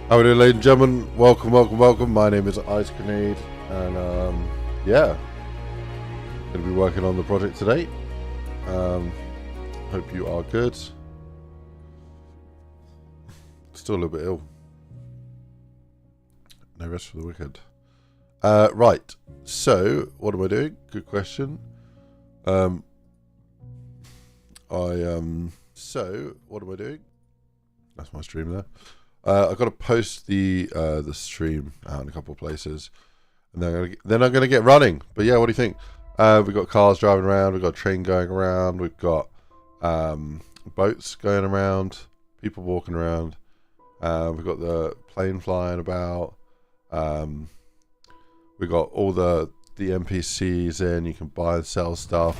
How are we doing, ladies and gentlemen? Welcome, welcome, welcome. My name is IceGrenade, and yeah, going to be working on the project today. Hope you are good. Still a little bit ill. No rest for the wicked. Right. So, what am I doing? Good question. So, what am I doing? That's my stream there. I've got to post the stream out in a couple of places, and then I'm gonna get running. But yeah, what do you think? We've got cars driving around, we've got a train going around, we've got boats going around, people walking around. We've got the plane flying about. We've got all the NPCs in. You can buy and sell stuff.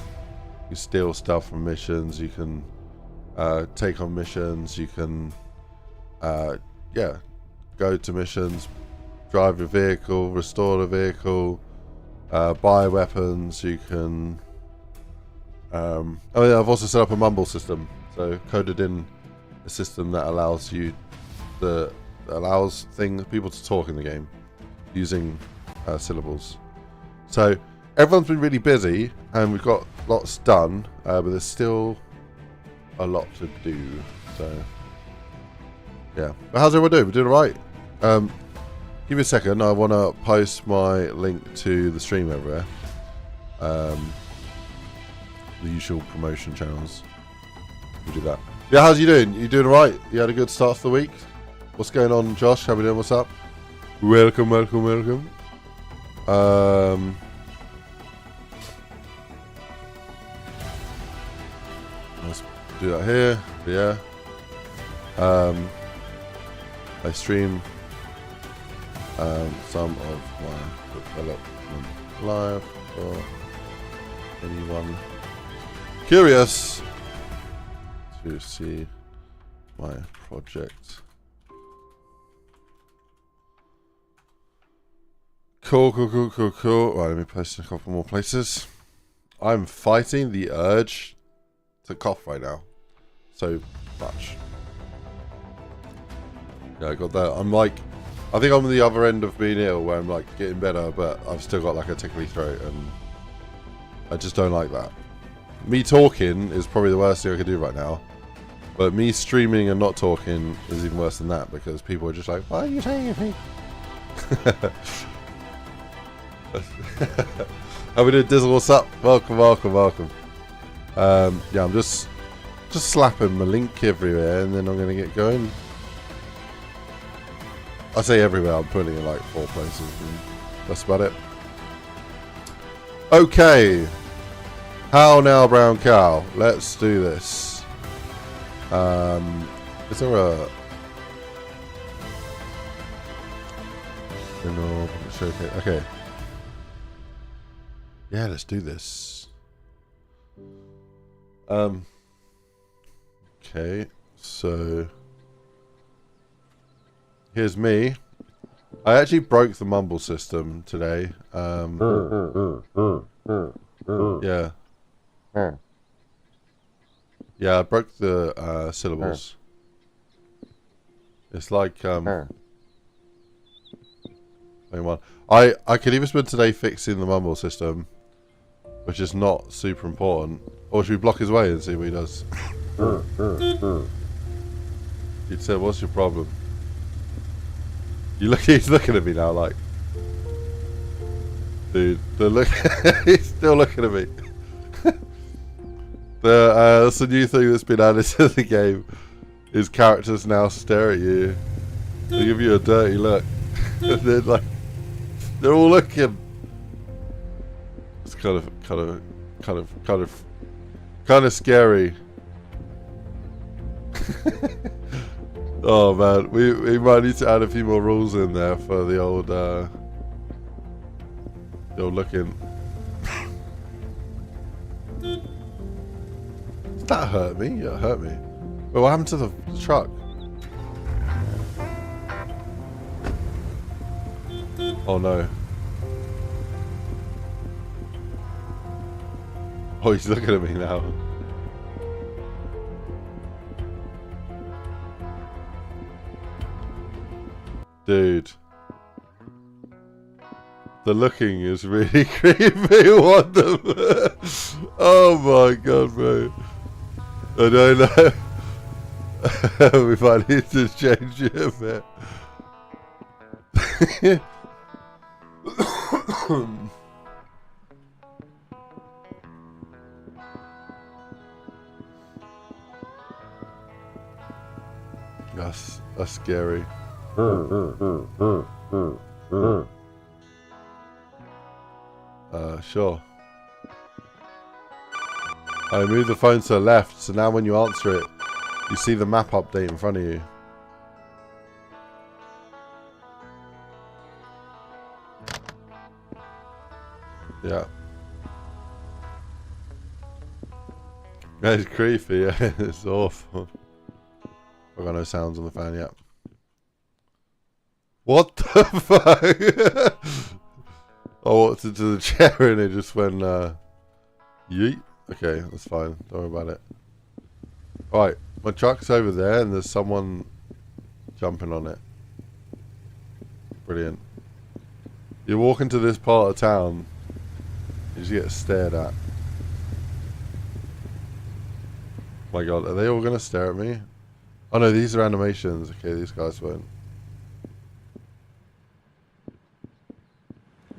You can steal stuff from missions. You can take on missions. You can yeah, go to missions, drive a vehicle, restore the vehicle, buy weapons. You can oh yeah, I've also set up a mumble system, so coded in a system that allows people to talk in the game using syllables. So everyone's been really busy and we've got lots done, but there's still a lot to do. So yeah, but how's everyone doing? We're doing alright. Give me a second. I want to post my link to the stream everywhere. The usual promotion channels. We'll do that. Yeah, how's you doing? You doing alright? You had a good start to the week? What's going on, Josh? How we doing? What's up? Welcome, welcome, welcome. Let's do that here. Yeah. I stream some of my development live for anyone curious to see my project. Cool. Right, let me post in a couple more places. I'm fighting the urge to cough right now. So much. Yeah, I got that. I think I'm on the other end of being ill where I'm like getting better, but I've still got like a tickly throat and I just don't like that. Me talking is probably the worst thing I could do right now. But me streaming and not talking is even worse than that because people are just like, why are you saying anything? How we doing, Dizzle? What's up? Welcome. Yeah, I'm just slapping my link everywhere and then I'm going to get going. I say everywhere, I'm putting it in like 4 places and that's about it. Okay. How now, brown cow? Let's do this. Is there a... Okay. Yeah, let's do this. Okay, so... Here's me. I actually broke the mumble system today. Yeah. Yeah, I broke the syllables. It's like I could either spend today fixing the mumble system, which is not super important, or should we block his way and see what he does? He'd say, "What's your problem?" He's looking at me now like, dude, he's still looking at me. That's a new thing that's been added to the game. Is characters now stare at you. They give you a dirty look. And then like, they're all looking. It's kind of scary. Oh man, we might need to add a few more rules in there for the old looking. Did that hurt me? Yeah, it hurt me. Wait, what happened to the truck? Oh no. Oh, he's looking at me now. Dude. The looking is really creepy. What the... Oh my god, bro. I don't know. We might need to change it a bit. That's scary. Sure. I moved the phone to the left, so now when you answer it, you see the map update in front of you. Yeah. It's creepy, yeah. It's awful. I've got no sounds on the fan yet. What the fuck? I walked into the chair and it just went, yeet. Okay, that's fine. Don't worry about it. Alright, my truck's over there and there's someone jumping on it. Brilliant. You walk into this part of town, you just get stared at. My god, are they all gonna stare at me? Oh no, these are animations. Okay, these guys won't.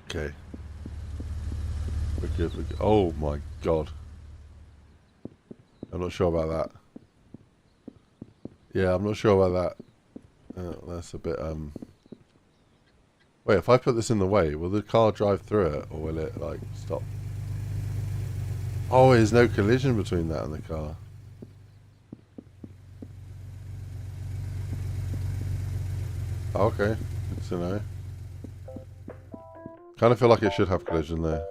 Okay. We're good, we're good. Oh my god. I'm not sure about that. Yeah, I'm not sure about that. That's a bit, Wait, if I put this in the way, will the car drive through it? Or will it, like, stop? Oh, there's no collision between that and the car. Okay, good to know. Kind of feel like it should have collision there.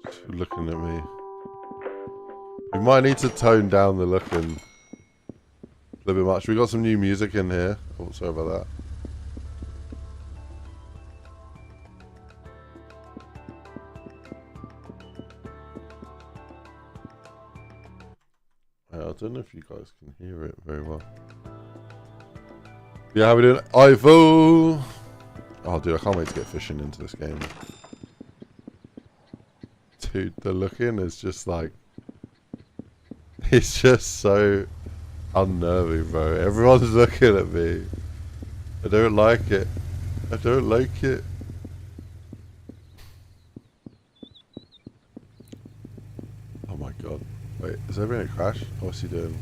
Just looking at me. We might need to tone down the looking a little bit much. We got some new music in here. Oh, sorry about that. I don't know if you guys can hear it very well. Yeah, how we doing? Ivo! Oh, dude, I can't wait to get fishing into this game. Dude, the looking is just like... It's just so unnerving, bro. Everyone's looking at me. I don't like it. I don't like it. Oh my god. Wait, is everything a crash? What's he doing?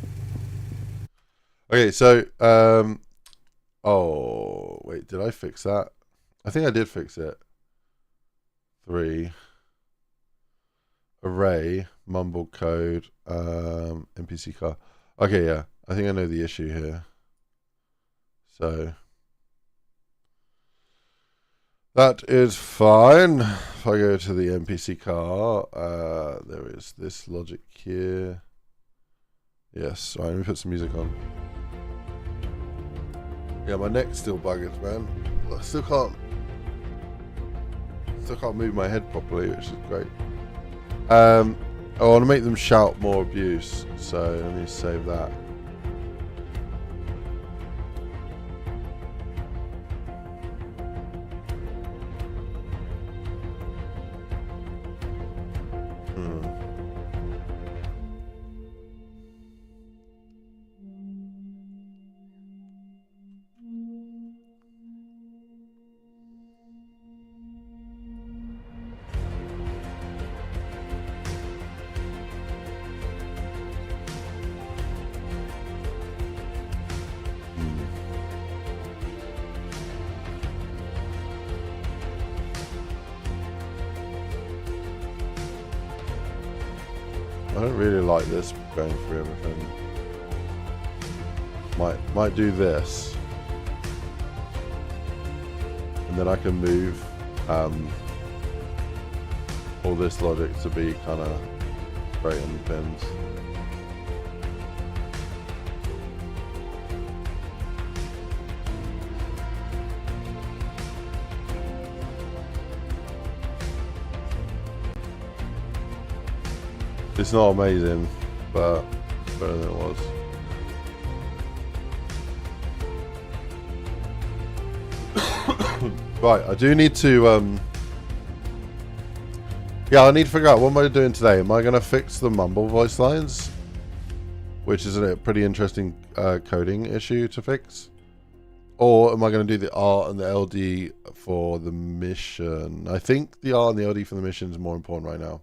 Okay, so, oh, wait, did I fix that? I think I did fix it. 3. Array, mumble code, NPC car. Okay, yeah, I think I know the issue here. So, that is fine. If I go to the NPC car, there is this logic here. Yes, all right, let me put some music on. Yeah, my neck's still buggered, man. I still can't move my head properly, which is great. I want to make them shout more abuse, so let me save that. I don't really like this going through everything. Might do this, and then I can move all this logic to be kind of straight on the pins. It's not amazing, but it's better than it was. Right, I do need to yeah, I need to figure out what am I doing today. Am I going to fix the mumble voice lines? Which is a pretty interesting coding issue to fix. Or am I going to do the R and the LD for the mission? I think the R and the LD for the mission is more important right now.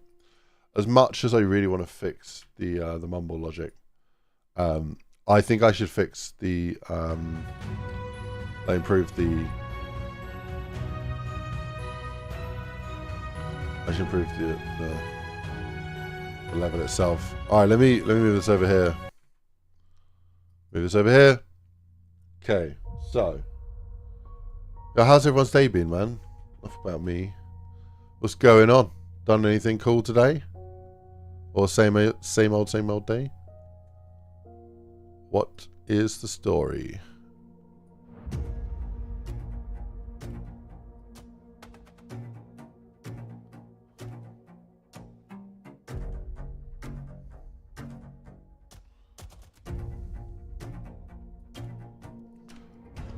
As much as I really want to fix the mumble logic. I think I should fix the improve the I should improve the level itself. Alright, let me move this over here. Move this over here. Okay, so how's everyone's day been, man? Enough about me. What's going on? Done anything cool today? Or same old day? What is the story?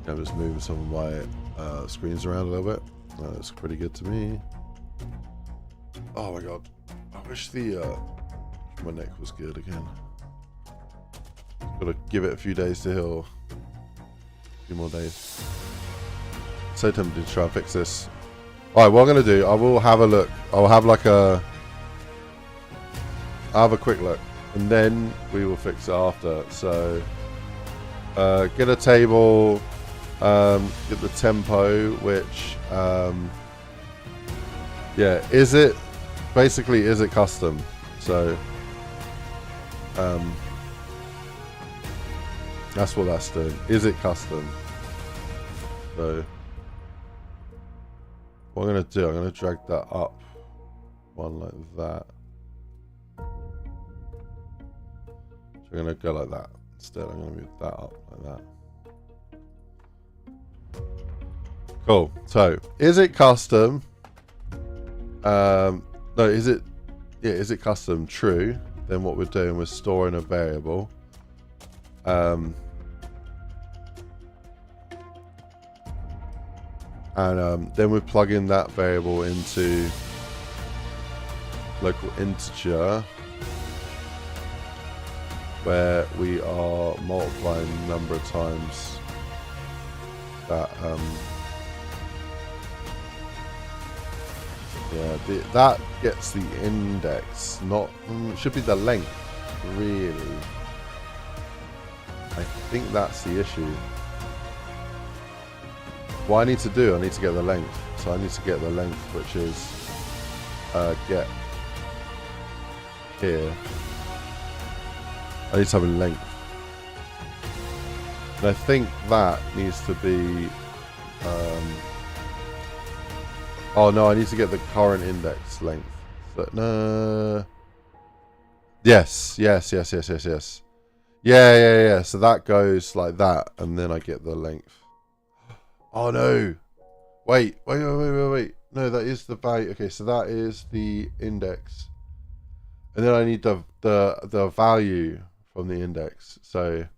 I'm just moving some of my screens around a little bit. That looks pretty good to me. Oh my god. I wish my neck was good again. Gotta give it a few days to heal. A few more days. So tempted to try and fix this. Alright, what I'm gonna do, I will have a look. I'll have a quick look. And then we will fix it after. So get a table. Get the tempo, which yeah, is it custom? So that's what that's doing. Is it custom? So what I'm gonna do, I'm gonna drag that up one like that. So I'm gonna go like that. Instead I'm gonna move that up like that. Cool. So, is it custom? No, is it custom? True. Then what we're doing, we're storing a variable. And then we're plugging that variable into local integer, where we are multiplying the number of times that yeah, that gets the index, not it should be the length, really. I think that's the issue. What I need to do, I need to get the length. So I need to get the length, which is get here. I need to have a length. And I think that needs to be oh no, I need to get the current index length. So, no. Yes. Yeah. So that goes like that, and then I get the length. Oh no. Wait. No, that is the value. Okay, so that is the index. And then I need the value from the index. So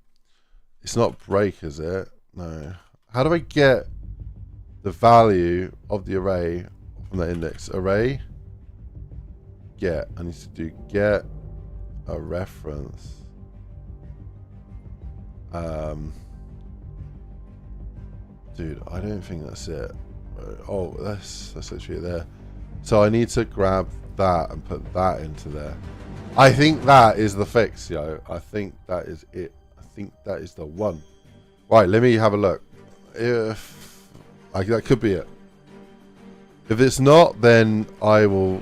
it's not break, is it? No. How do I get the value of the array from the index? Array get. I need to do get a reference. Dude, I don't think that's it. Oh, that's literally there. So I need to grab that and put that into there. I think that is the fix, yo. I think that is it. I think that is the one. Right, let me have a look. That could be it. If it's not, then I will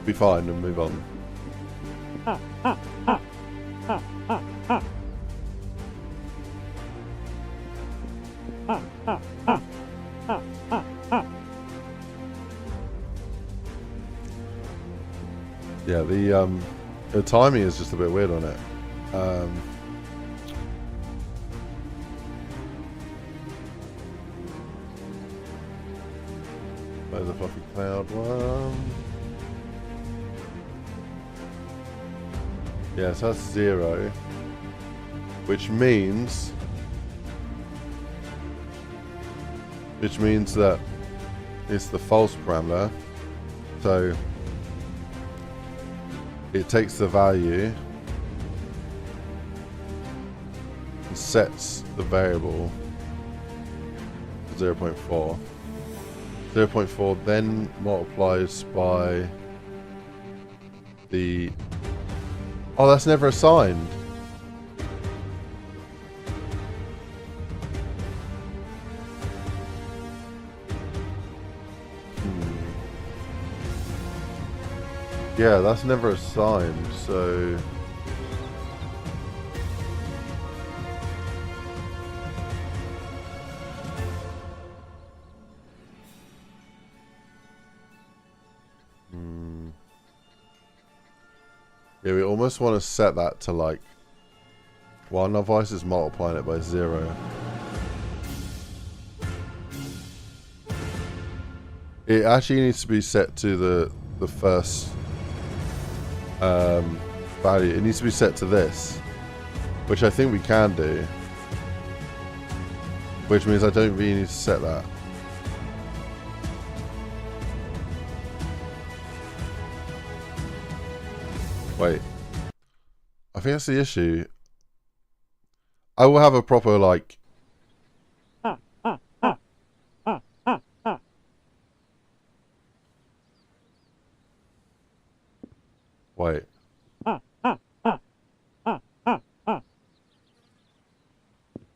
be fine and move on. Yeah, the timing is just a bit weird on it. There's a fluffy cloud one. Yeah, so that's 0, which means which means that it's the false parameter. So it takes the value and sets the variable to 0.4. 0.4 then multiplies by the... Oh, that's never assigned. Yeah, that's never assigned, so... Yeah, we almost want to set that to like 1, otherwise it's multiplying it by 0. It actually needs to be set to the first value. It needs to be set to this, which I think we can do, which means I don't really need to set that. Wait, I think that's the issue. I will have a proper like wait.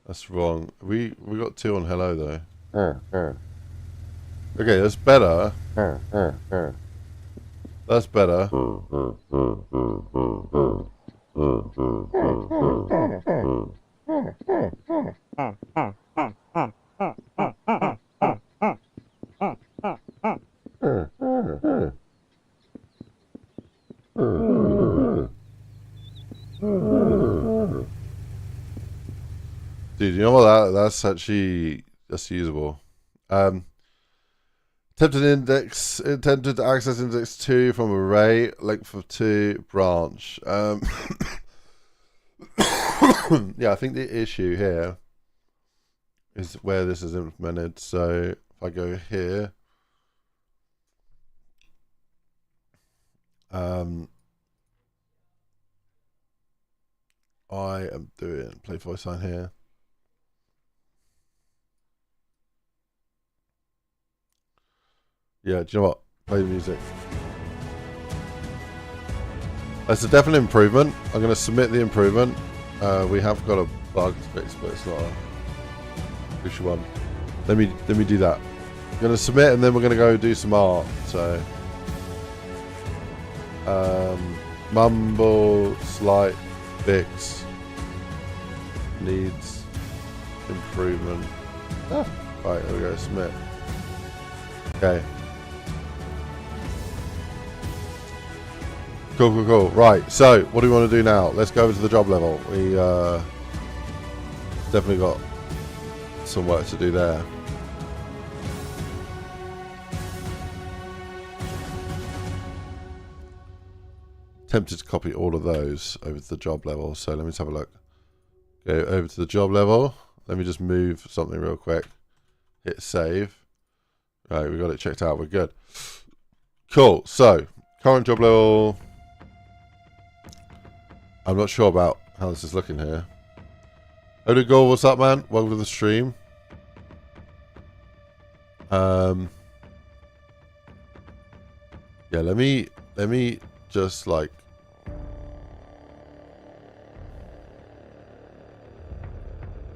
That's wrong. We got 2 on hello though. Okay, that's better. That's better. Dude, you know what? That's actually usable. Attempted to access index 2 from array, length of 2, branch. Yeah, I think the issue here is where this is implemented. So if I go here, I am doing play voice sign here. Yeah, do you know what? Play the music. That's a definite improvement. I'm going to submit the improvement. We have got a bug to fix, but it's not a crucial one. Let me do that. I'm going to submit, and then we're going to go do some art. So, mumble slight fix needs improvement. Right, there we go. Submit. Okay. Cool. Right, so what do we want to do now? Let's go over to the job level. We definitely got some work to do there. Tempted to copy all of those over to the job level. So let me just have a look. Go over to the job level. Let me just move something real quick. Hit save. Right, we got it checked out. We're good. Cool. So current job level. I'm not sure about how this is looking here. Odegor, what's up, man? Welcome to the stream. Yeah, let me just like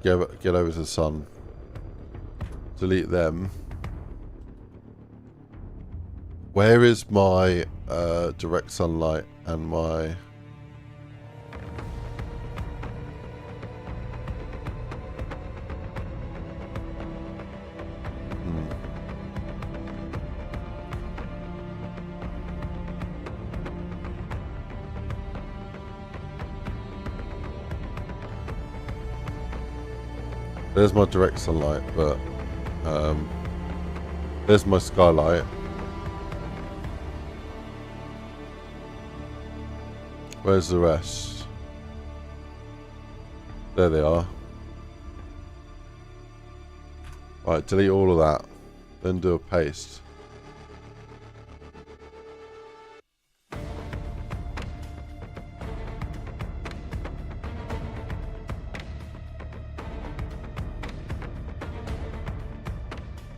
get over to the sun. Delete them. Where is my direct sunlight and my... There's my direct sunlight, but there's my skylight. Where's the rest? There they are. Right, delete all of that. Then do a paste.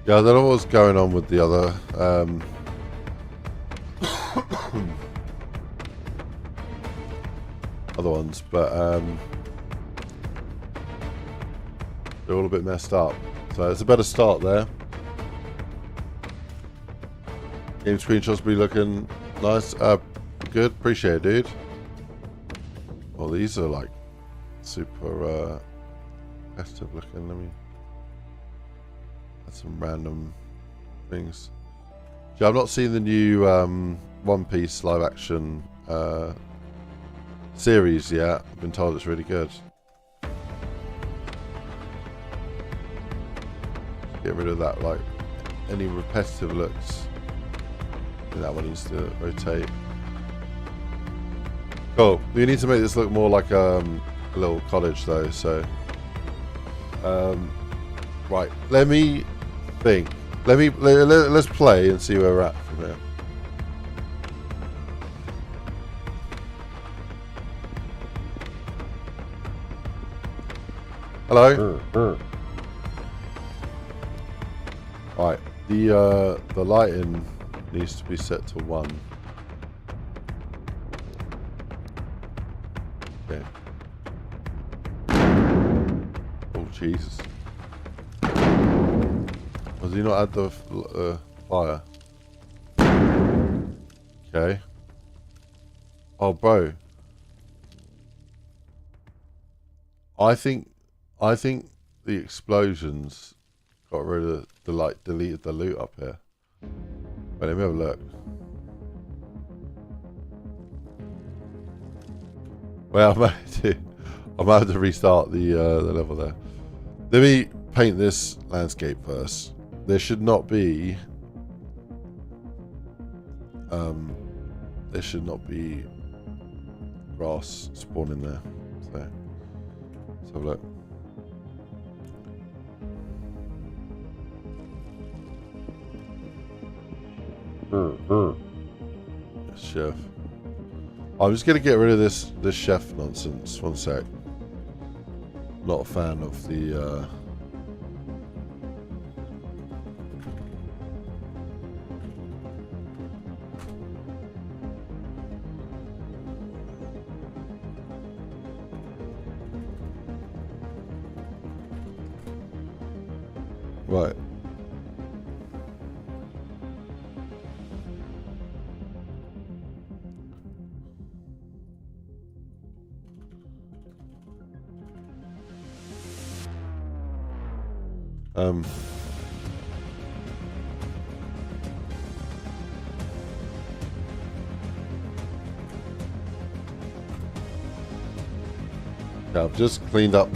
Yeah, I don't know what's going on with the other other ones, but they're all a bit messed up. So it's a better start there. Game screenshots be looking nice. Good, appreciate it, dude. Well, these are like super festive looking. Let me add some random things. Yeah, I've not seen the new One Piece live action series yet. I've been told it's really good. Get rid of that, like any repetitive looks. I think that one needs to rotate. Cool. We need to make this look more like a little cottage though, so right, let me think. Let's play and see where we're at from here. Hello. Right, the lighting needs to be set to 1. Okay. Oh Jesus! Did he not add the fire? Okay. Oh, bro. I think the explosions got rid of deleted the loot up here. But let me have a look. Well, I might have to restart the level there. Let me paint this landscape first. There should not be grass spawning there. So let's have a look. Chef. I'm just gonna get rid of this chef nonsense. One sec. Not a fan of the right. Yeah, I've just cleaned up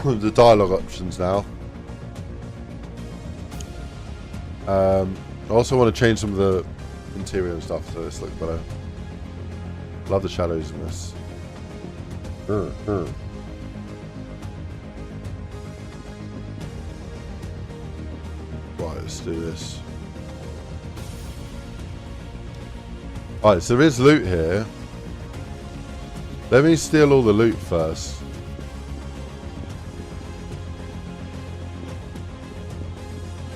the dialogue options now. I also want to change some of the interior and stuff so this looks better. Love the shadows in this. Right, let's do this. Alright, so there is loot here. Let me steal all the loot first.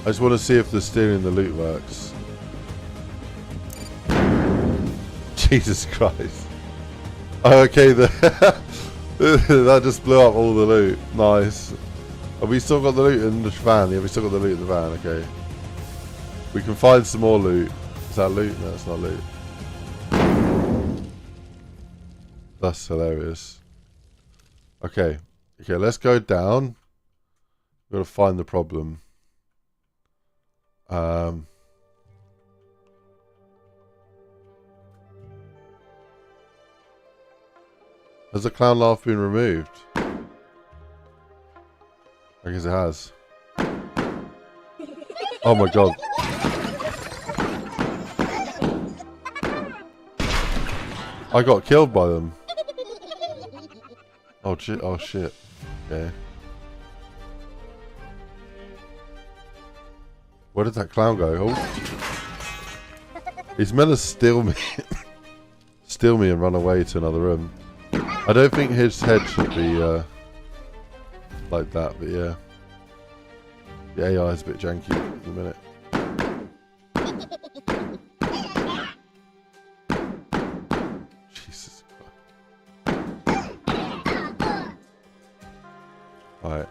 I just want to see if the stealing the loot works. Jesus Christ. Oh, okay, that just blew up all the loot. Nice. Have we still got the loot in the van? Yeah, we still got the loot in the van, okay. We can find some more loot. Is that loot? No, it's not loot. That's hilarious. Okay. Okay, let's go down. We've got to find the problem. Has the clown laugh been removed? I guess it has. Oh my god. I got killed by them. Oh shit, oh shit. Okay. Where did that clown go? Oh. He's meant to steal me. Steal me and run away to another room. I don't think his head should be like that, but yeah. The AI is a bit janky at the minute. Jesus Christ. Alright.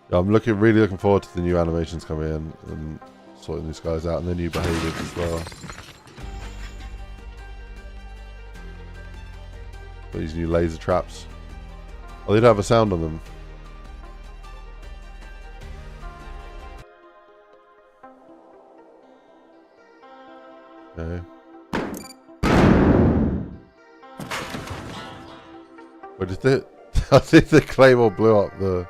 Yeah, I'm really looking forward to the new animations coming in and sorting these guys out and the new behaviours as well. These new laser traps. Oh, they don't have a sound on them. Okay. What did it? I think the claymore blew up the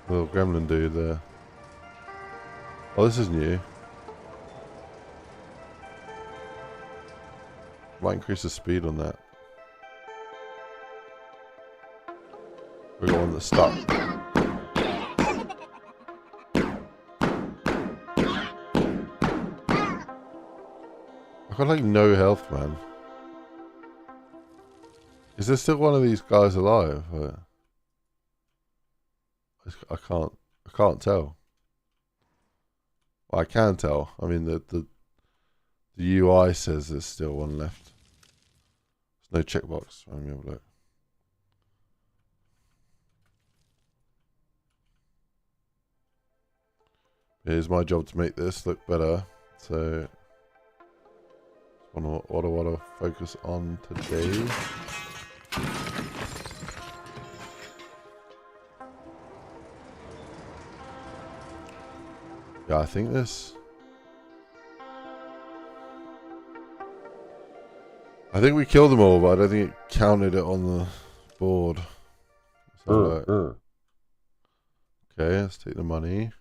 little gremlin dude there. Oh, this is new. Might increase the speed on that. We got one that's stuck. I've got like no health, man. Is there still one of these guys alive? I can't tell. Well, I can tell. I mean, the UI says there's still one left. There's no checkbox. Let me have a look. Here's my job to make this look better. So, what do I want to focus on today? Yeah, I think this. I think we killed them all, but I don't think it counted it on the board. So, okay, let's take the money.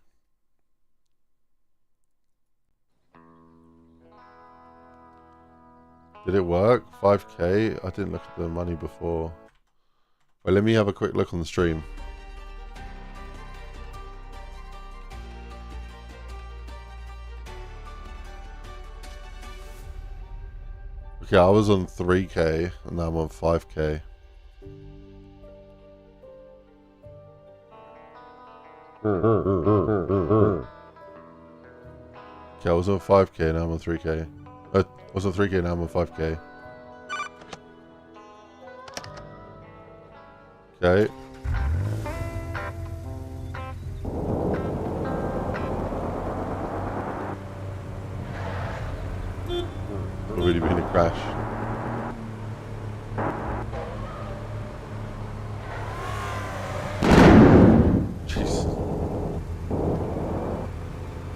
Did it work? 5k? I didn't look at the money before. Well, let me have a quick look on the stream. Okay, I was on 3k and now I'm on 5k. Okay, I was on 5k, now I'm on 3k. I was on 3k, now I'm on 5k. Okay. Really been a crash. Jeez.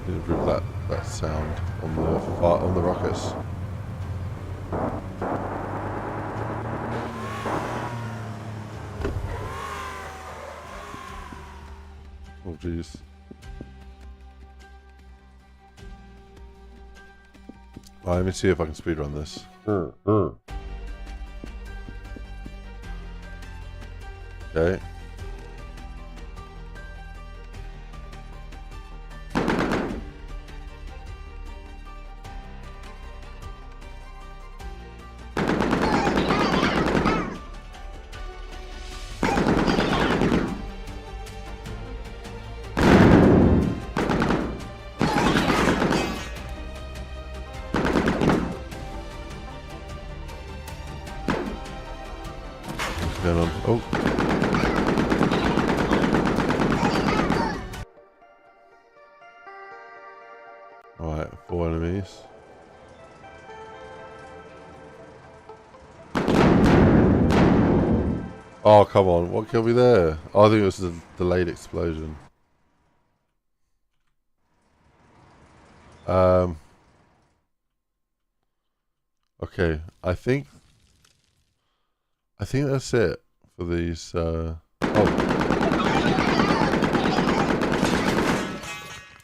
Didn't improve that sound on the rockets. Oh jeez. Well, let me see if I can speedrun this. Okay. Going on. Oh. Alright, 4 enemies. Oh, come on. What killed me there? Oh, I think it was a delayed explosion. Okay, I think that's it for these. Oh.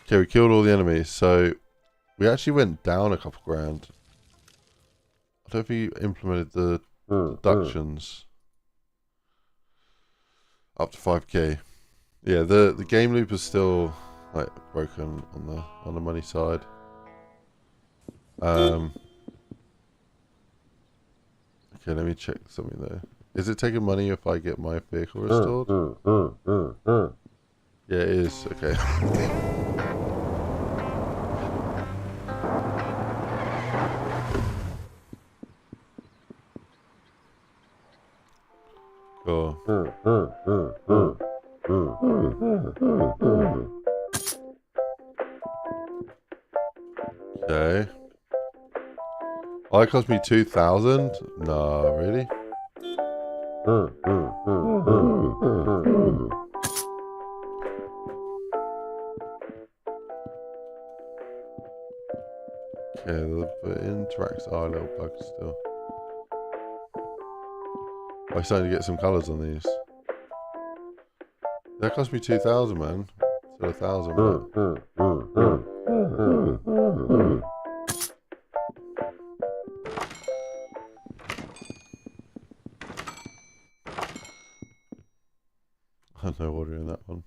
Okay, we killed all the enemies, so we actually went down a couple grand. I don't think we implemented the deductions up to 5k. Yeah, the game loop is still like broken on the money side. Okay, let me check something though. Is it taking money if I get my vehicle restored? Yeah, it is. Okay. Cool. Okay. Oh, it cost me 2,000? No, really? Okay, the interacts are a little bugged still. I'm starting to get some colours on these. That cost me 2,000, man. Still 1,000, but... no order in that one.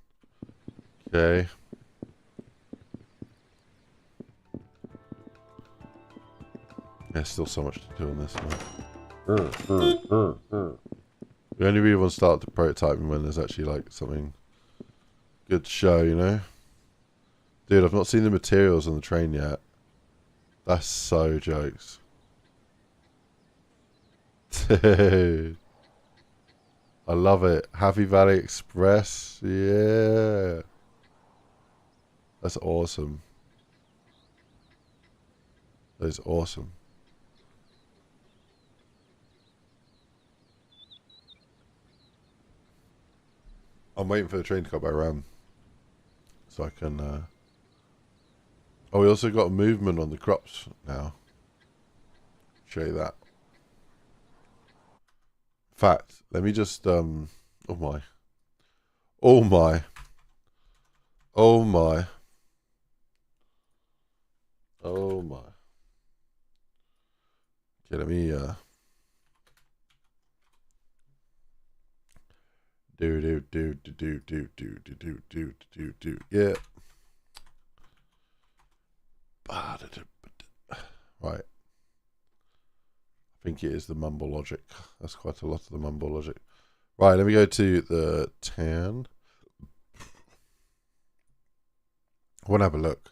Okay. There's still so much to do on this, man. We only really want to start the prototyping when there's actually like something good to show, you know? Dude, I've not seen the materials on the train yet. That's so jokes. Dude. I love it. Happy Valley Express. Yeah. That's awesome. That is awesome. I'm waiting for the train to go back around so I can oh, we also got a movement on the crops now. Show you that. In fact, let me just oh my. Oh my. Oh my. Oh my. Okay, let me do. Yeah. Right. I think it is the mumble logic. That's quite a lot of the mumble logic. Right, let me go to the tan. I want to have a look.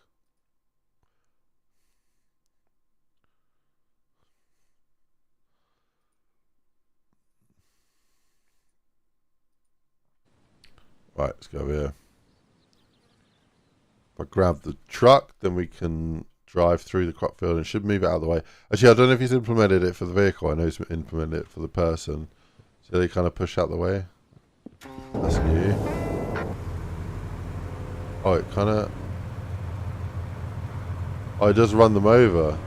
Right, let's go over here. If I grab the truck, then we can drive through the crop field and should move it out of the way. Actually, I don't know if he's implemented it for the vehicle. I know he's implemented it for the person. So they kind of push out the way. That's new. Oh, it kind of... Oh, it does run them over.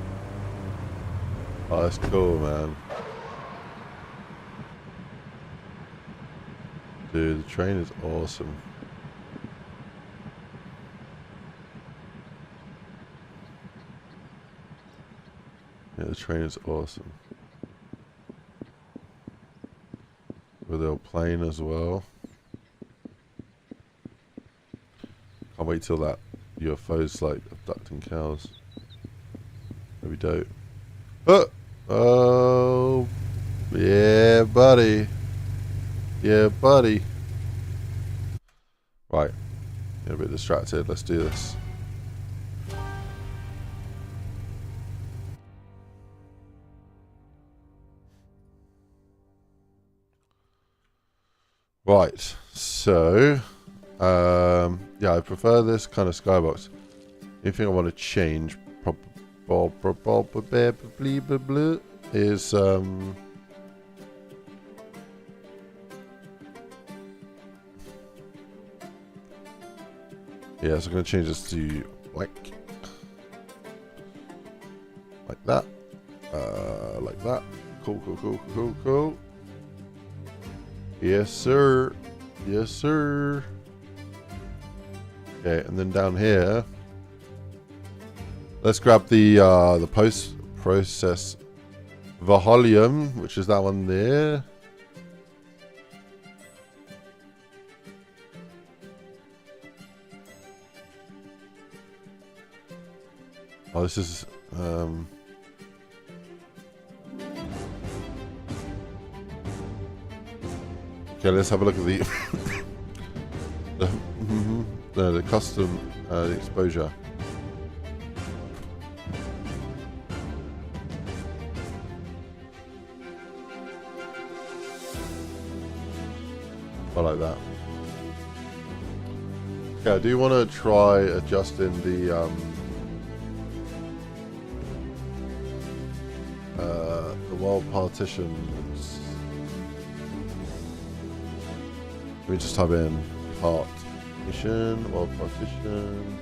Oh, that's cool, man. Dude, the train is awesome. Yeah, the train is awesome. With their plane as well. Can't wait till that UFO's like abducting cows. That'd be dope. Oh, yeah, buddy. Yeah, buddy. Right. Get a bit distracted. Let's do this. Right. So, yeah, I prefer this kind of skybox. Anything I want to change probably is yeah, so I'm going to change this to like that. Like that. Cool. Yes, sir. Yes, sir. Okay, and then down here, let's grab the post-process volume, which is that one there. Oh, this is okay, let's have a look at the the custom exposure. I like that. Okay, I do want to try adjusting the world partitions. Let me just type in partition, world partition.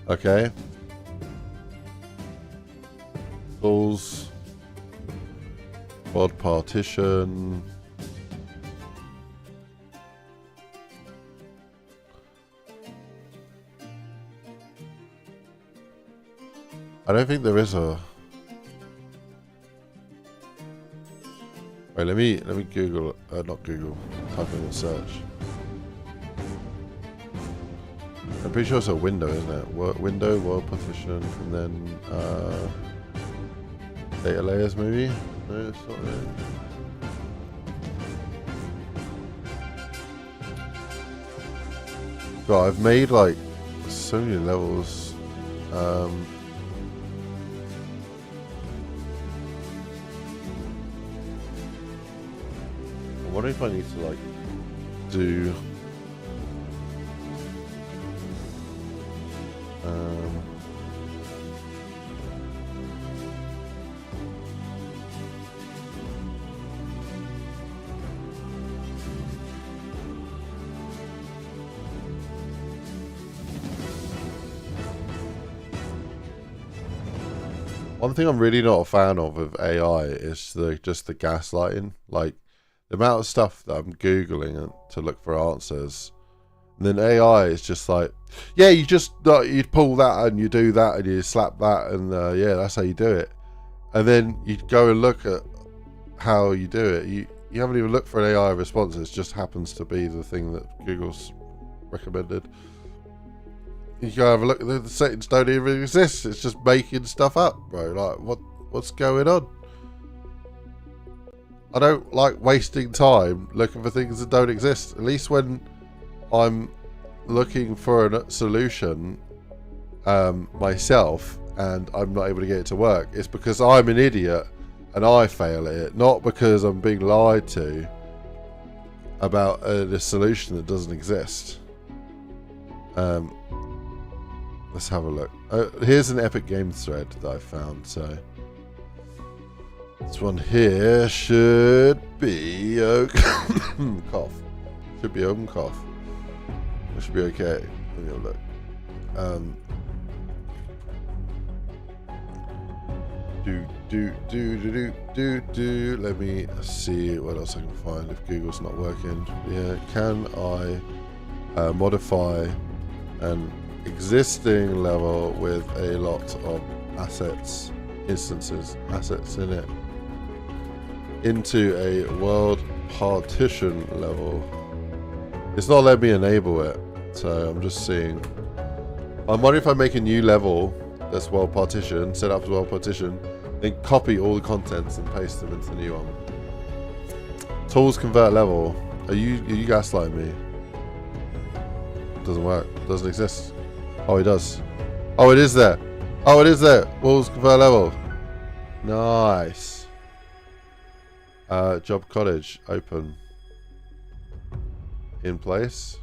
Okay. Tools. World partition. I don't think there is a. Wait, let me Google. Not Google. Type in a search. I'm pretty sure it's a window, isn't it? Window, world partition, and then data layers, maybe. No, it's not it. God, I've made like so many levels. I wonder if I need to like do one thing I'm really not a fan of with AI is just the gaslighting. Like the amount of stuff that I'm Googling to look for answers, and then AI is just like, yeah, you just you pull that and you do that and you slap that and yeah, that's how you do it. And then you go and look at how you do it. You haven't even looked for an AI response. It just happens to be the thing that Google's recommended. You go have a look. The settings don't even exist. It's just making stuff up, bro. Like what's going on? I don't like wasting time looking for things that don't exist. At least when I'm looking for a solution myself and I'm not able to get it to work, it's because I'm an idiot and I fail at it, not because I'm being lied to about a solution that doesn't exist. Let's have a look. Here's an Epic Games thread that I found. So this one here should be cough. Should be open cough. It should be okay. Let me have a look. Let me see what else I can find if Google's not working. Yeah, can I modify an existing level with a lot of assets in it into a world partition level? It's not letting me enable it, so I'm just seeing. I'm wondering if I make a new level that's world partition, set up as world partition, then copy all the contents and paste them into the new one. Tools convert level. Are you gaslighting me? Doesn't work. Doesn't exist. Oh, it does. Oh, it is there. Oh, it is there. Walls convert level. Nice. Job cottage open. In place.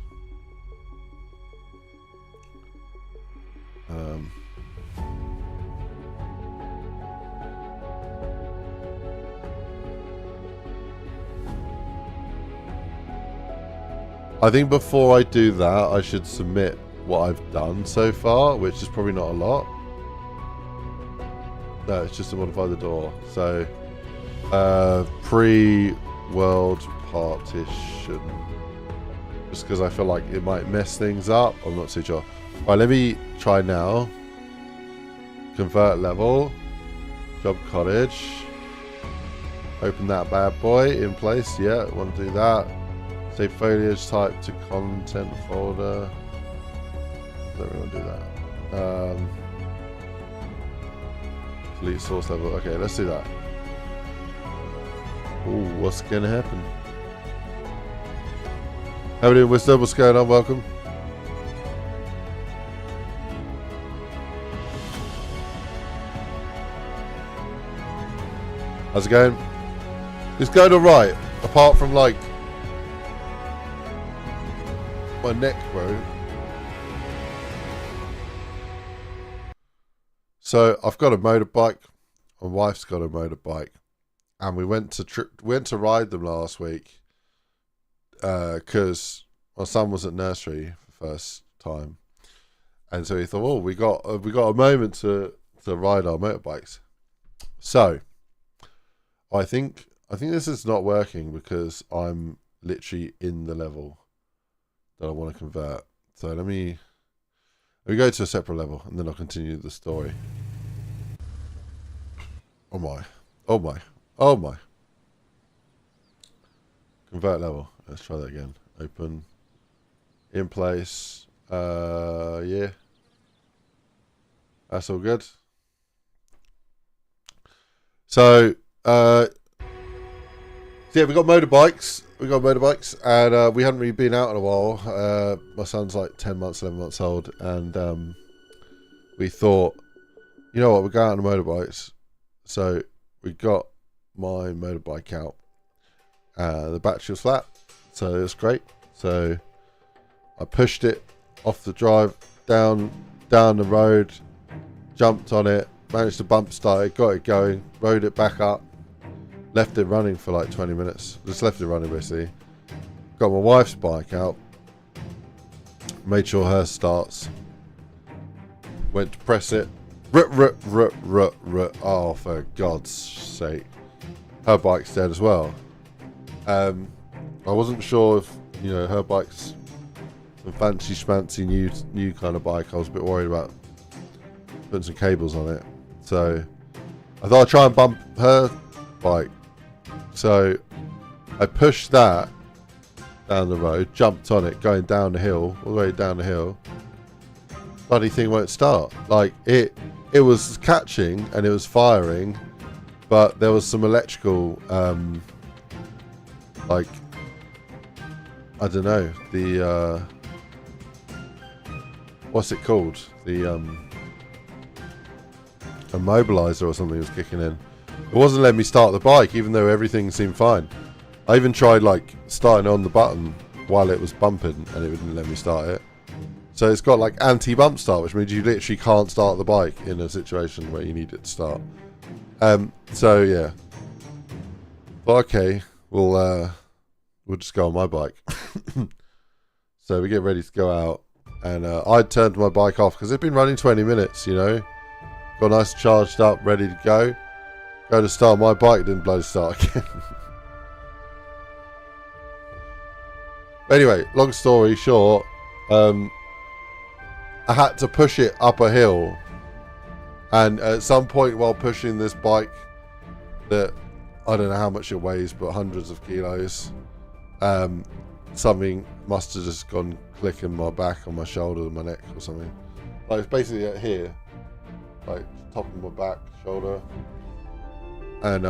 I think before I do that, I should submit what I've done so far, which is probably not a lot. No, it's just to modify the door. So, pre-world partition. Just because I feel like it might mess things up. I'm not too sure. Right, let me try now. Convert level. Job cottage. Open that bad boy in place. Yeah, want to do that. Save foliage type to content folder. Don't really want to do that. Delete source level. Okay, let's do that. Ooh, what's going to happen? How are we doing, Wisdom? What's going on? Welcome. How's it going? It's going alright, apart from like my neck, bro. So I've got a motorbike. My wife's got a motorbike, and we went to ride them last week because my son was at nursery for the first time, and so he thought, "Oh, we got a moment to ride our motorbikes." So I think this is not working because I'm literally in the level that I want to convert. So let me go to a separate level and then I'll continue the story. Oh my. Oh my. Oh my. Convert level. Let's try that again. Open. In place. Yeah. That's all good. So yeah, we got motorbikes. And we hadn't really been out in a while. My son's like 10 months, 11 months old, and we thought, you know what, we'll go out on the motorbikes. So we got my motorbike out. The battery was flat, so it was great. So I pushed it off the drive, down the road, jumped on it, managed to bump start it, got it going, rode it back up. Left it running for like 20 minutes. Just left it running basically. Got my wife's bike out. Made sure hers starts. Went to press it. Oh, for God's sake. Her bike's dead as well. I wasn't sure if, you know, her bike's a fancy schmancy new kind of bike. I was a bit worried about putting some cables on it. So I thought I'd try and bump her bike. So I pushed that down the road, jumped on it, going down the hill, all the way down the hill. Bloody thing won't start. Like it was catching and it was firing, but there was some electrical, like, I don't know, the what's it called? The immobilizer or something was kicking in. It wasn't letting me start the bike, even though everything seemed fine. I even tried like starting on the button while it was bumping, and it wouldn't let me start it. So it's got like anti-bump start, which means you literally can't start the bike in a situation where you need it to start. So yeah. But okay, we'll just go on my bike. So we get ready to go out, and I turned my bike off because it's been running 20 minutes. You know, got nice charged up, ready to go. Go to start my bike, didn't bloody start again. Anyway, long story short, I had to push it up a hill, and at some point while pushing this bike that I don't know how much it weighs, but hundreds of kilos, something must have just gone click in my back, on my shoulder, my neck or something. Like it's basically at here, like top of my back, shoulder. And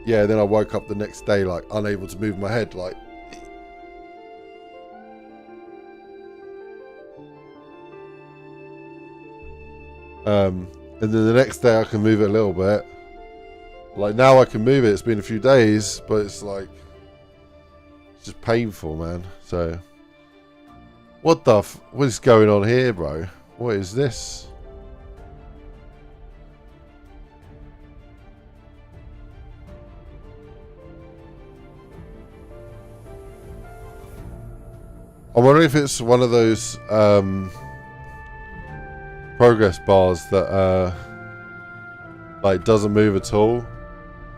yeah, then I woke up the next day like unable to move my head, like. And then the next day I can move it a little bit. Like now I can move it. It's been a few days, but it's like it's just painful, man. So what is going on here, bro? What is this? I wonder if it's one of those progress bars that like doesn't move at all,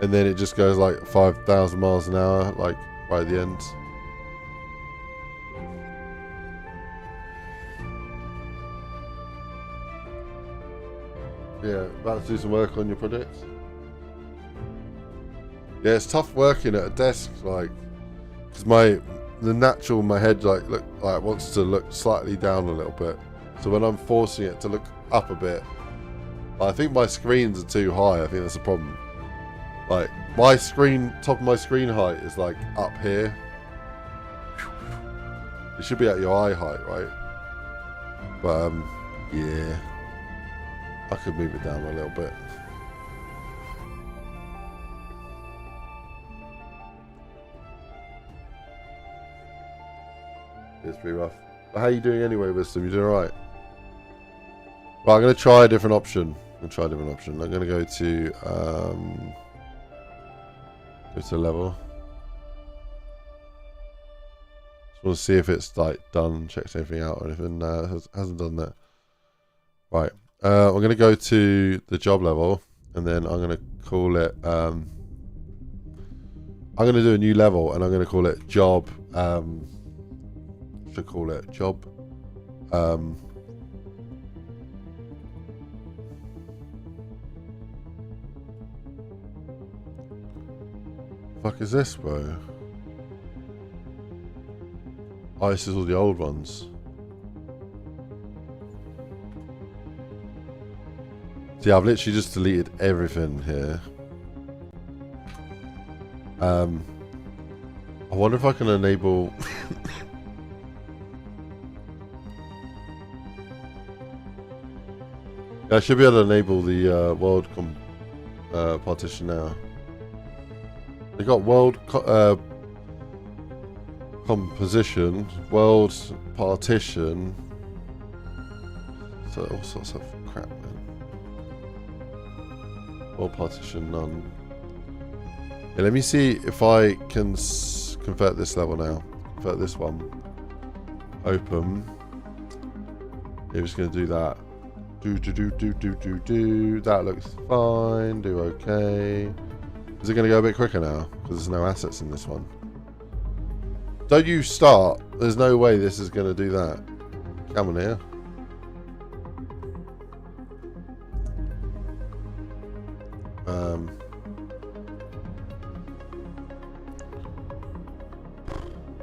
and then it just goes like 5,000 miles an hour, like right at the end. Yeah, about to do some work on your project. Yeah, it's tough working at a desk, like, because my head like wants to look slightly down a little bit. So when I'm forcing it to look up a bit, I think my screens are too high. I think that's a problem. Like my screen, top of my screen height is like up here. It should be at your eye height, right? But yeah, I could move it down a little bit. It's pretty rough. But how are you doing anyway, Wisdom? You doing alright? Right, I'm going to try a different option. I'm going to go to level. Just want to see if it's like done, checked everything out or anything. No, it hasn't done that. Right. I'm going to go to the job level, and then I'm going to call it. I'm going to do a new level, and I'm going to call it job. Should call it job. Fuck is this, bro? Oh, this is all the old ones. See, I've literally just deleted everything here. I wonder if I can enable. I should be able to enable the world partition now. They got world composition, world partition, so all sorts of crap, man. World partition none. Yeah, let me see if I can convert this level now. Convert this one. Open. You're just gonna do that. Do. That looks fine. Do okay. Is it going to go a bit quicker now? Because there's no assets in this one. Don't you start. There's no way this is going to do that. Come on here.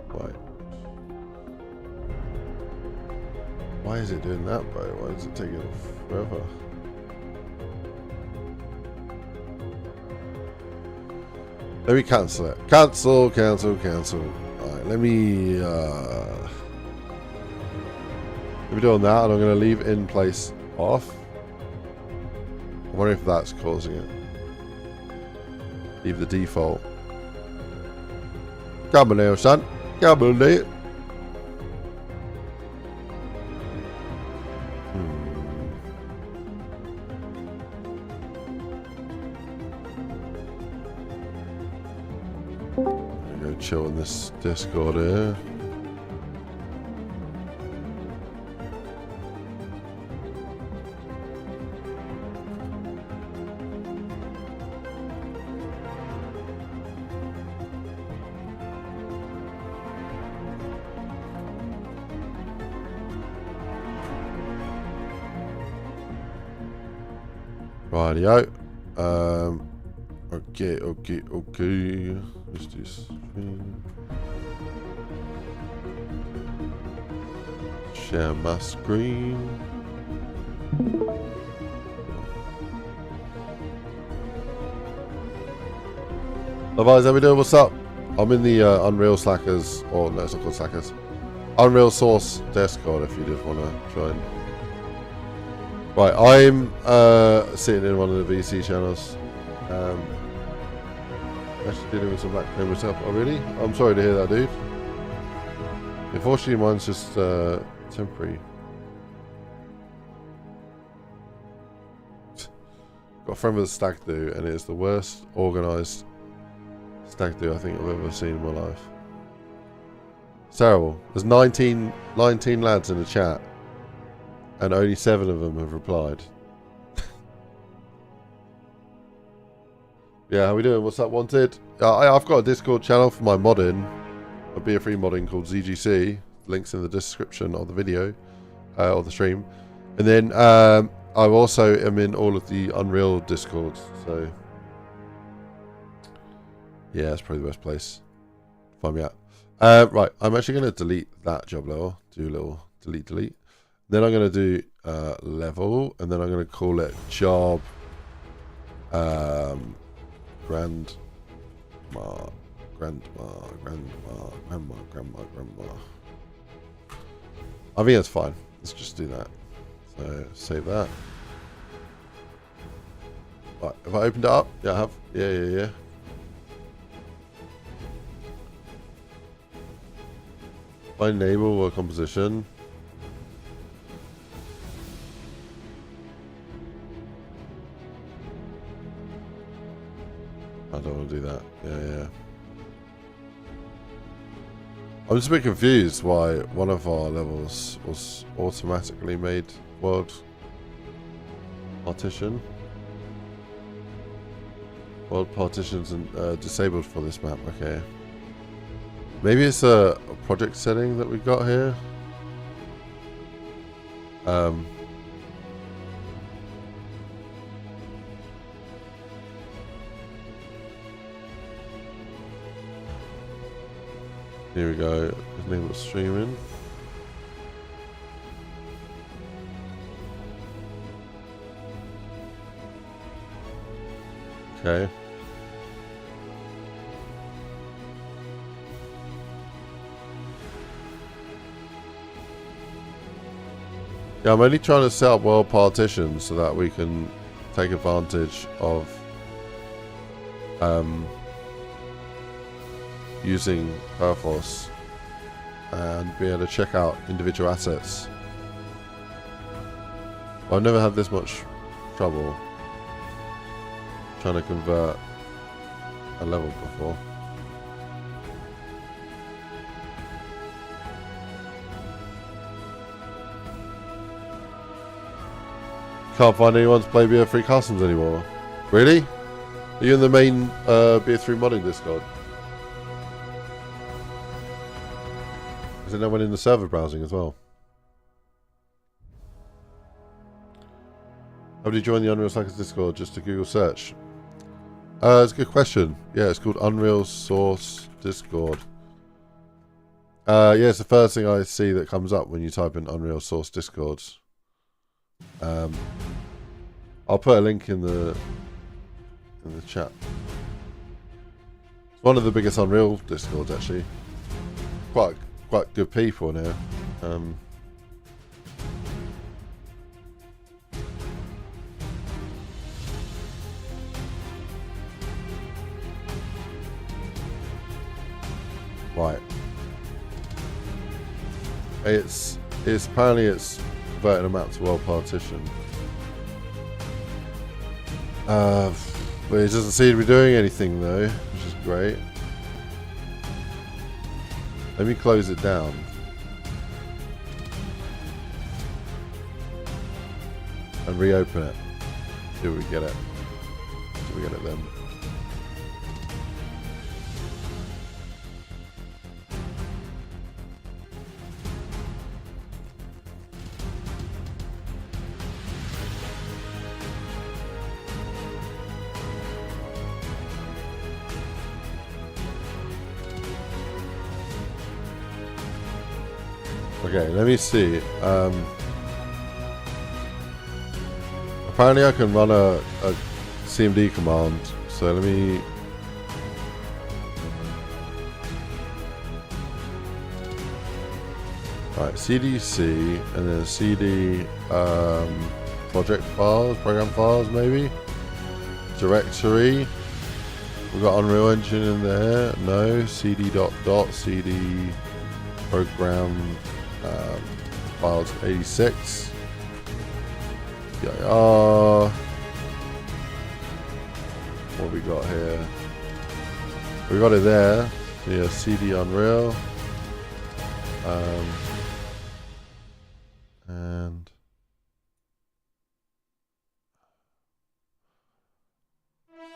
Right. Why is it doing that, bro? Why is it taking forever? Let me cancel it. Cancel. Alright, let me do on that, and I'm going to leave in place off. I wonder if that's causing it. Leave the default. Come on now, son. Come on now. Chill in this Discord here. Rightio. Okay. Let's do stream. Share my screen. Otherwise, how we doing? What's up? I'm in the Unreal Slackers, or no, it's not called Slackers. Unreal Source Discord if you just want to join. Right, I'm sitting in one of the VC channels. Actually dealing with some black claim myself. Oh really? I'm sorry to hear that, dude. Unfortunately, mine's just temporary. Got a friend with a stag do, and it's the worst organised stag do I think I've ever seen in my life. It's terrible. There's 19 lads in the chat, and only 7 of them have replied. Yeah, how we doing? What's up, Wanted? I've got a Discord channel for my modding, a BF3 modding called ZGC. Links in the description of the video, or the stream. And then I also am in all of the Unreal Discords, so yeah, it's probably the best place to find me at. Right, I'm actually going to delete that job level. Do a little delete. Then I'm going to do level, and then I'm going to call it job grandma. I think that's fine. Let's just do that. So save that. Right, have I opened it up? Yeah, I have. Yeah. By enable or composition. I don't want to do that. Yeah. I'm just a bit confused why one of our levels was automatically made world partition. World partitions and disabled for this map. Okay. Maybe it's a project setting that we got here. Here we go. His name was Freeman. Okay. Yeah, I'm only trying to set up world partitions so that we can take advantage of using Perforce and be able to check out individual assets. I've never had this much trouble trying to convert a level before. Can't find anyone to play BF3 Customs anymore. Really? Are you in the main BF3 modding Discord? Is there no one in the server browsing as well? How did you join the Unreal Slackers Discord? Just a Google search. It's a good question. Yeah, it's called Unreal Source Discord. Yeah, it's the first thing I see that comes up when you type in Unreal Source Discord. I'll put a link in the chat. It's one of the biggest Unreal Discords actually. Quite good people now. Right. It's apparently it's converting a map to world partition. But it doesn't seem to be doing anything though, which is great. Let me close it down. And reopen it. Do we get it? Do we get it then? Okay, let me see. Apparently I can run a CMD command, so let me... Right, CDC, and then CD project files, program files maybe? Directory. We've got Unreal Engine in there. No, CD CD program files 86. Yeah. What we got here? We got it there. Yeah, CD Unreal. And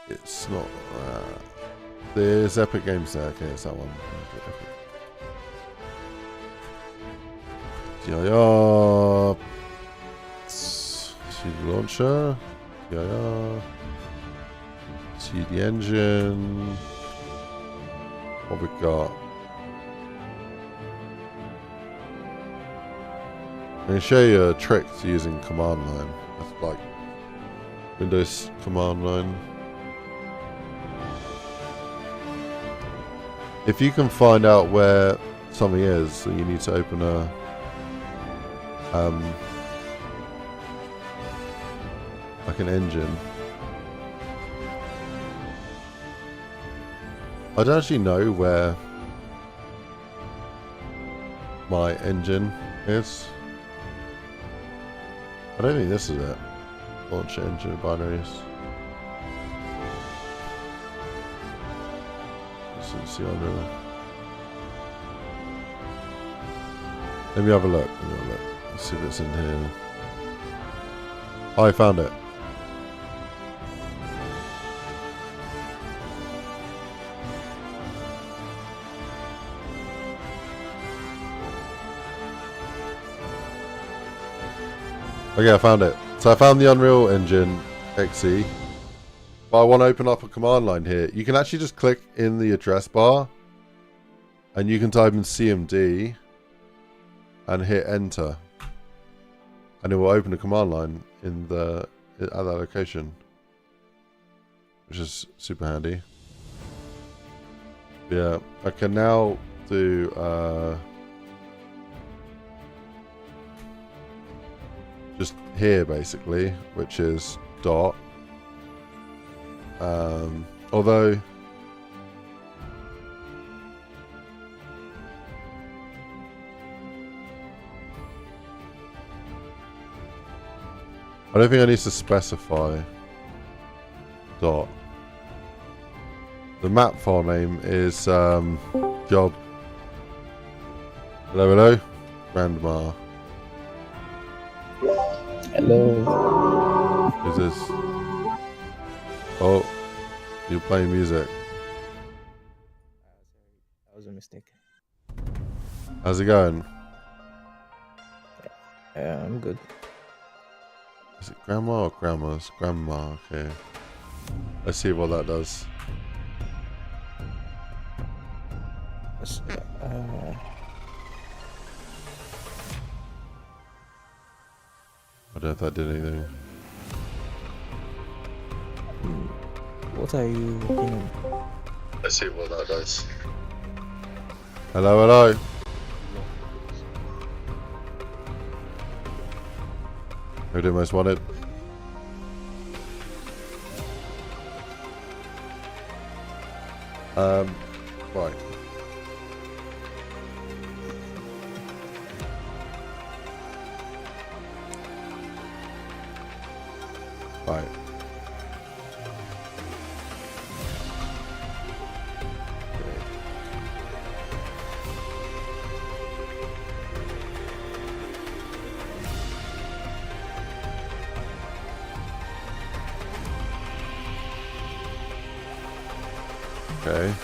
it's not there's Epic Games there. Okay, it's that one. Yeah. See the launcher. TIR. See the engine. What we got? I'm going to show you a trick to using command line. That's like Windows command line. If you can find out where something is, so you need to open a like an engine. I don't actually know where my engine is. I don't think this is it. Launch engine binaries. This is the Unreal. Let me have a look. Let's see if it's in here. Oh, I found it. Okay, I found it. So I found the Unreal Engine XE. But I want to open up a command line here. You can actually just click in the address bar and you can type in CMD and hit enter. And it will open a command line in the at that location. Which is super handy. Yeah, I can now do just here basically, which is dot. Although I don't think I need to specify dot. The map file name is job. Hello, Grandma. Hello. Who's this? Oh, you're playing music. That was a mistake. How's it going? Yeah, I'm good. Is it grandma or grandma's? Grandma, okay. Let's see what that does. I don't know if that did anything. What are you doing? Let's see what that does. Hello. Who did most wanted? Right. Right. Okay.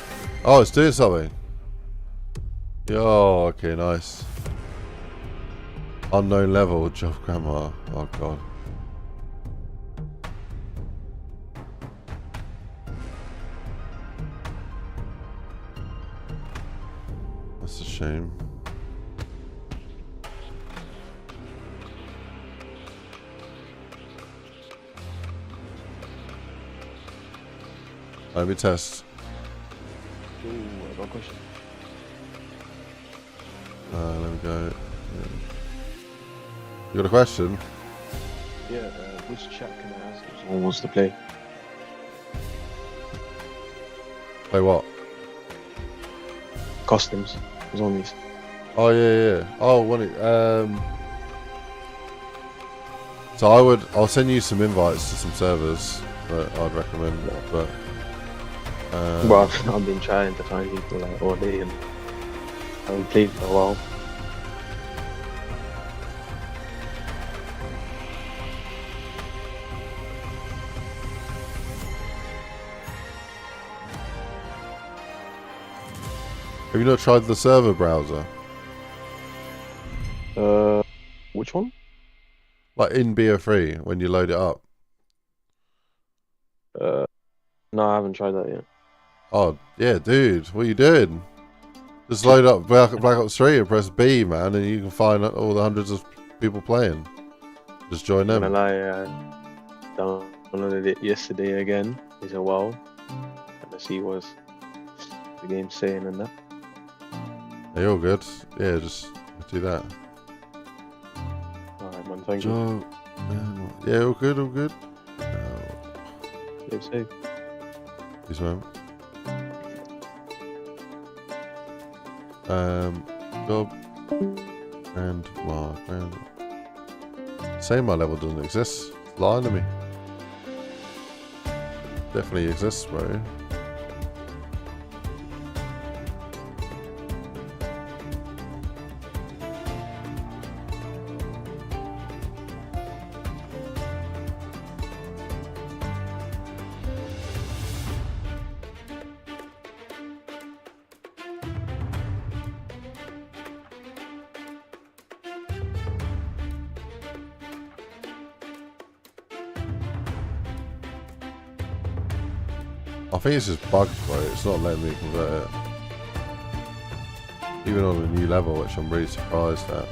Oh, it's doing something. Yo, okay, nice. Unknown level, job grandma. Oh god. That's a shame. Let me test. Ooh, I got a question. Let me go. You got a question? Yeah, which chat can I ask if someone wants to play? Play what? Customs, zombies. Oh yeah. Oh, so I'll send you some invites to some servers that I'd recommend, but Well, I've been trying to find people like all day and I haven't played for a while. have you not tried the server browser? Which one? Like in BO3 when you load it up. No, I haven't tried that yet. Oh, yeah, dude. What are you doing? Just load up Black Ops 3 and press B, man, and you can find all the hundreds of people playing. Just join them. I'm gonna lie, downloaded it yesterday again. It's a while. And I see what's the game's saying and that. Hey, all good. Yeah, just do that. Alright, man, thank you. Yeah, all good, all good. Stay safe. Peace, man. Job and mark. Say my level doesn't exist. It's lying to me. Definitely exists, bro. I think it's just bugged, bro. It's not letting me convert it. Even on a new level, which I'm really surprised at.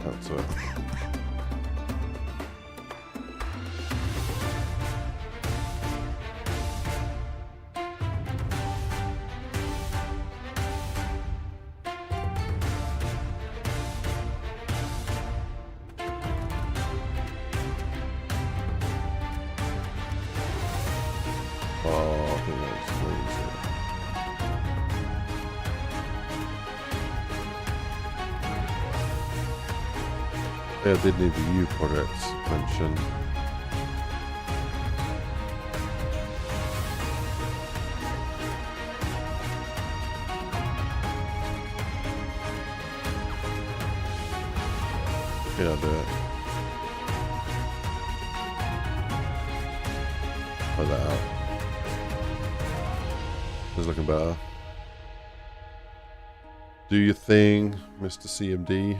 Cancel it. Oh, I think that's crazy. Yeah, I did need the U projects mentioned. Yeah, I'll do it. Put that out. It's looking better. Do your thing, Mr. CMD.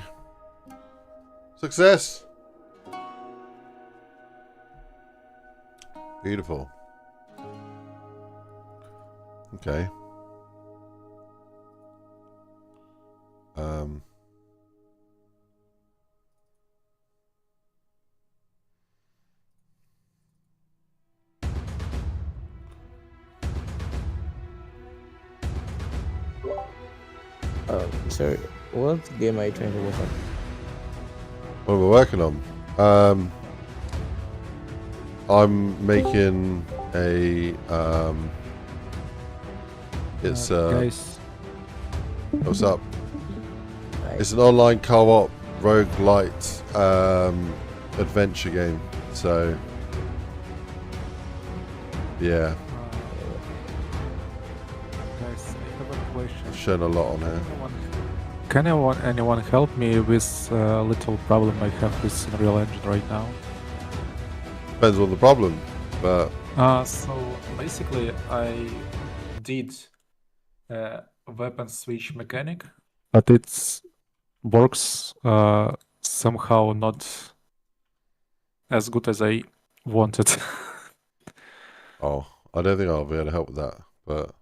Success! Beautiful. Okay. Sorry, what game are you trying to work on? What we're working on? I'm making a it's guys, what's up? Right. It's an online co-op rogue-lite adventure game. So yeah, guys, I have a question. I've shown a lot on here. Can anyone help me with a little problem I have with Unreal Engine right now? Depends on the problem, but So basically, I did a weapon switch mechanic, but it works somehow not as good as I wanted. Oh, I don't think I'll be able to help with that, but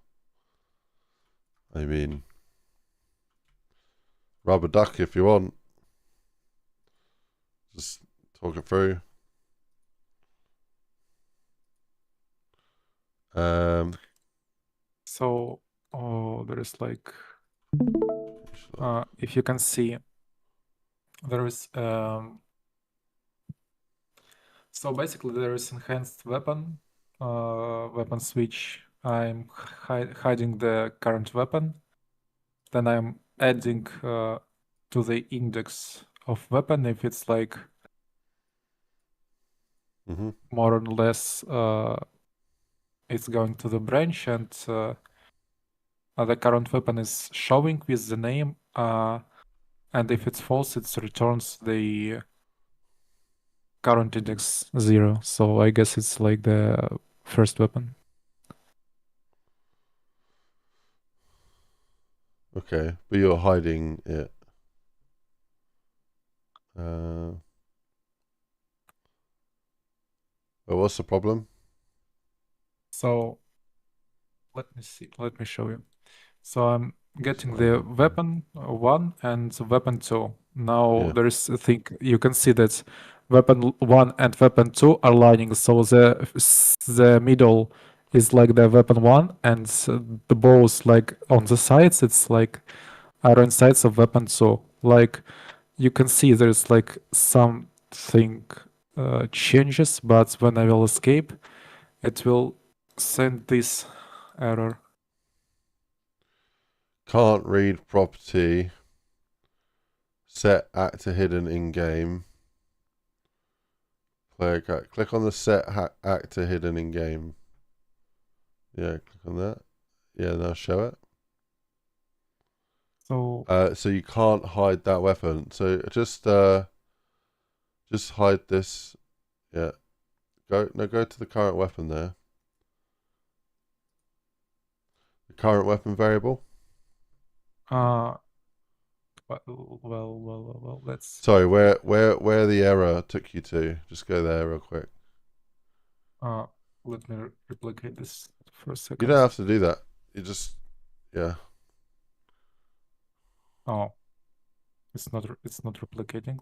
I mean, rubber duck if you want. Just talk it through. So, there is like, if you can see, there is so basically there is enhanced weapon switch. I'm hiding the current weapon. Then I'm adding to the index of weapon if it's like more or less it's going to the branch, and the current weapon is showing with the name, and if it's false, it returns the current index 0. So I guess it's like the first weapon. Okay, but you're hiding it. But what's the problem? So let me see. Let me show you. So I'm getting the weapon 1 and weapon 2. Now there is a thing. You can see that weapon 1 and weapon 2 are lining. So the middle is like the weapon 1, and the bows like on the sides. It's like iron sides of weapon 2. Like you can see there's like something changes, but when I will escape, it will send this error. Can't read property. Set actor hidden in game. Player click on the set actor hidden in game. Yeah, click on that. Yeah, now show it. So you can't hide that weapon. So just hide this. Yeah. Go to the current weapon there. The current weapon variable. Well, let's. Sorry, where the error took you to? Just go there real quick. Let me replicate this for a second. You don't have to do that. You just, yeah. Oh, it's not replicating.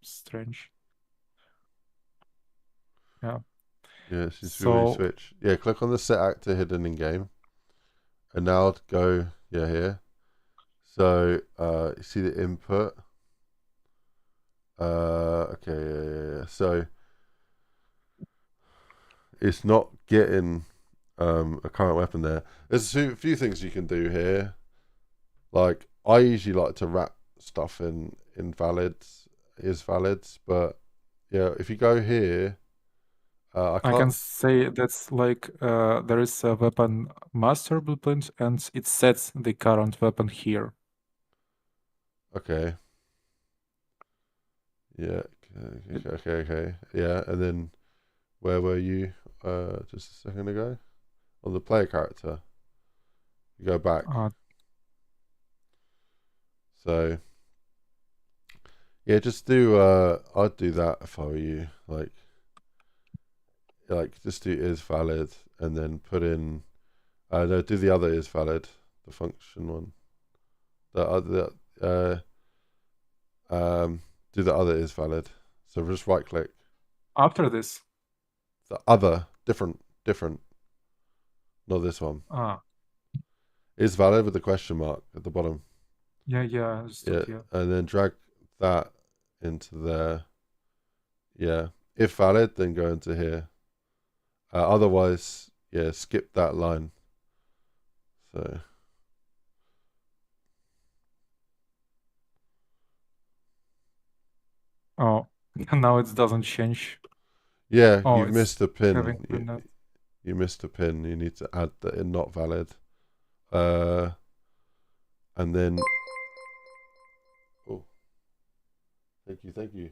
Strange. Yeah. Yeah, it seems to be when you switch. Yeah, click on the set actor hidden in game, and now go here. So you see the input. Okay, yeah. So it's not getting a current weapon there. There's a few things you can do here. Like I usually like to wrap stuff in invalids, is valids, but yeah, if you go here, I can say that's like there is a weapon master blueprint, and it sets the current weapon here. Okay. Yeah. Okay. Yeah, and then where were you just a second ago? On the player character. You go back. So yeah, just do I'd do that if I were you. Like just do is valid and then put in no, do the other is valid, the function one. The other do the other is valid. So just right click. After this. The other different. Not this one. Is valid with the question mark at the bottom. Yeah, understood, yeah. And then drag that into there. Yeah. If valid, then go into here. Otherwise, yeah, skip that line. So. Oh, now it doesn't change. Yeah, you've missed a pin. You missed a pin. You need to add that in not valid. And then. Oh. Thank you.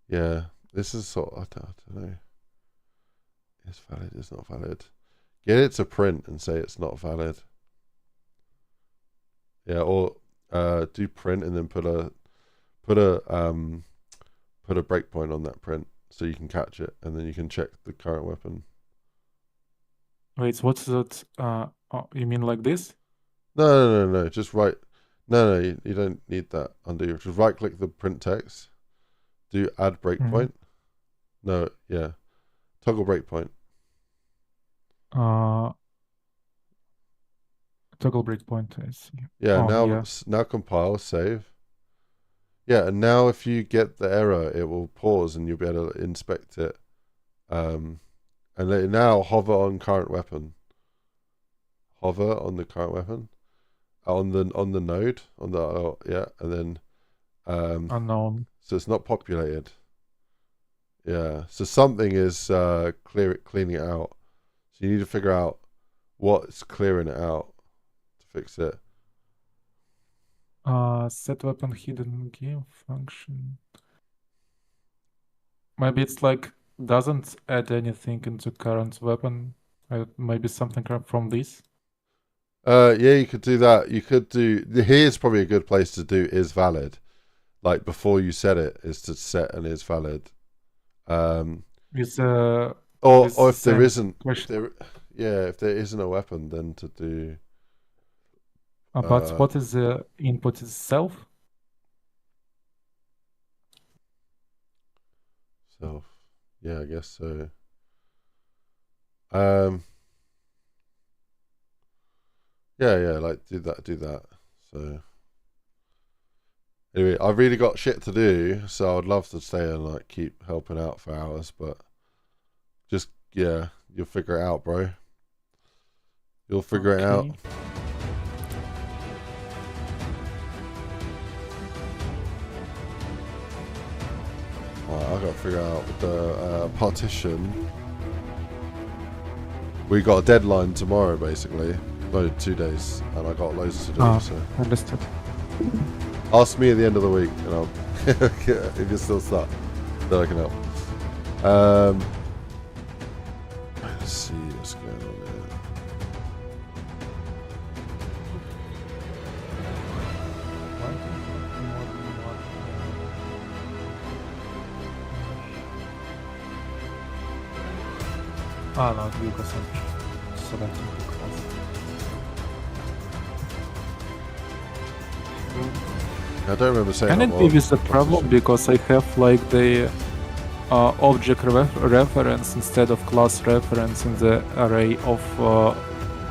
Yeah, this is sort of, I don't know. It's valid, it's not valid. Get it to print and say it's not valid. Yeah, or do print and then put a breakpoint on that print so you can catch it, and then you can check the current weapon. Wait, what's that? Oh, you mean like this? No. Just right. No, you don't need that. Undo. Just right click the print text. Do add breakpoint. No, yeah. Toggle breakpoint. Toggle breakpoint. I see. Yeah. Oh, now compile, save. Yeah, and now if you get the error, it will pause and you'll be able to inspect it. And then now hover on current weapon. Hover on the current weapon. On the node, on the yeah, and then unknown. So it's not populated. Yeah, so something is cleaning it out. So you need to figure out what's clearing it out to fix it. Set weapon hidden game function. Maybe it's like doesn't add anything into current weapon. Maybe something from this. Yeah, you could do that. You could do. Here's probably a good place to do is valid. Like before you set it, is to set an is valid. Or if there isn't, if there isn't a weapon, then to do. But what is the input itself? Self. Yeah, I guess so. Yeah, like do that. So anyway, I've really got shit to do, so I'd love to stay and like keep helping out for hours, but just you'll figure it out, bro. You'll figure it out. Right, I gotta figure out the partition. We got a deadline tomorrow, basically. No, 2 days, and I got loads to do. So Understood. ask me at the end of the week, and I'll if you're still stuck, then I can help. Let's see what's going on No, you got some selecting the class. I don't remember saying. Can it be with the problem because I have like the object reference instead of class reference in the array of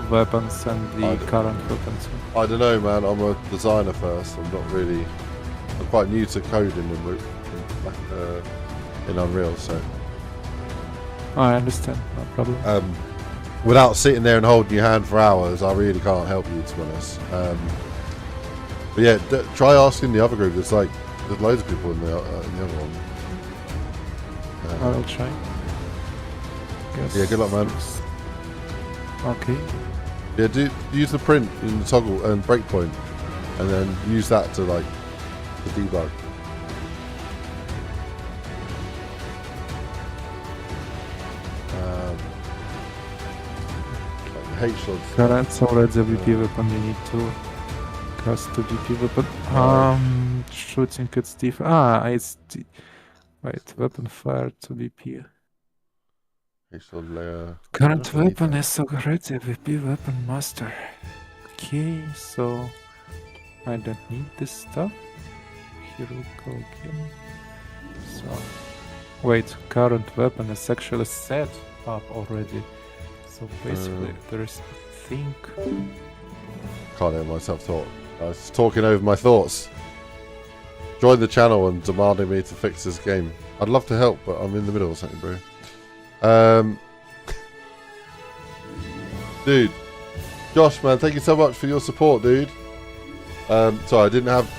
weapons and the current weapons? I don't know, man. I'm a designer first. I'm quite new to coding in Unreal, so. I understand, no problem. Without sitting there and holding your hand for hours, I really can't help you, to be honest. But yeah, try asking the other group. There's loads of people in the other one. I will try. Yeah, good luck, man. Okay. Yeah, use the print in the toggle and breakpoint, and then use that to to debug. Current already VP weapon. You need to cast to VP weapon. Shooting it's different. It's wait, weapon fire to VP. Current weapon is already VP weapon master. Okay, so I don't need this stuff. Here we go again. So wait, current weapon is actually set up already. So basically, there's a thing. Can't hear myself talk. I was talking over my thoughts. Join the channel and demanding me to fix this game. I'd love to help, but I'm in the middle of something, bro. Dude, Josh, man, thank you so much for your support, dude. Sorry, I didn't have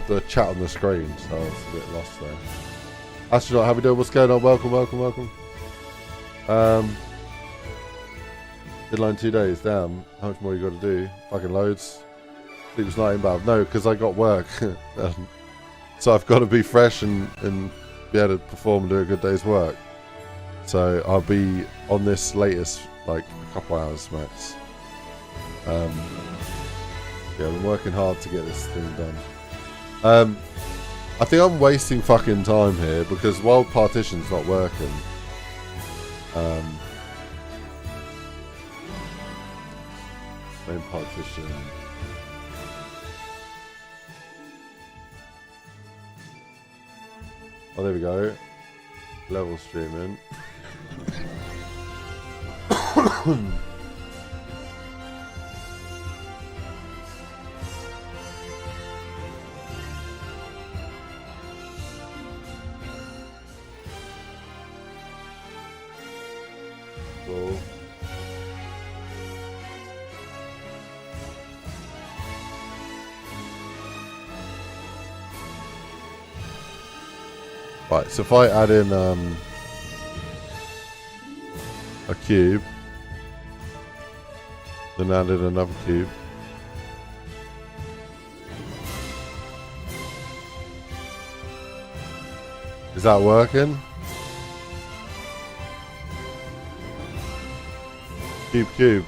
the chat on the screen, so I was a bit lost there. Astronaut, how we doing? What's going on? Welcome. Deadline 2 days. Damn, how much more you got to do? Fucking loads. Sleepless night inbound. No, because I got work. So I've got to be fresh and be able to perform and do a good day's work. So I'll be on this latest like a couple hours max. Yeah, I've been working hard to get this thing done. I think I'm wasting fucking time here because world partition's not working. Main partition. Oh, there we go. Level streaming. Cool. Right, so if I add in a cube, then add in another cube. Is that working? Cube.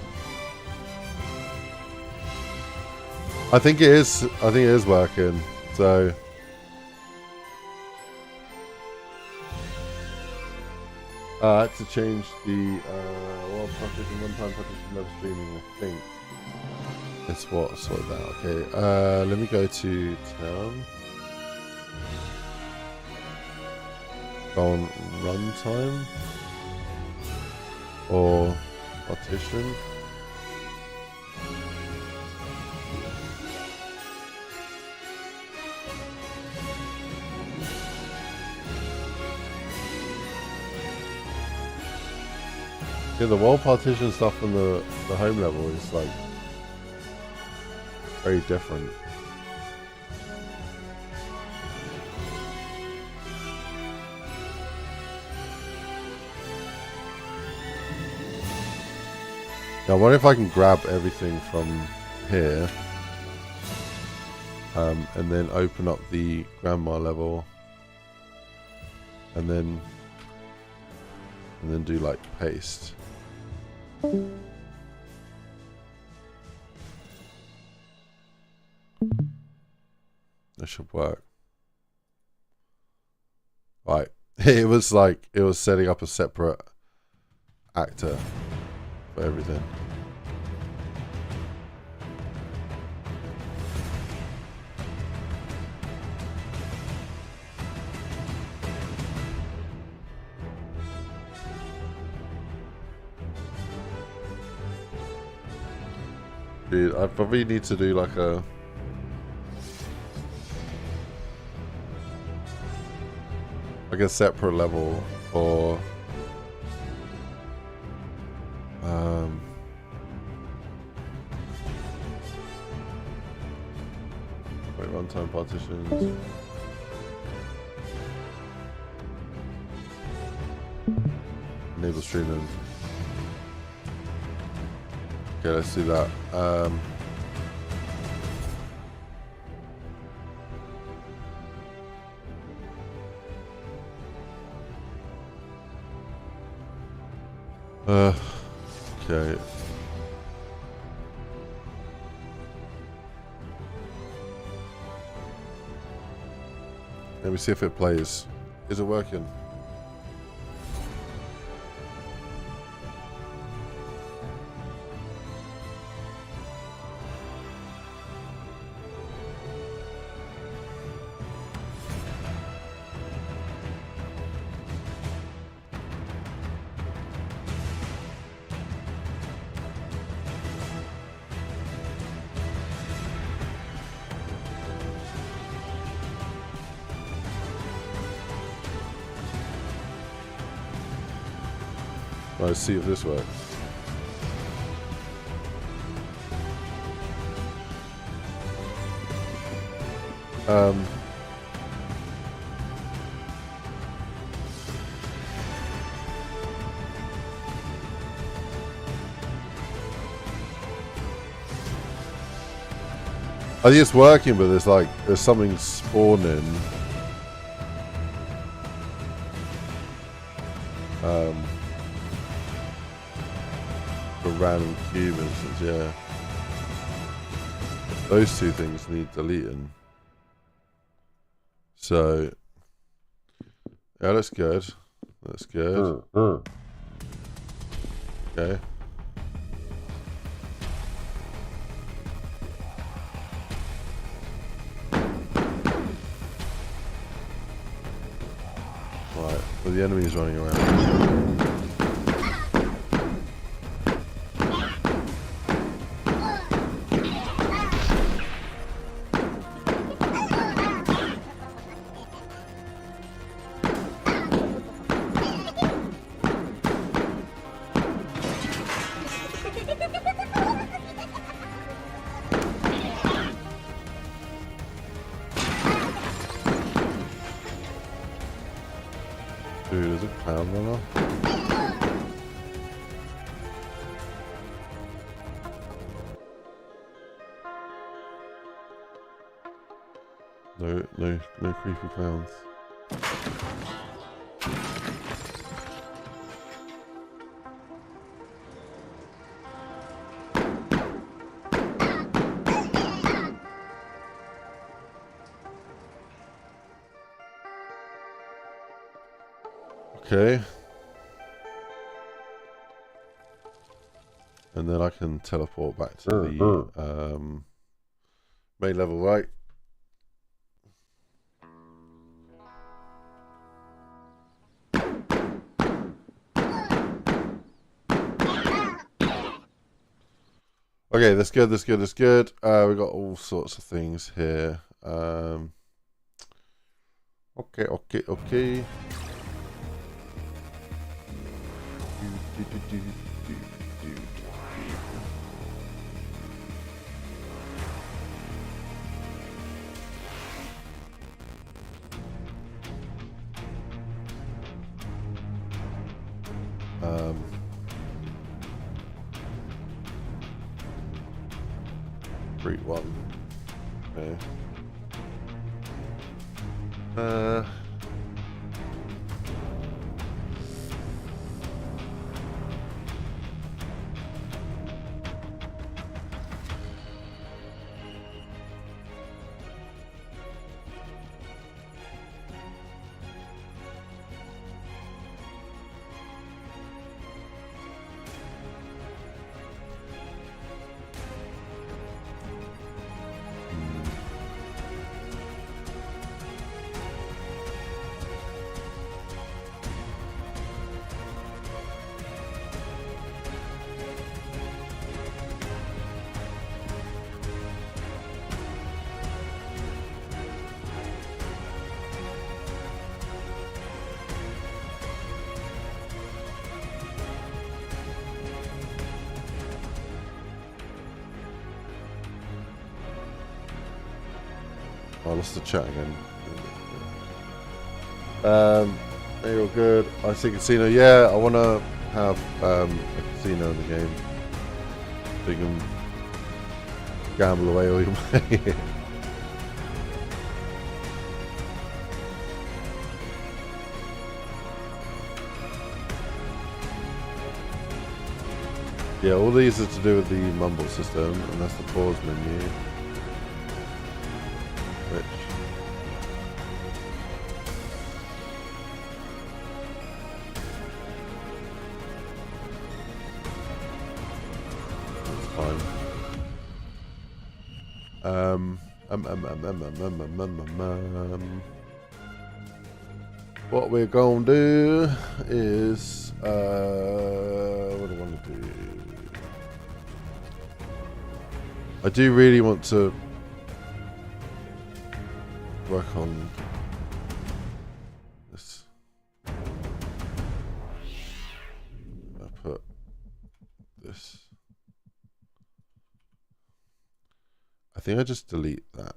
I think it is. I think it is working. So. I had to change the world partition, one-time partition, level streaming. I think it's what sorted out. Okay. Let me go to town. Go on runtime or partition. Yeah, the wall partition stuff on the home level is like very different. Now, I wonder if I can grab everything from here and then open up the grandma level and then do like paste. That should work. Right. It was like it was setting up a separate actor for everything. Dude, I probably need to do like a separate level for wait, runtime partitions. Enable streaming. Okay, let's do that. Okay. Let me see if it plays. Is it working? Let's see if this works. I think it's working, but there's something spawning. For random cube instance, yeah. those two things need deleting. So yeah, that's good. That's good. Okay. Right, well the enemy's running around. Dude, there's a clown runner. No creepy clowns. Okay. And then I can teleport back to the main level, right? Okay, that's good, that's good, that's good. We've got all sorts of things here. Okay. Great one. Okay. I lost the chat again. They're all good. I see casino. Yeah, I want to have a casino in the game. So you can gamble away all your money. Yeah, all these are to do with the mumble system, and that's the pause menu. Which that's fine. What we're gonna do is what do I want to do? I do really want to work on this. I put this. I think I just delete that.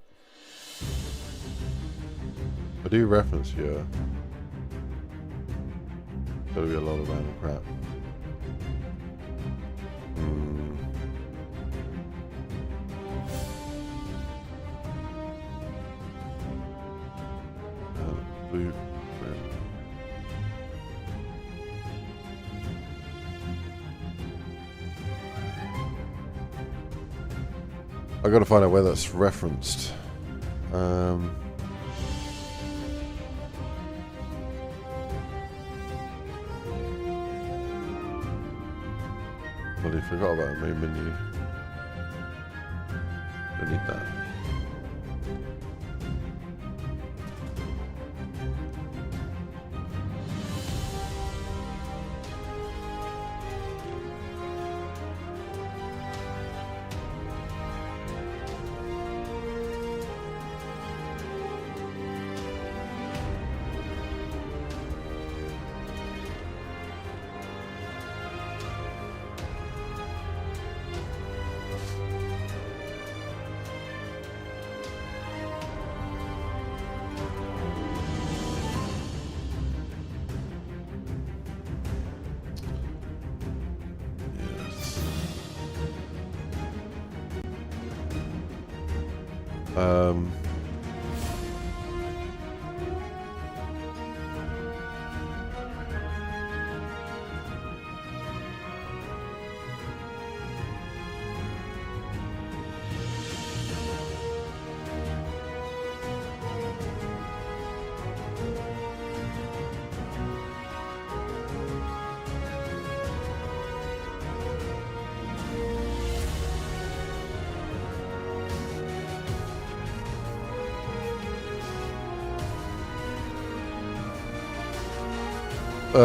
I do reference here. Gotta be a lot of random crap. Blue. I got to find out where that's referenced. Totally forgot about the main menu. Don't need that.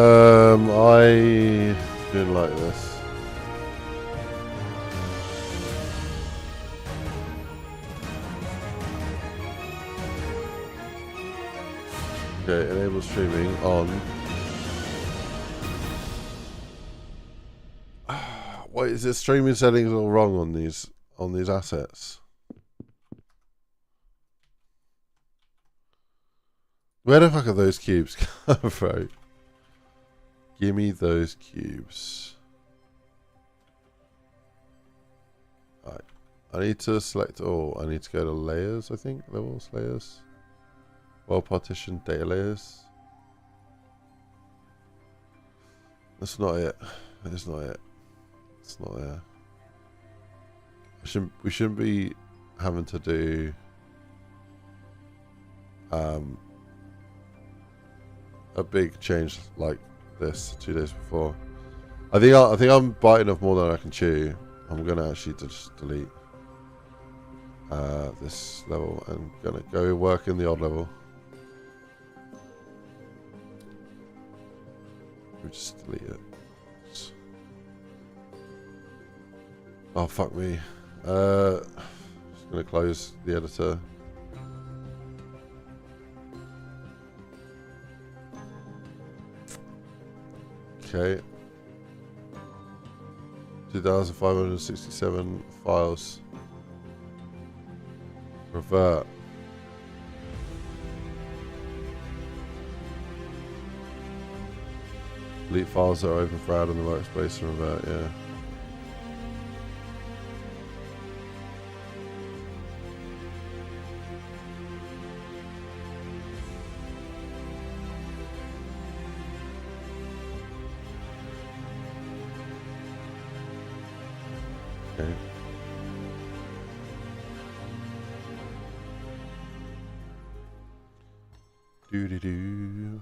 Um, I didn't like this. Okay, enable streaming on. What is it? Streaming settings all wrong on these assets. Where the fuck are those cubes come from? Give me those cubes. Alright. I need to select all. I need to go to layers, I think. Levels, layers. Well partitioned data layers. That's not it. It's not it. It's not there. We shouldn't be having to do a big change like this 2 days before. I think I'm biting off more than I can chew. I'm gonna actually just delete this level and gonna go work in the odd level. We'll just delete it. Oh fuck me. Just gonna close the editor. Okay. 2,567 files. Revert. Delete files that are open for add on the workspace and revert, yeah. Okay. Doo-doo-doo.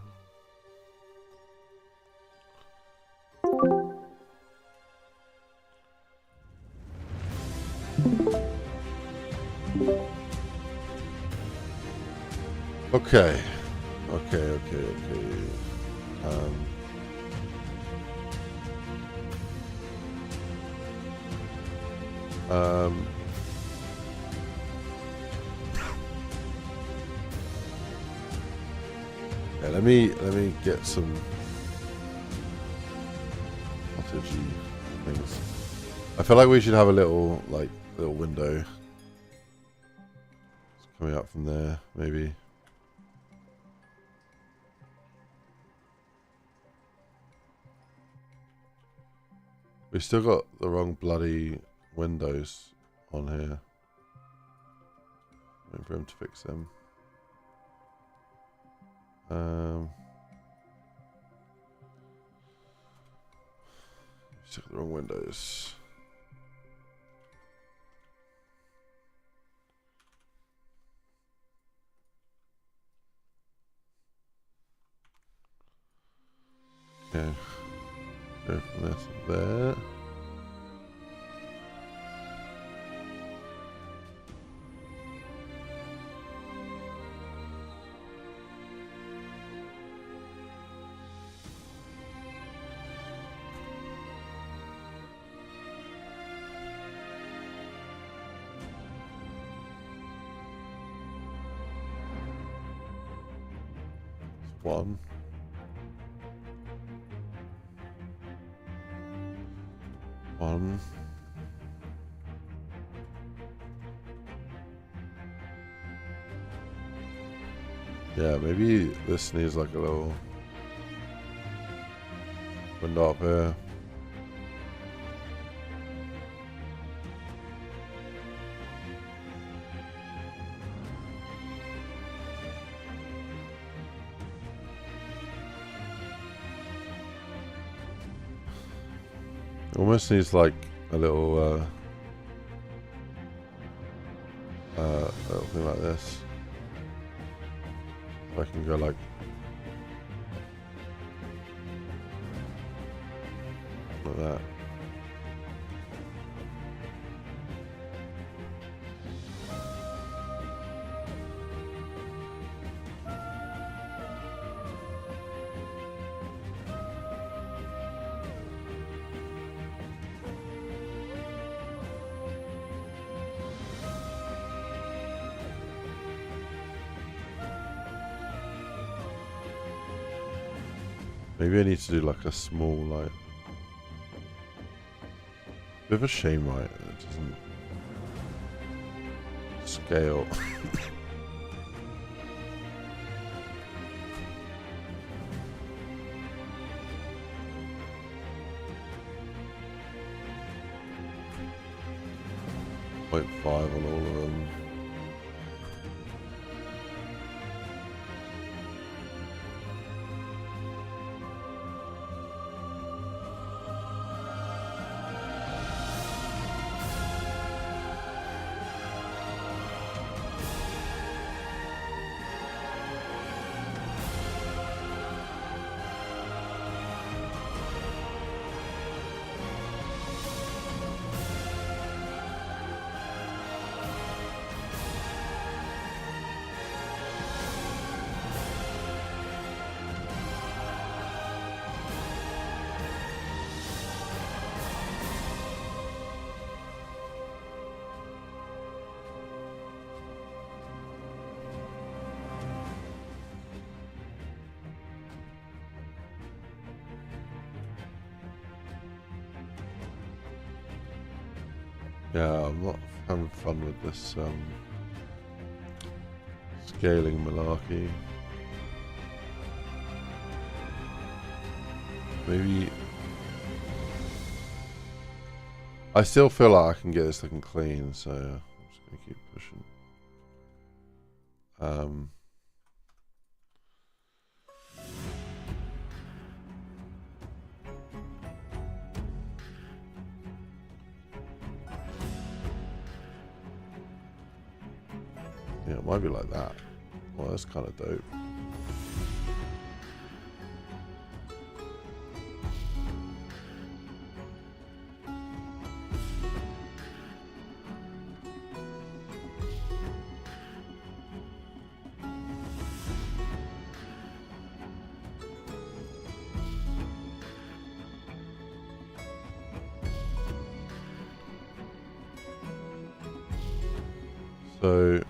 Okay. Okay. Yeah, let me get some cottage things. I feel like we should have a little window. It's coming up from there, maybe. We still got the wrong bloody windows on here. Waiting for him to fix them. Still got the wrong windows. Go from there to there. One. One. Yeah, maybe this needs like a little window up here. Almost needs like a little thing like this. So I can go like that. Maybe I need to do like a small, like, bit of a shame, right? It doesn't scale. .5 on all of them. Yeah, I'm not having fun with this scaling malarkey. Maybe I still feel like I can get this looking clean, so I'm just gonna keep pushing. Yeah, it might be like that. Well, that's kind of dope. So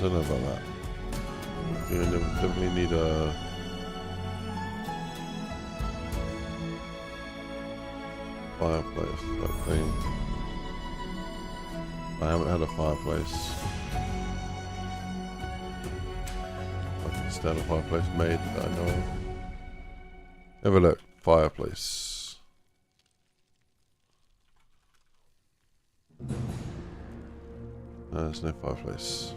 don't know about that. You definitely need a fireplace type thing. I haven't had a fireplace. Like an external fireplace made that I know of. Have a look. Fireplace. No, there's no fireplace.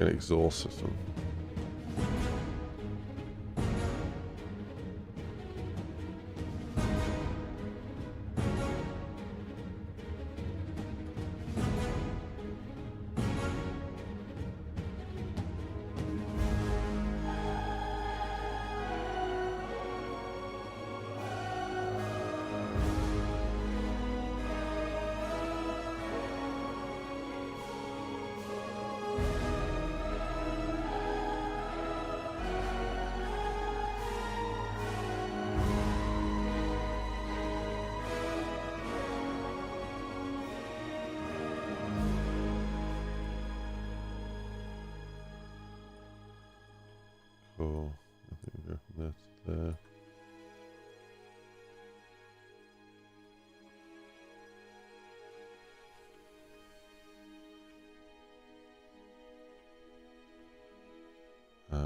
An exhaust system. Cool. I think we go from there to there. I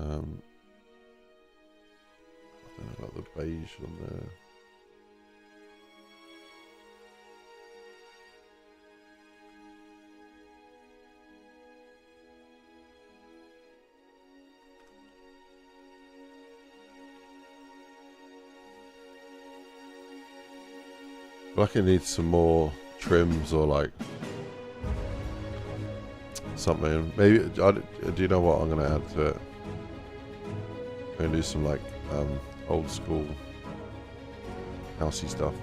don't know about the beige on there. I reckon it needs some more trims or like something. Maybe do you know what I'm gonna add to it? I'm gonna do some like old school housey stuff.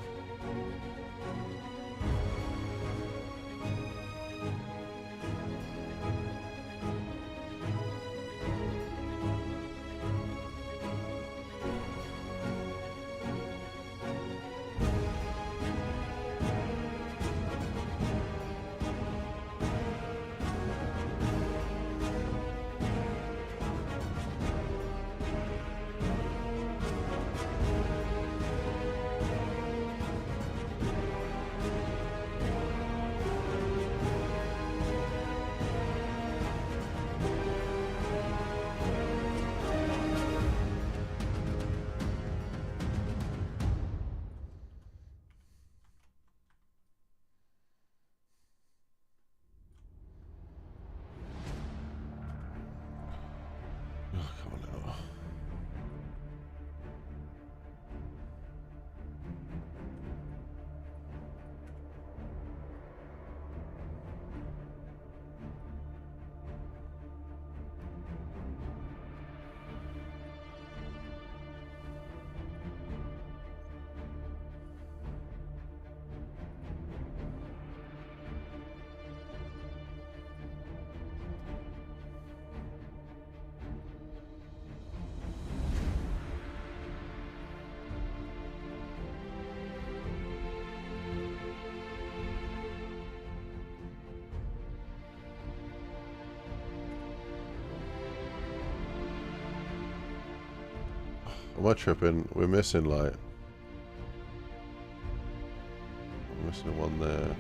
Am I tripping? We're missing like... I'm missing one there.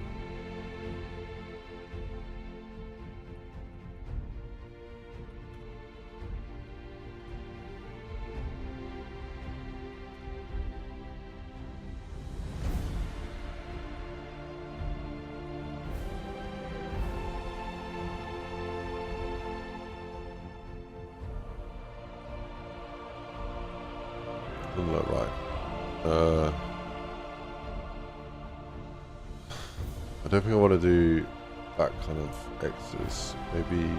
Doesn't look right. I don't think I want to do that kind of X's. Maybe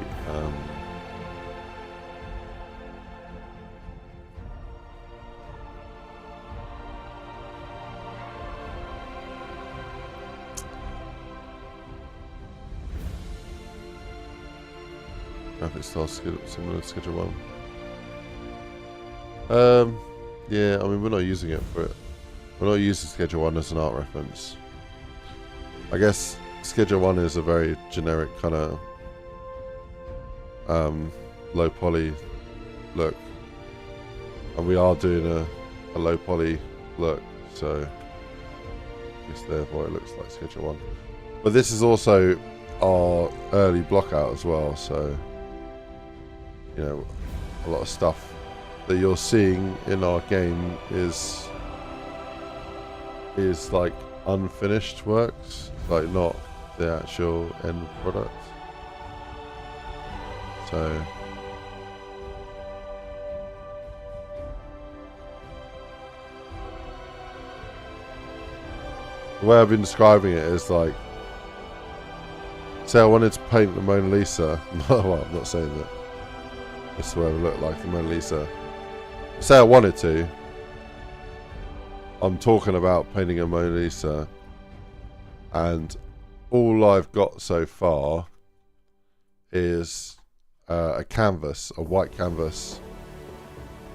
graphic style similar to Schedule 1. Yeah, I mean we're not using it for it. We're not using Schedule 1 as an art reference. I guess Schedule 1 is a very generic kind of low poly look, and we are doing a low poly look, so I guess therefore it looks like Schedule 1. But this is also our early block out as well, so you know, a lot of stuff that you're seeing in our game is like unfinished works, like not the actual end product. So the way I've been describing it is like, say I wanted to paint the Mona Lisa. Well, I'm not saying that this is what it would look like, the Mona Lisa. Say I wanted to. I'm talking about painting a Mona Lisa, and all I've got so far is a canvas, a white canvas,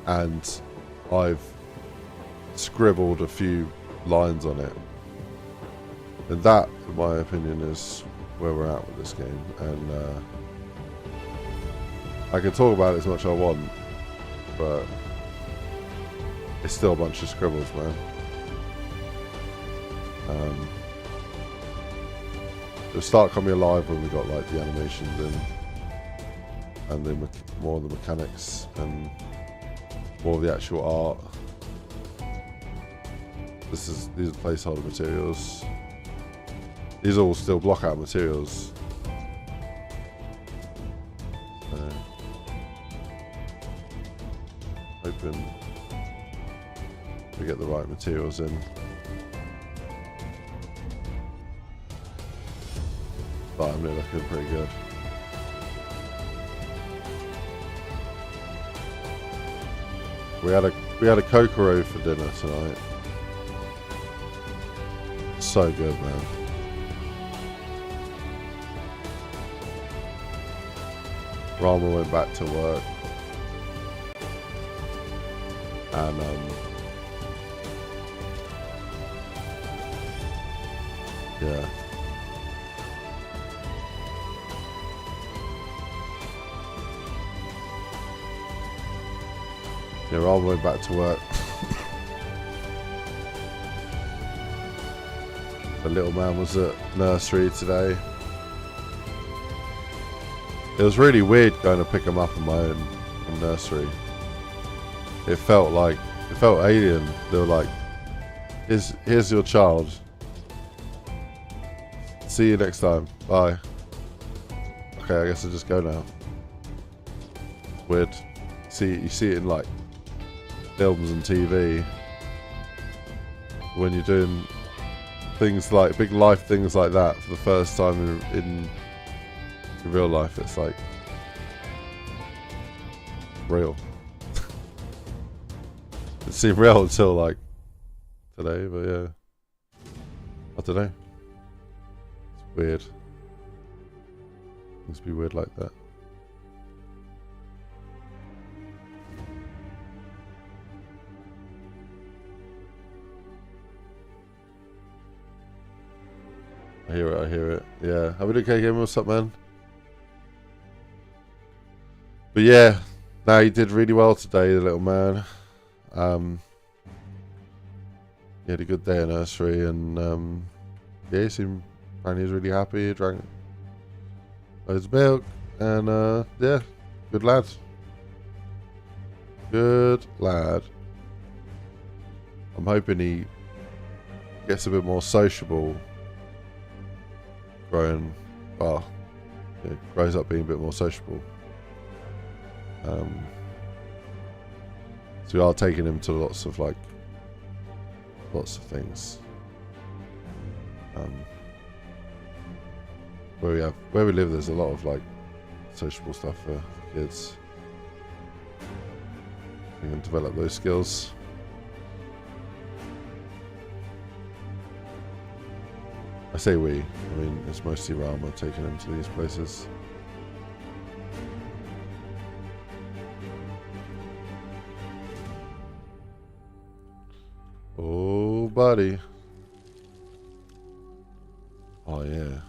and I've scribbled a few lines on it. And that, in my opinion, is where we're at with this game. And I can talk about it as much as I want, but it's still a bunch of scribbles, man. It'll start coming alive when we got like the animations in, and the more of the mechanics and more of the actual art. These are placeholder materials. These are all still block out materials. Hoping we get the right materials in. But I'm looking pretty good. We had a kokoro for dinner tonight. So good, man. Rama went back to work, and yeah. Yeah, Rama went back to work. The little man was at nursery today. It was really weird going to pick him up on my own from nursery. It felt alien. They were like, here's your child. See you next time. Bye. Okay, I guess I'll just go now. Weird. You see it in like films and TV. When you're doing things like big life things like that for the first time in real life, it's like real. It seemed real until like today, but yeah, I don't know. It's weird. Things be weird like that. I hear it. Yeah. Have a good game. What's up, man? But yeah, no, he did really well today, the little man. He had a good day at nursery, and yeah, he seemed, and he was really happy. He drank loads of milk, and yeah, good lad. Good lad. I'm hoping he gets a bit more sociable. Grows up being a bit more sociable. So we are taking him to lots of things. where we live, there's a lot of like sociable stuff for kids. You can develop those skills. I say we. I mean, it's mostly Rama taking them to these places. Oh, buddy. Oh, yeah.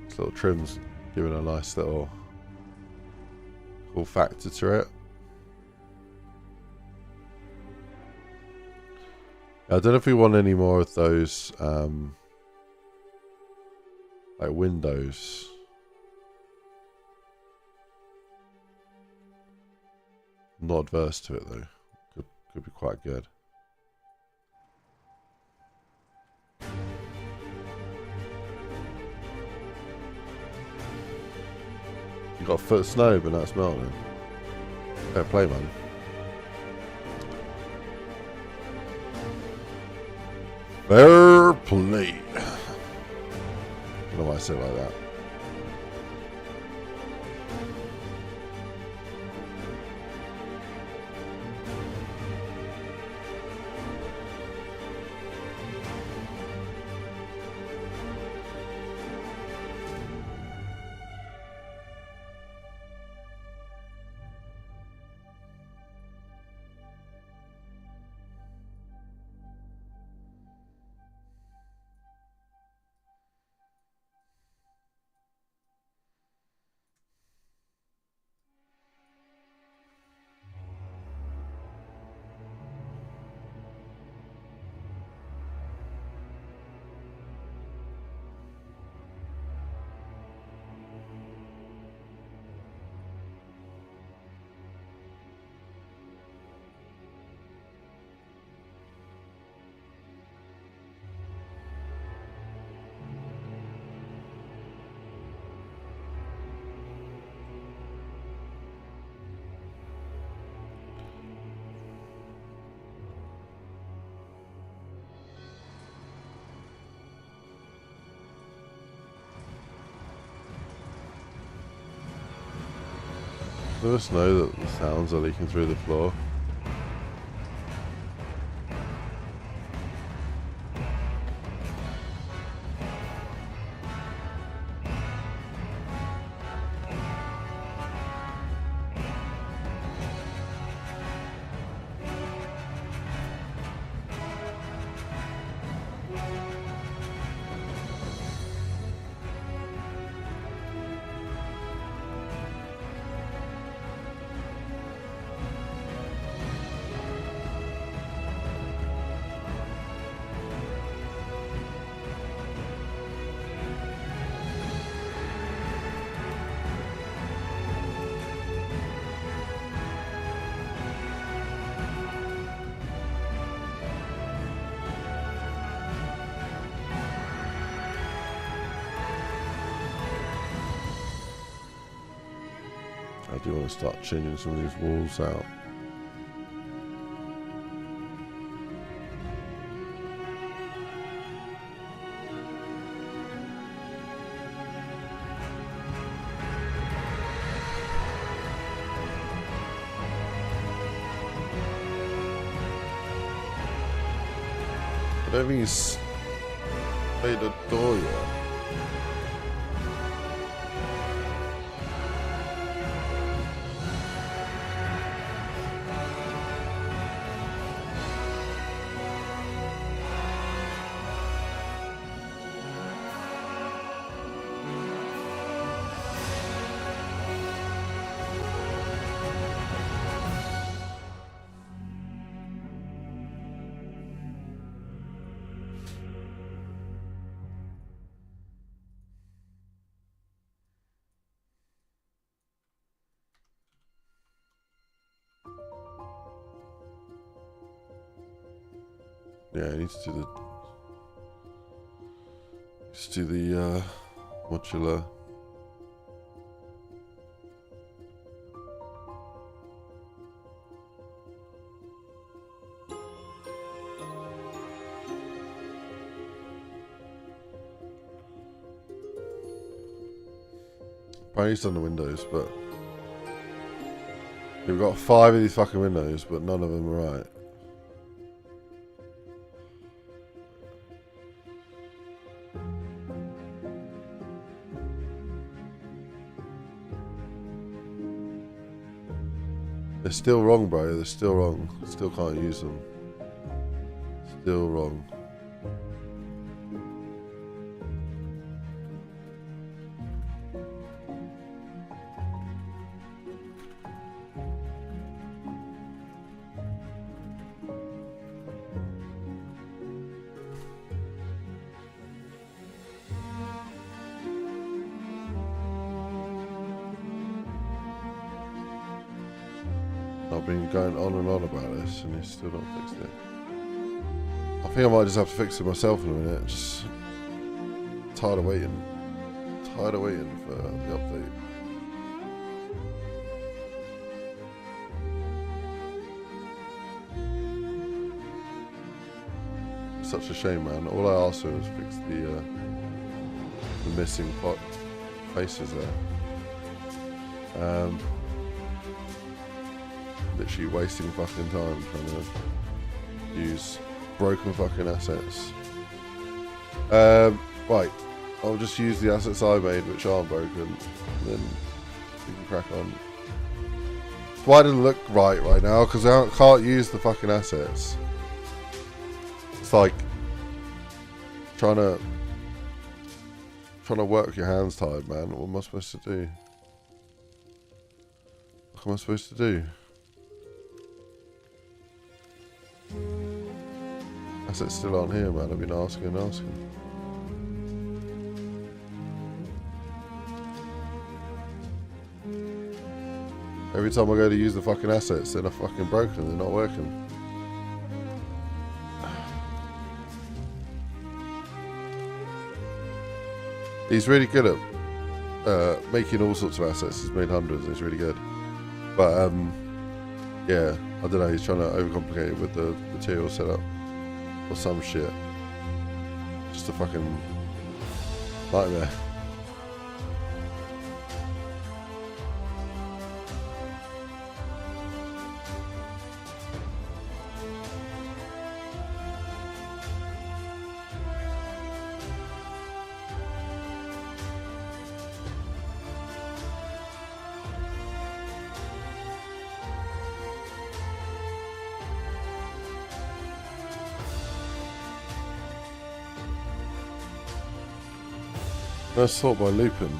This little trim's giving a nice little cool factor to it. I don't know if we want any more of those, like windows. I'm not adverse to it though. Could be quite good. You got a foot of snow, but that's melting. Fair play, man. Fair play. I don't know why I say it like that. Let us know that the sounds are leaking through the floor. I do want to start changing some of these walls out. I don't think he's made a door yet. Yeah, I need to do the modular. Based on the windows, but we've got 5 of these fucking windows, but none of them are right. They're still wrong, bro. They're still wrong. Still can't use them. Still wrong. I've been going on and on about this and he's still not fixed it. I think I might just have to fix it myself in a minute. Just tired of waiting. Tired of waiting for the update. Such a shame, man. All I asked for was fix the missing faces there. Literally wasting fucking time trying to use broken fucking assets. Right, I'll just use the assets I made which aren't broken, and then we can crack on. Why doesn't it look right now? Because I can't use the fucking assets. It's like trying to work with your hands tied, man. What am I supposed to do? What am I supposed to do? Assets still aren't here, man. I've been asking and asking. Every time I go to use the fucking assets, they're fucking broken. They're not working. He's really good at making all sorts of assets. He's made hundreds. He's really good. But yeah, I don't know. He's trying to overcomplicate it with the material setup or some shit. Just a fucking nightmare. Let's sort by looping.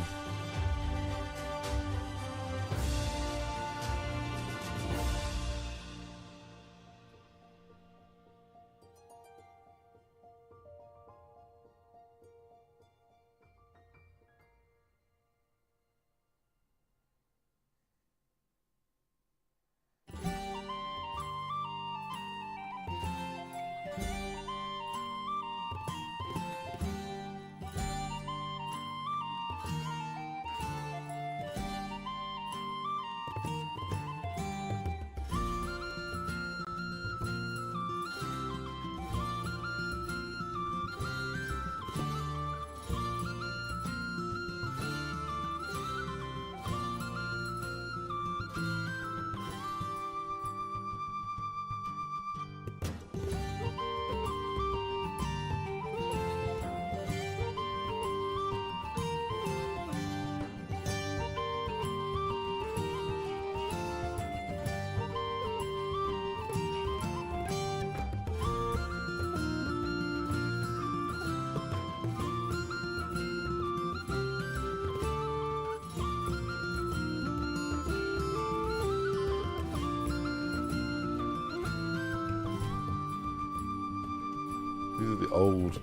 These are the old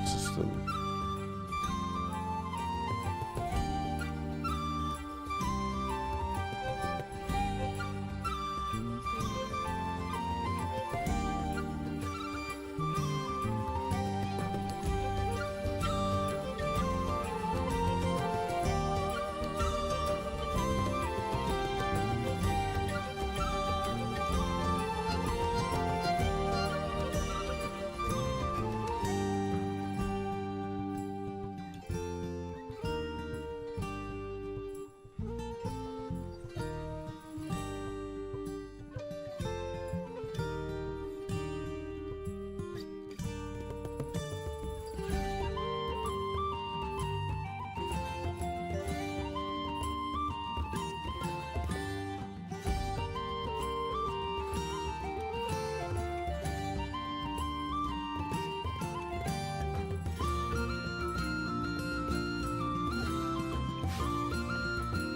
system.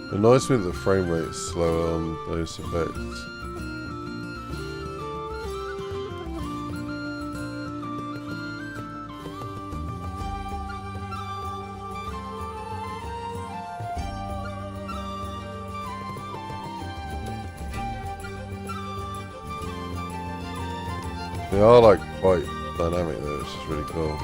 It annoys me that the frame rate is slower on those effects. They are like quite dynamic though, which is really cool.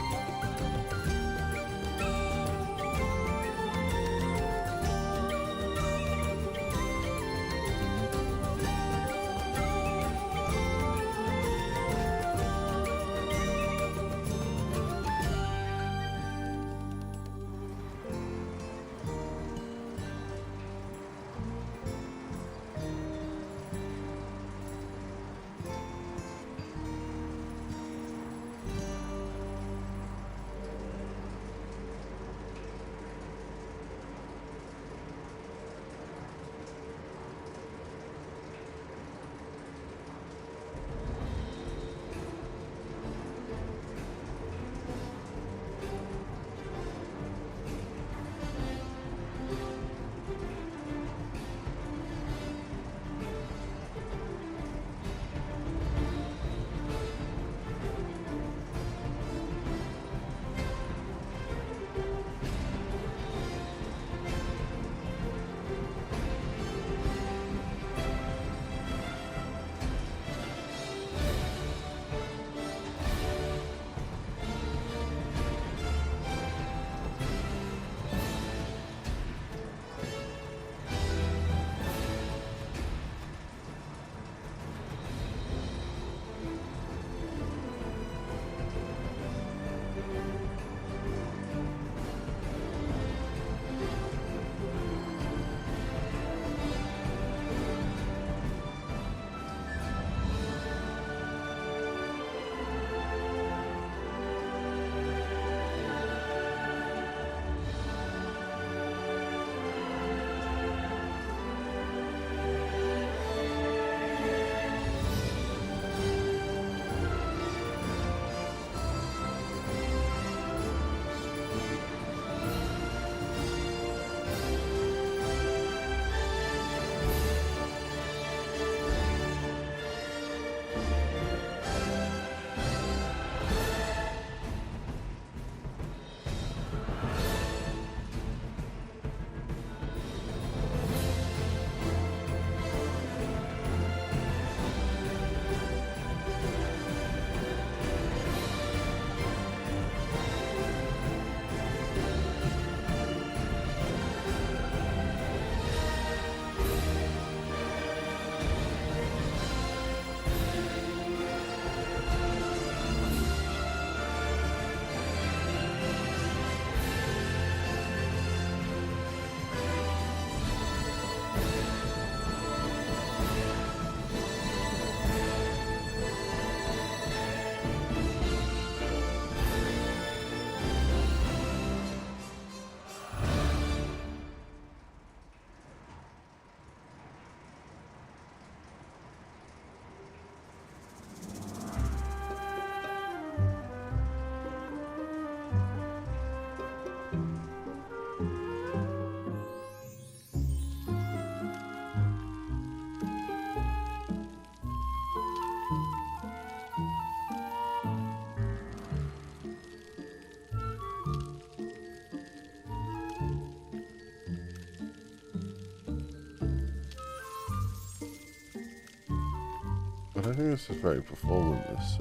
I don't think this is very performant, this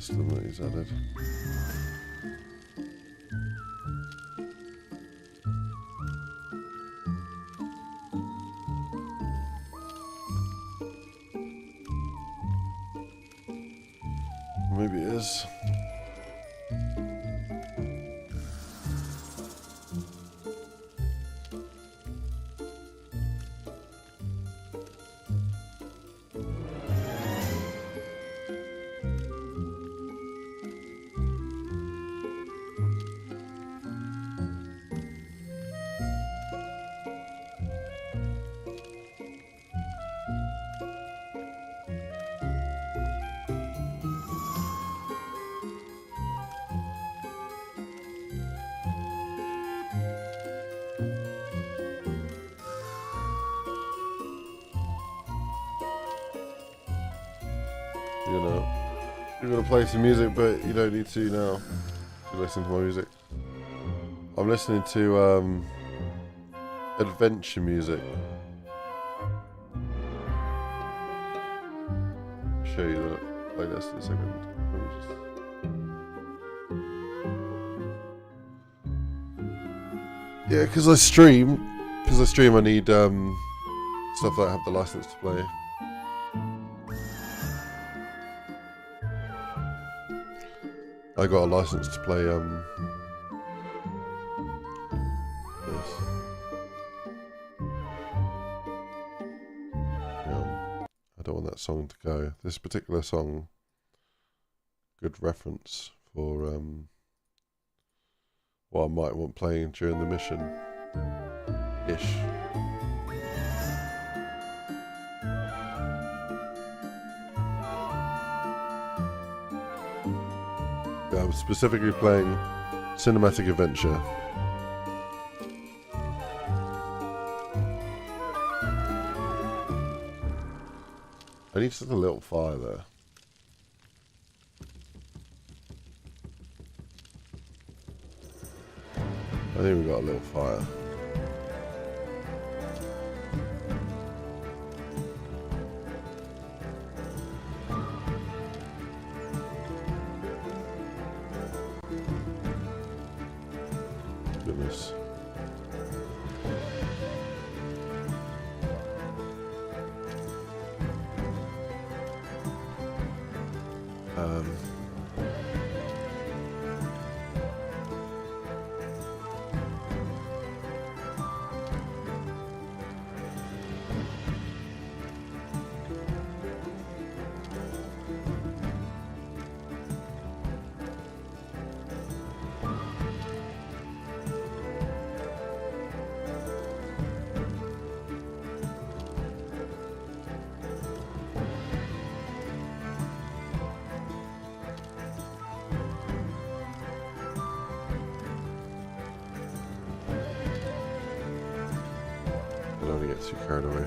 system that he's added. Maybe it is. you're gonna play some music, but you don't need to now. To listen to my music. I'm listening to adventure music. I'll show you the playlist in a second. Let me just... Yeah, because I stream, I need stuff that I have the license to play. I got a license to play this. I don't want that song to go. This particular song, good reference for what I might want playing during the mission. Ish. Yeah, I'm specifically playing Cinematic Adventure. I need to set a little fire there. I think we got a little fire. Goodness. I don't want to get too carried away.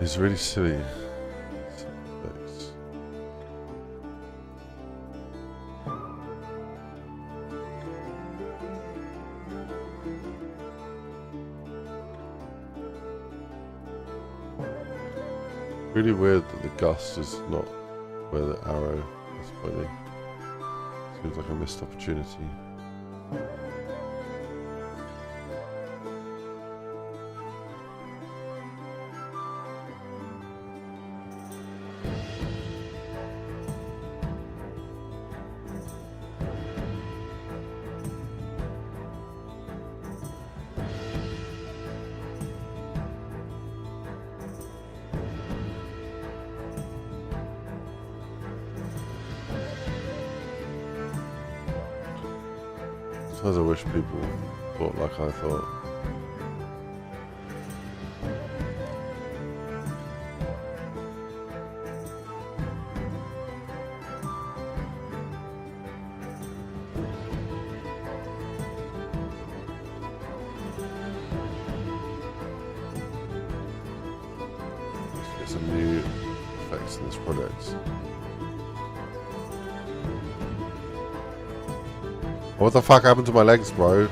It's really silly. Really weird that the gust is not where the arrow is pointing. Seems like a missed opportunity. Sometimes I wish people thought like I thought. Let's get some new effects in this project. What the fuck happened to my legs, bro?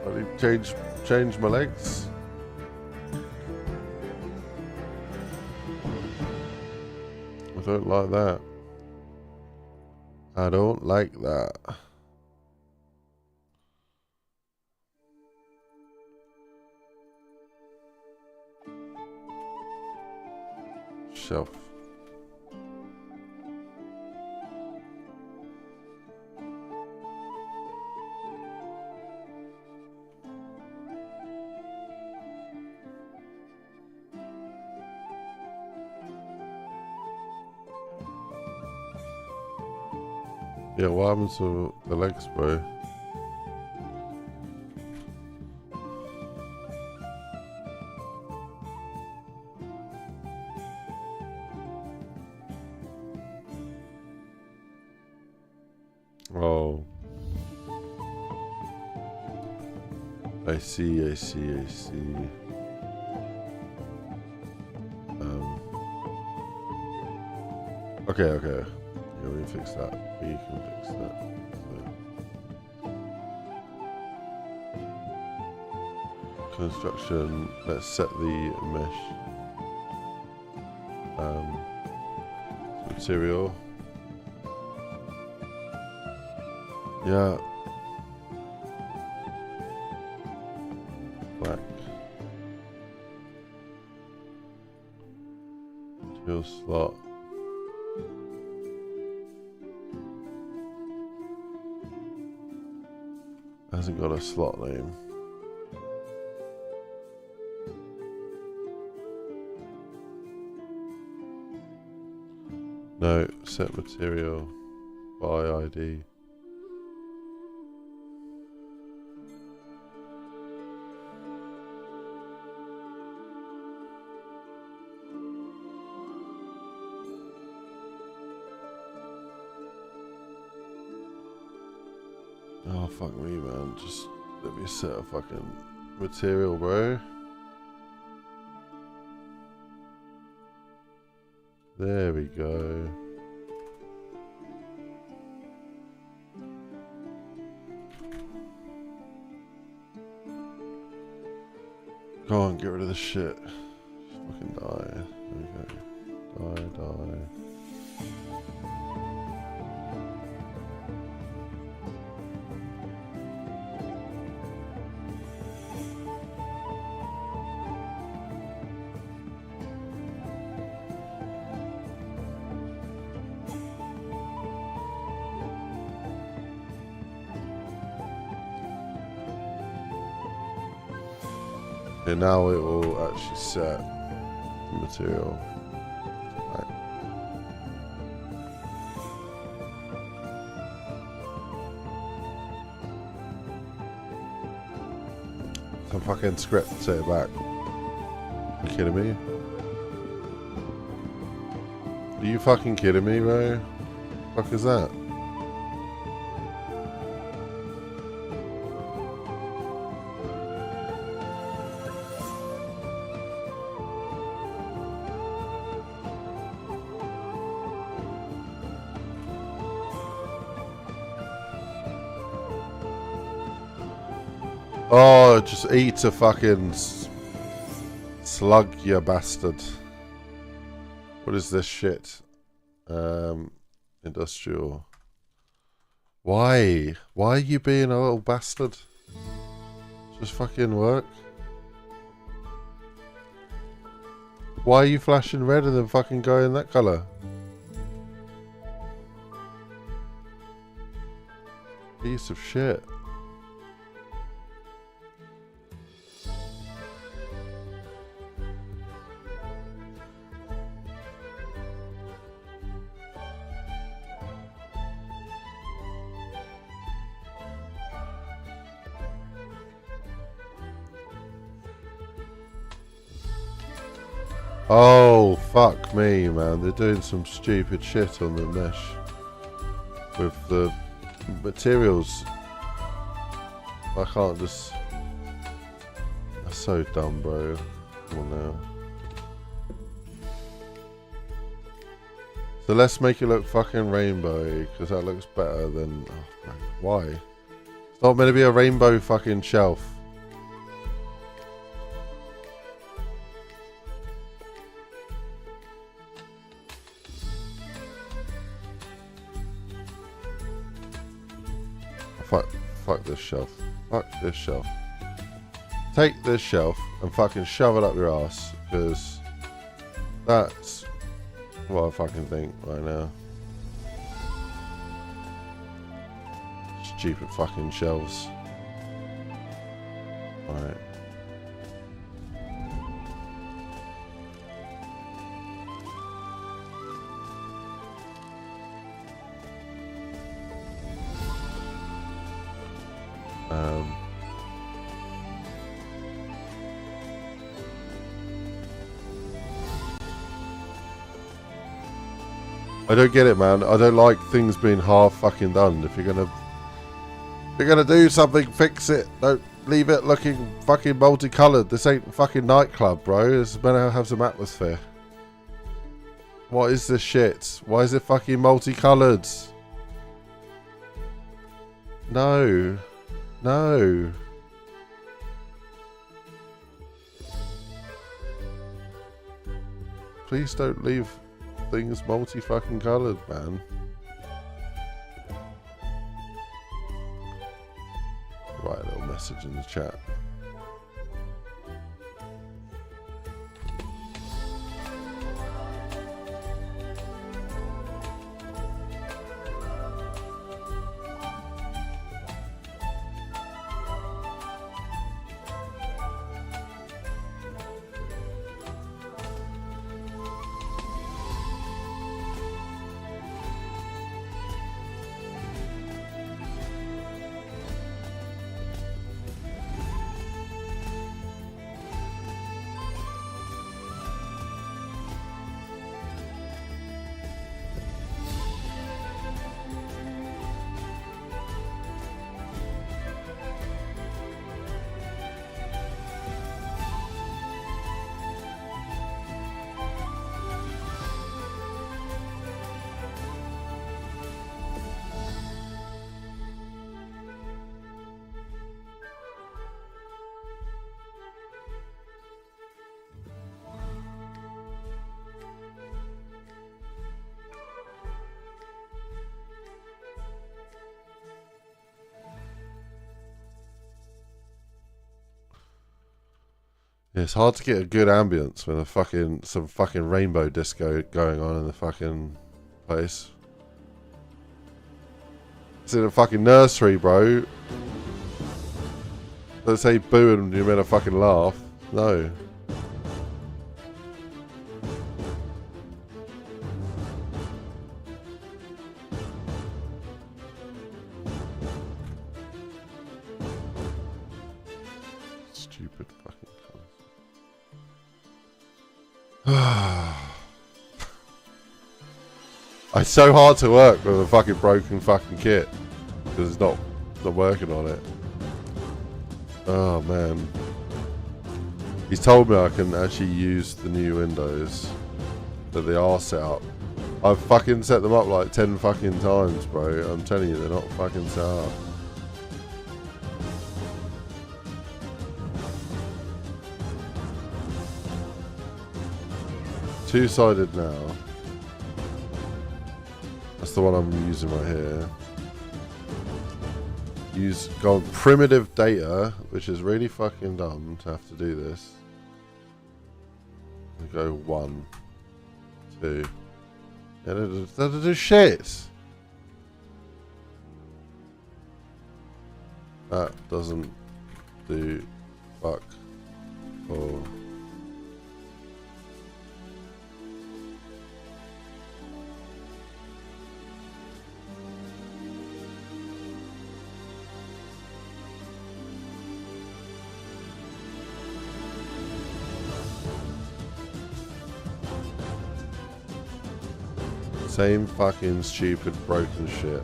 I need to change my legs. I don't like that. I don't like that. Shelf. Yeah, what happens to the legs, bro? Oh. I see. Okay. Yeah, we can fix that. We can fix that. So. Construction. Let's set the mesh. Material. Yeah. Black. Material slot. Hasn't got a slot name. No, set material by ID. Oh fuck me, man. Just let me set a fucking material, bro. There we go. Go on, get rid of this shit. Just fucking die. There we go. Die. Okay, now it will actually set the material. Right. Some fucking script to set it back. Are you kidding me? Are you fucking kidding me, bro? What the fuck is that? Oh, just eat a fucking slug, you bastard. What is this shit? Industrial. Why? Why are you being a little bastard? Just fucking work. Why are you flashing red and then fucking going that colour? Piece of shit. Oh, fuck me, man. They're doing some stupid shit on the mesh. With the materials. I can't just... That's so dumb, bro. Come on now. So let's make it look fucking rainbow, because that looks better than... Oh, man. Why? It's not meant to be a rainbow fucking shelf. Fuck this shelf. Fuck this shelf. Take this shelf and fucking shove it up your ass, because that's what I fucking think right now. Stupid fucking shelves. Alright. I don't get it, man. I don't like things being half fucking done. If you're gonna do something, fix it. Don't leave it looking fucking multicolored. This ain't a fucking nightclub, bro. This better have some atmosphere. What is this shit? Why is it fucking multicolored? No. No. Please don't leave things multi-fucking coloured, man. Write a little message in the chat. Yeah, it's hard to get a good ambience when some fucking rainbow disco going on in the fucking place. It's in a fucking nursery, bro. Don't say boo and you're meant to fucking laugh. No. Stupid fucking colours. It's so hard to work with a fucking broken fucking kit because it's not working on it. Oh man. He's told me I can actually use the new windows that they are set up. I've fucking set them up like 10 fucking times, bro. I'm telling you, they're not fucking set up. Two-sided now. That's the one I'm using right here. Go on primitive data, which is really fucking dumb to have to do this. And go 1, 2. Yeah, that doesn't do shit. That doesn't do fuck all. Same fucking stupid broken shit.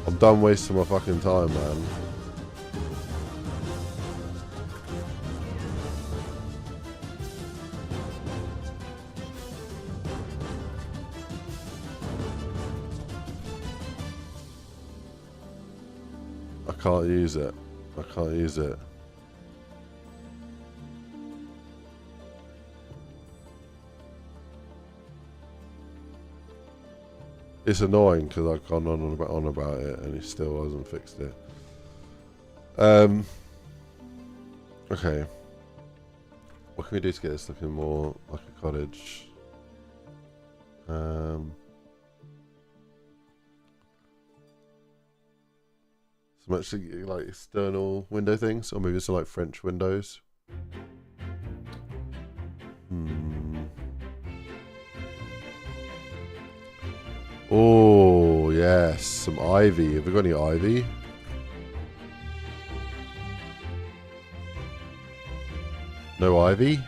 I'm done wasting my fucking time, man. I can't use it. I can't use it. It's annoying because I've gone on about it and he still hasn't fixed it. Okay. What can we do to get this looking more like a cottage? Some actually like external window things, or maybe some like French windows. Oh, yes. Some ivy. Have we got any ivy? No ivy?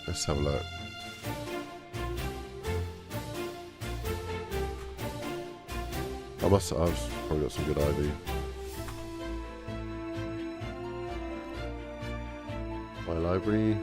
Let's have a look. I've probably got some good ivy. My library.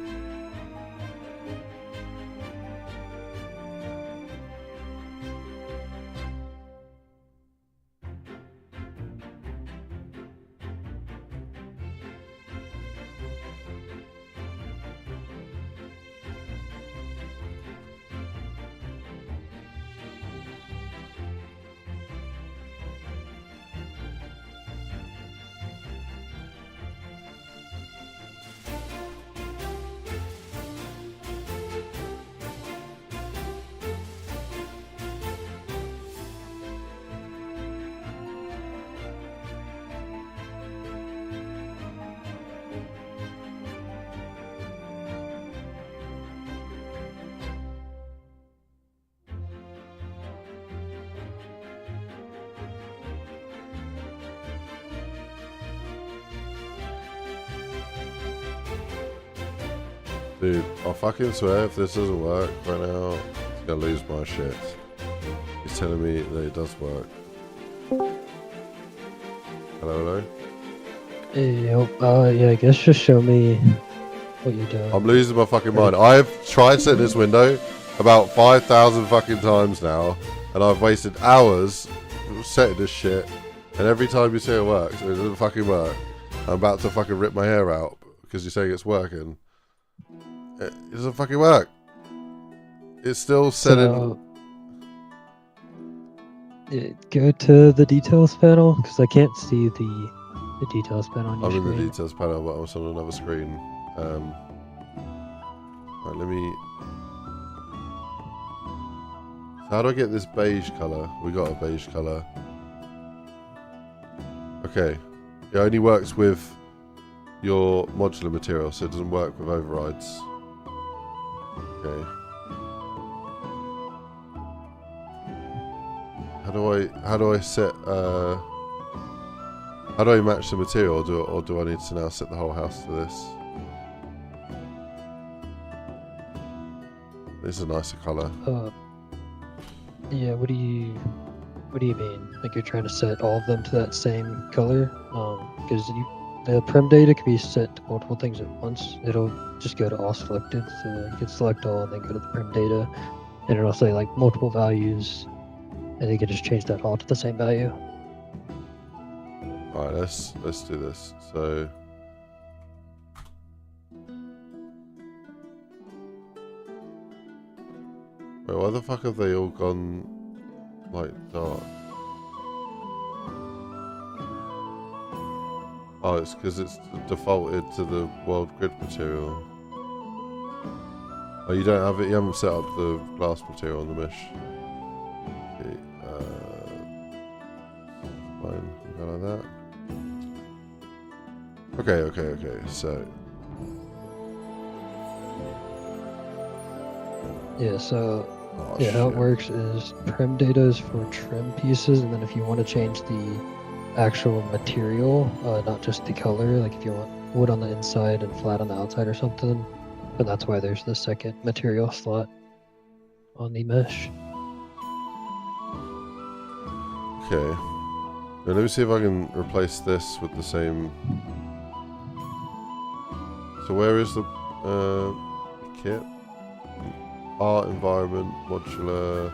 Dude, I fucking swear if this doesn't work right now, I'm gonna lose my shit. He's telling me that it does work. Hello? Hey, yeah, I guess just show me what you're doing. I'm losing my fucking mind. I've tried setting this window about 5,000 fucking times now, and I've wasted hours setting this shit, and every time you say it works, it doesn't fucking work. I'm about to fucking rip my hair out because you're saying it's working. It doesn't fucking work. It's still setting. Go to the details panel because I can't see the details panel on your I'm screen. in the details panel, but I'm on another screen. Right, let me. How do I get this beige color? We got a beige color. Okay, it only works with your modular material, so it doesn't work with overrides. Okay. How do I set how do I match the material, or do I need to now set the whole house to this? This is a nicer color. Yeah, what do you mean? Like you're trying to set all of them to that same color? Because the prem data can be set to multiple things at once. It'll just go to all selected, so you can select all and then go to the prem data, and it'll say like multiple values, and you can just change that all to the same value. Alright, let's do this. So wait, why the fuck have they all gone like dark? Oh, it's because it's defaulted to the world grid material. Oh, you don't have it. You haven't set up the glass material on the mesh. Okay, fine. Go like that. Okay. So Yeah, so oh, yeah, how it shit. works is prem data is for trim pieces, and then if you want to change the actual material, not just the color, like if you want wood on the inside and flat on the outside or something, then that's why there's the second material slot on the mesh. Okay. Now, let me see if I can replace this with the same. So where is the kit? Art, environment, modular.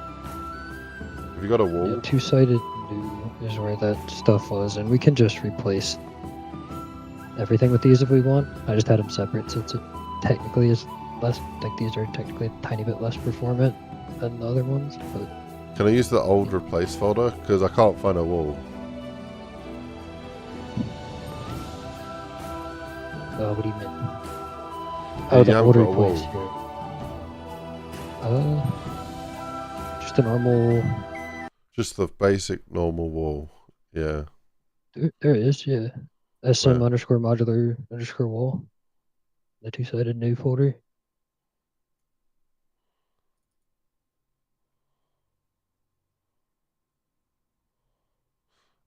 Have you got a wall? Yeah, two-sided new is where that stuff was, and we can just replace everything with these if we want. I just had them separate since it technically is less, like these are technically a tiny bit less performant than the other ones, but Can I use the old replace folder? Because I can't find a wall. what do you mean? Yeah, Oh, you the haven't old got a wall. replace here. Just a normal. Just the basic normal wall. Yeah. There is, yeah. sm Right. underscore modular underscore wall. The two-sided new folder.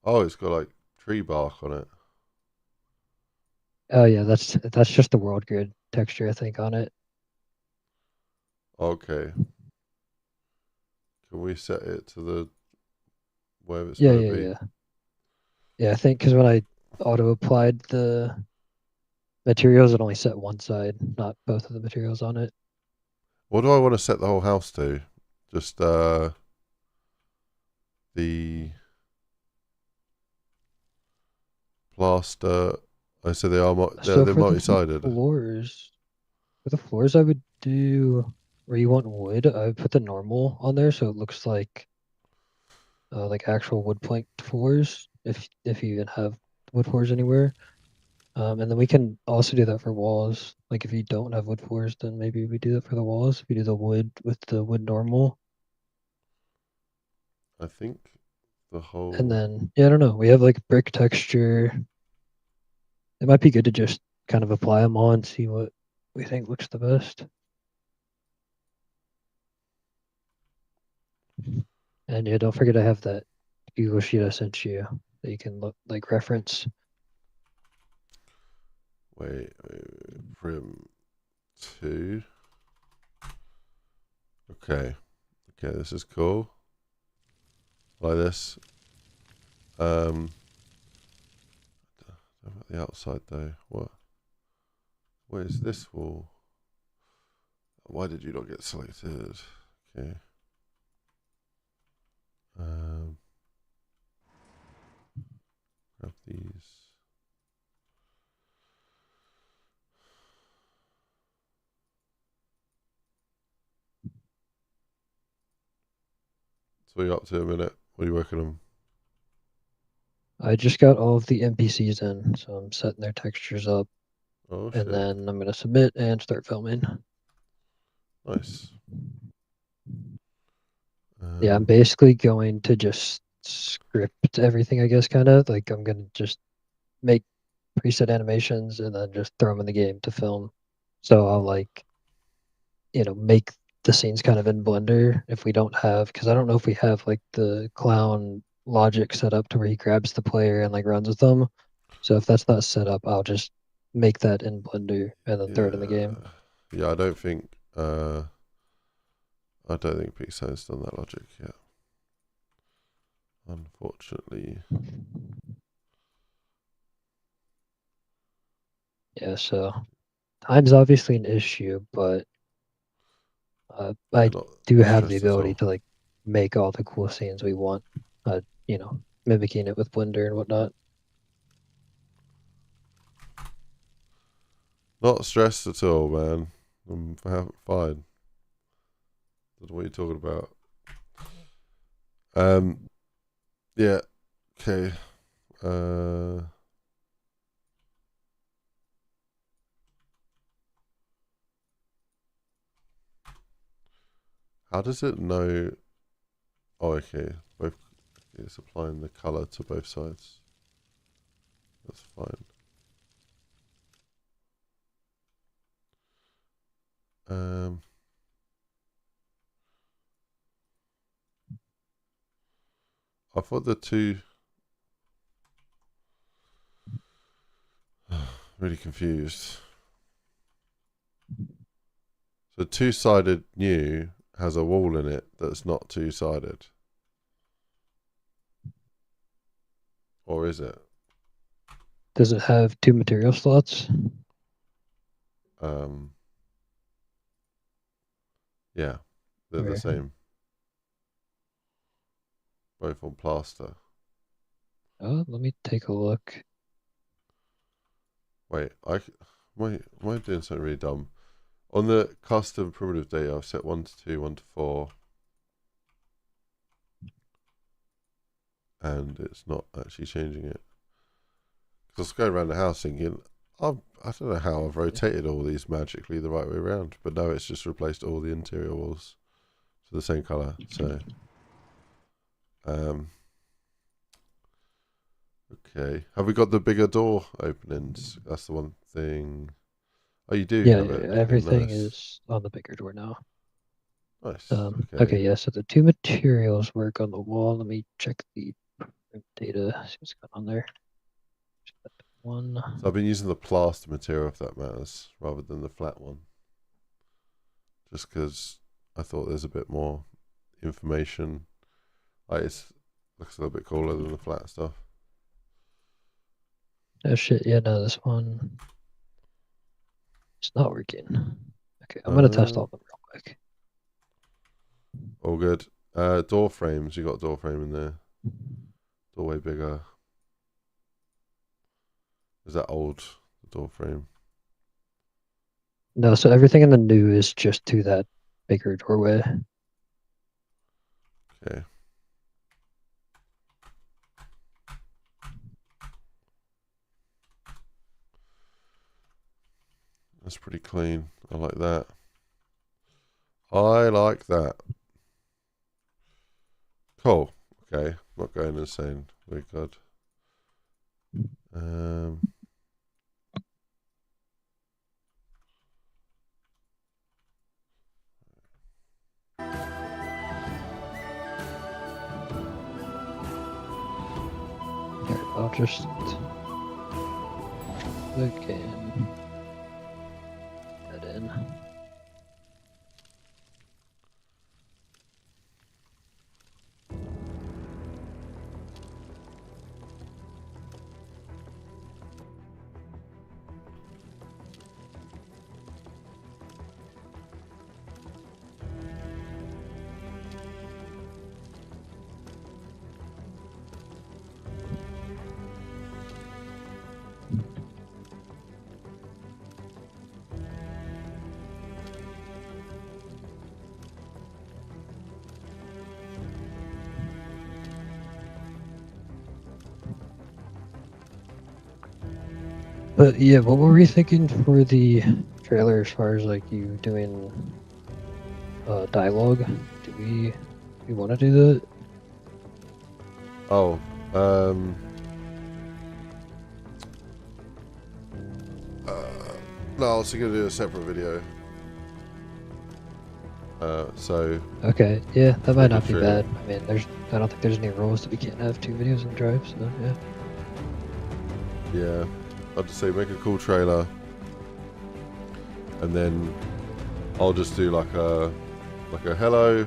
Oh, it's got like tree bark on it. Oh yeah, that's just the world grid texture I think on it. Okay. Can we set it to the where it's Yeah, going to yeah, be? yeah. Yeah, I think because when I auto applied the materials, it only set one side, not both of the materials on it. What do I want to set the whole house to? Just the plaster. I said they are So they're for the multi-sided. floors, I would do where you want wood. I would put the normal on there so it looks like actual wood plank floors. If you even have wood floors anywhere. And then we can also do that for walls. Like if you don't have wood floors, then maybe we do that for the walls. We do the wood with the wood normal. I think the whole. And then, yeah, I don't know. We have like brick texture. It might be good to just kind of apply them all and see what we think looks the best. And yeah, don't forget I have that Google sheet I sent you that you can look like reference. Wait, prim 2. Okay. Okay, this is cool. Like this. About the outside though. What is this wall? Why did you not get selected? Okay. Grab these. So what are you up to a minute? What are you working on? I just got all of the NPCs in, so I'm setting their textures up. Oh And shit. then I'm going to submit and start filming. Nice. Yeah, I'm basically going to just script everything, I guess, kind of. Like I'm going to just make preset animations and then just throw them in the game to film. So I'll make the scenes kind of in Blender if we don't have, because I don't know if we have like the clown logic set up to where he grabs the player and like runs with them. So if that's not set up, I'll just make that in Blender and then throw it in the game. Yeah, I don't think Pixar's done that logic yet. Unfortunately. Yeah, so time's obviously an issue, but I do Not have the stressed at ability all. to like make all the cool scenes we want. Mimicking it with Blender and whatnot. Not stressed at all, man. I'm fine. That's what you're talking about. Yeah. Okay. How does it know? Oh, okay. It's applying the color to both sides. That's fine. I thought the two. Really confused. So two-sided new has a wall in it that's not two-sided. Or is it? Does it have two material slots? Yeah, they're the same. Both on plaster. Oh, let me take a look. Wait, am I doing something really dumb? On the custom primitive data, I've set 1 to 2, 1 to 4. And it's not actually changing it. Because I was going around the house thinking, I don't know how I've rotated all these magically the right way around. But no, it's just replaced all the interior walls to the same colour. So, Okay. Have we got the bigger door openings? That's the one thing. Oh, you do Yeah, have it. Okay, everything nice. is on the bigger door now. Nice. Okay, yeah, so the two materials work on the wall. Let me check the data, see what's going on there. One. So I've been using the plaster material, if that matters, rather than the flat one. Just because I thought there's a bit more information. Like it looks a little bit cooler than the flat stuff. Oh shit, yeah, no, this one it's not working. Okay, I'm gonna test all of them real quick. All good. Door frames. You got a door frame in there. Doorway bigger. Is that old? The door frame. No, so everything in the new is just to that bigger doorway. Okay. That's pretty clean. I like that. I like that. Cool. Okay. Not going insane. Very good. Here, I'll just click and that in. But yeah, what were we thinking for the trailer as far as like you doing dialogue? Do we want to do that? Oh. No, I was going to do a separate video. So. Okay, yeah, that might not be true. bad. I mean, I don't think there's any rules that we can't have 2 videos on Drive, so yeah. Yeah, I'd just say make a cool trailer, and then I'll just do like a hello.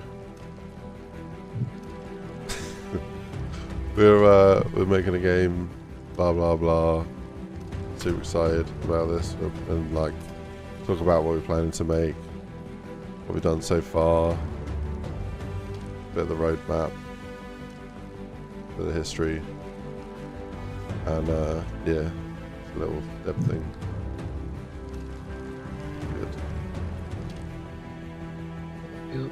We're making a game, blah blah blah. Super excited about this, and like talk about what we're planning to make, what we've done so far, bit of the roadmap, bit of the history, and yeah, a little depth thing. Good. Yep.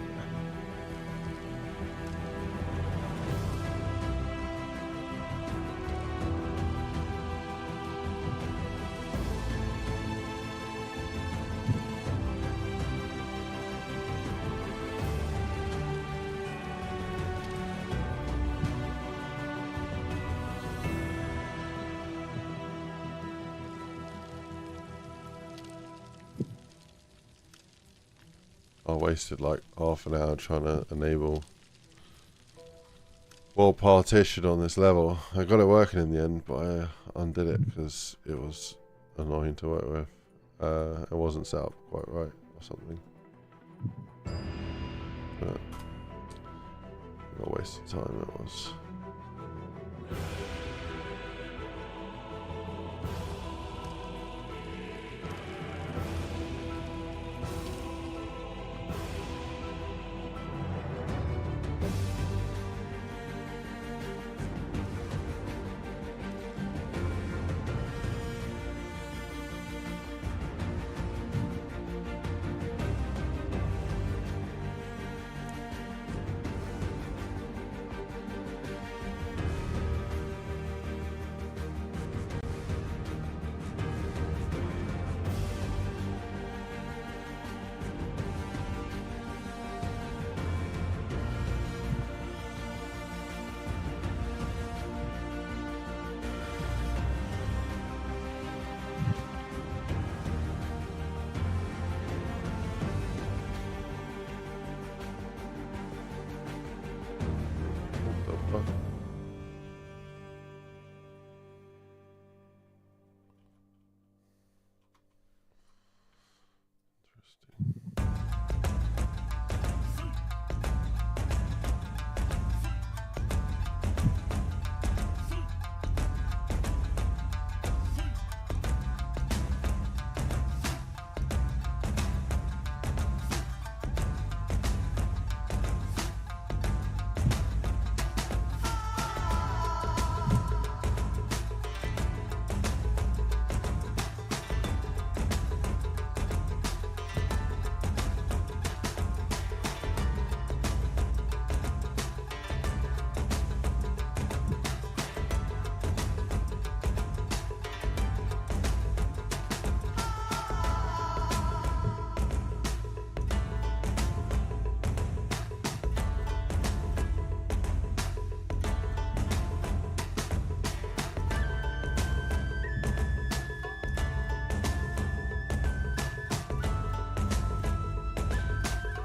I wasted like half an hour trying to enable world partition on this level. I got it working in the end, but I undid it because it was annoying to work with. It wasn't set up quite right or something. But a waste of time it was.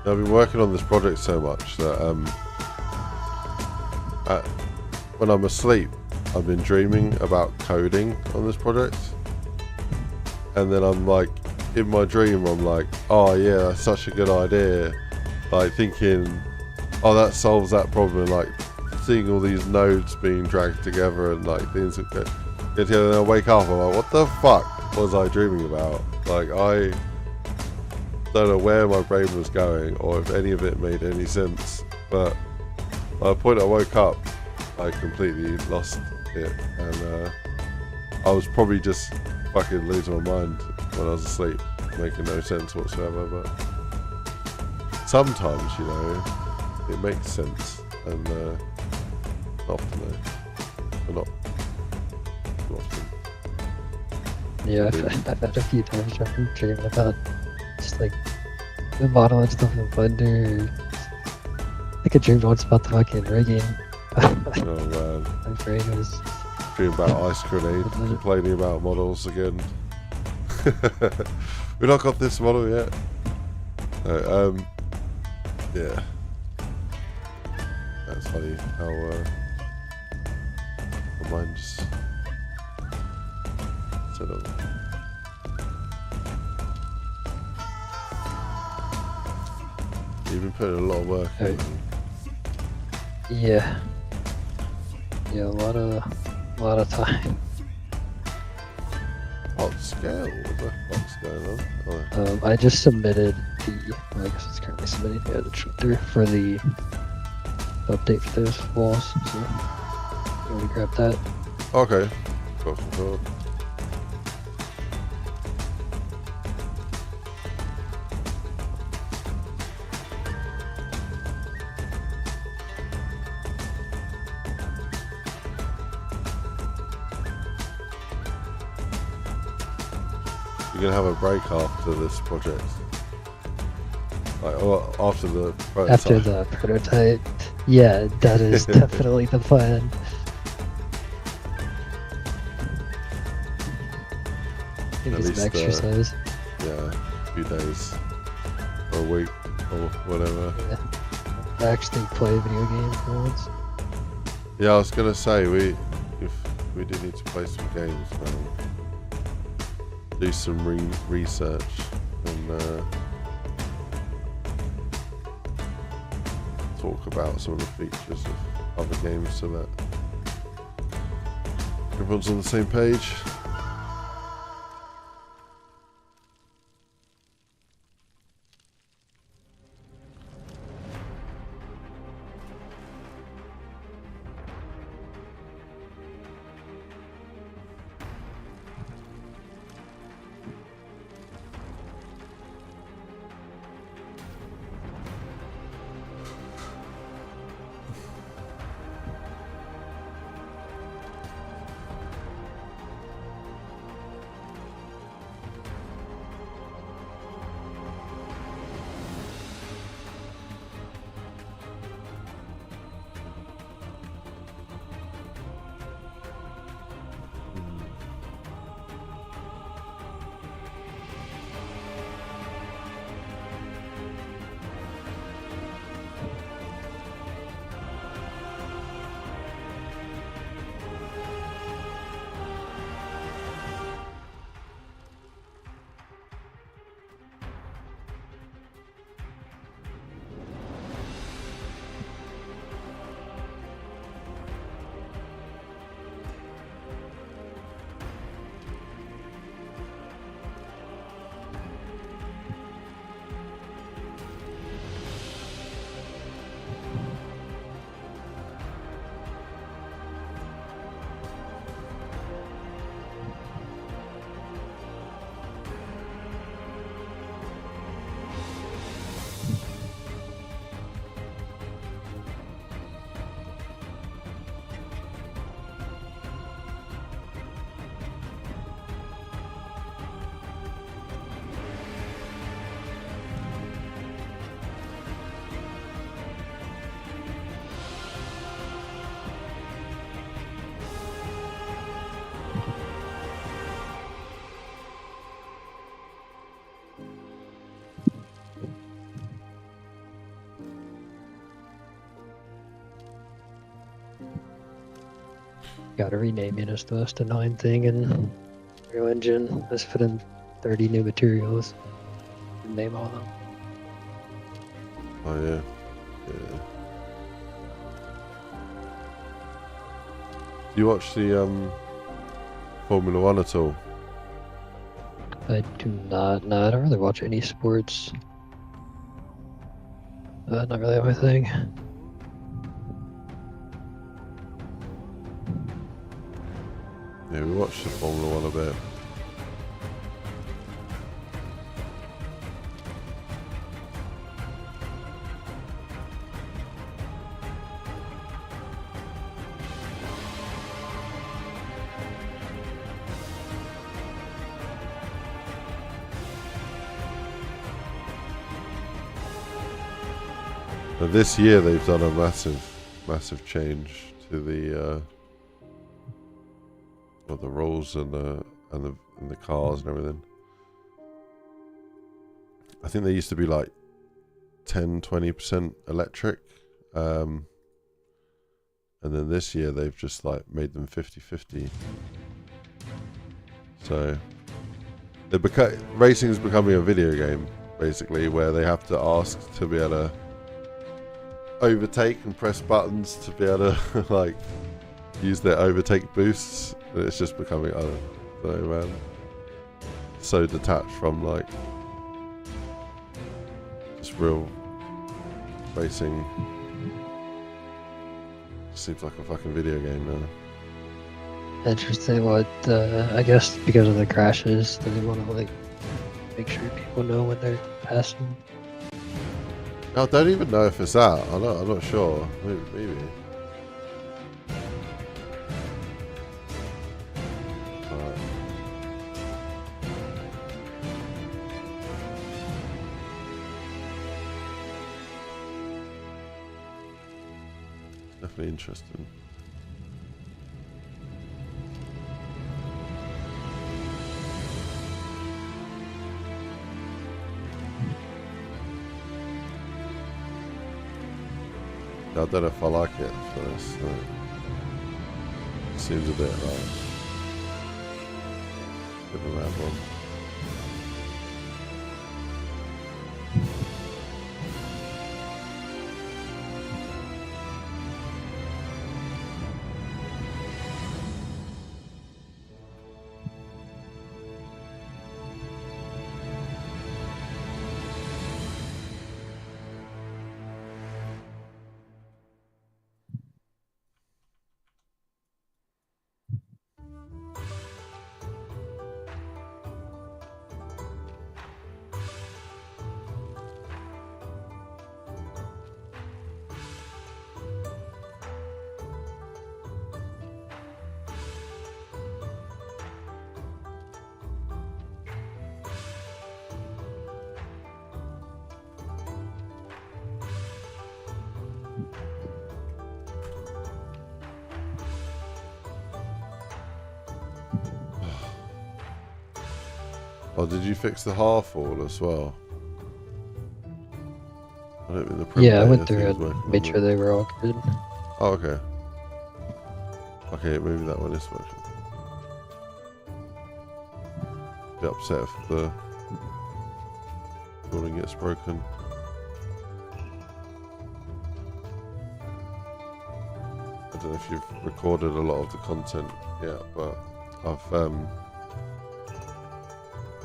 I've been working on this project so much that when I'm asleep, I've been dreaming about coding on this project, and then I'm like, in my dream, I'm like, oh yeah, that's such a good idea. Like thinking, oh, that solves that problem. And, like seeing all these nodes being dragged together and like things that get together. And I wake up, I'm like, what the fuck was I dreaming about? Like I don't know where my brain was going or if any of it made any sense. But by the point I woke up, I completely lost it, and I was probably just fucking losing my mind when I was asleep, making no sense whatsoever. But sometimes, you know, it makes sense, and often, but not too often. Yeah, I've had a few times where I'm dreaming about just like the model and stuff in Blender. I think I dreamed once about the fucking rigging. Oh man. My brain was. Dream about IceGrenade, complaining about models again. We've not got this model yet. No, yeah. That's funny how my mind just set up. You've been putting a lot of work in. Yeah. Yeah, a lot of time. Hot scale? What the fuck's going on? Oh. I just submitted I guess it's currently submitting the Twitter for the update for those walls. So you want to grab that? Okay. Cool. You're gonna have a break after this project, like, or after the prototype. After the prototype, yeah, that is definitely the plan. At Maybe some least, exercise. Yeah, a few days, or a week, or whatever. Yeah. Actually play a video game for once. Yeah, I was gonna say if we do need to play some games, do some research and talk about some of the features of other games so that everyone's on the same page. Gotta rename it as the most annoying thing in Real Engine. Let's put in 30 new materials and name all of them. Oh yeah. Yeah. Do you watch the Formula One at all? I do not. No, I don't really watch any sports. Not really my thing. Yeah, we watched the Formula One a bit. But this year they've done a massive change to the rules and the cars and everything. I think they used to be like 10-20% electric, and then this year they've just like made them 50-50. So racing is becoming a video game basically, where they have to ask to be able to overtake and press buttons to be able to like use their overtake boosts. And it's just becoming, I don't know, man, so detached from like just real racing. Seems like a fucking video game now. Interesting. What? I guess because of the crashes, they want to like make sure people know when they're passing. I don't even know if it's that. I'm not sure. Maybe. Definitely interesting. I don't know if I like it, for this. Seems a bit like a mad one. Oh, did you fix the half wall as well? I don't think the print Yeah, I went data through thing's and working made on sure it. they were all good. Oh, okay. Okay, maybe that one is working. Be upset if the building gets broken. I don't know if you've recorded a lot of the content yet, but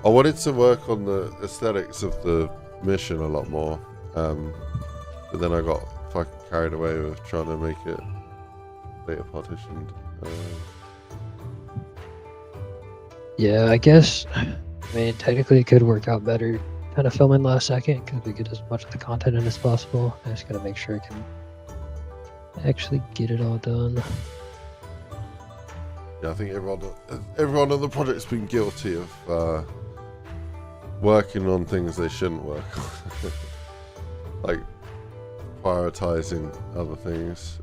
I wanted to work on the aesthetics of the mission a lot more, but then I got fucking carried away with trying to make it data partitioned. Yeah, I guess. I mean, technically, it could work out better kind of filming last second because we get as much of the content in as possible. I just gotta make sure I can actually get it all done. Yeah, I think everyone on the project's been guilty of working on things they shouldn't work on. Like prioritizing other things.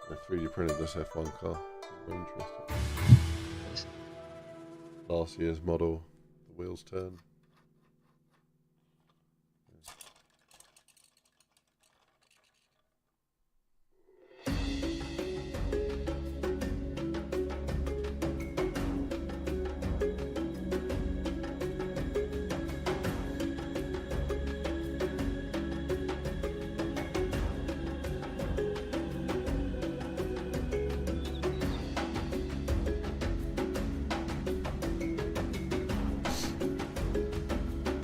I 3D printed this F1 car. Very interesting. last year's model. The wheels turn.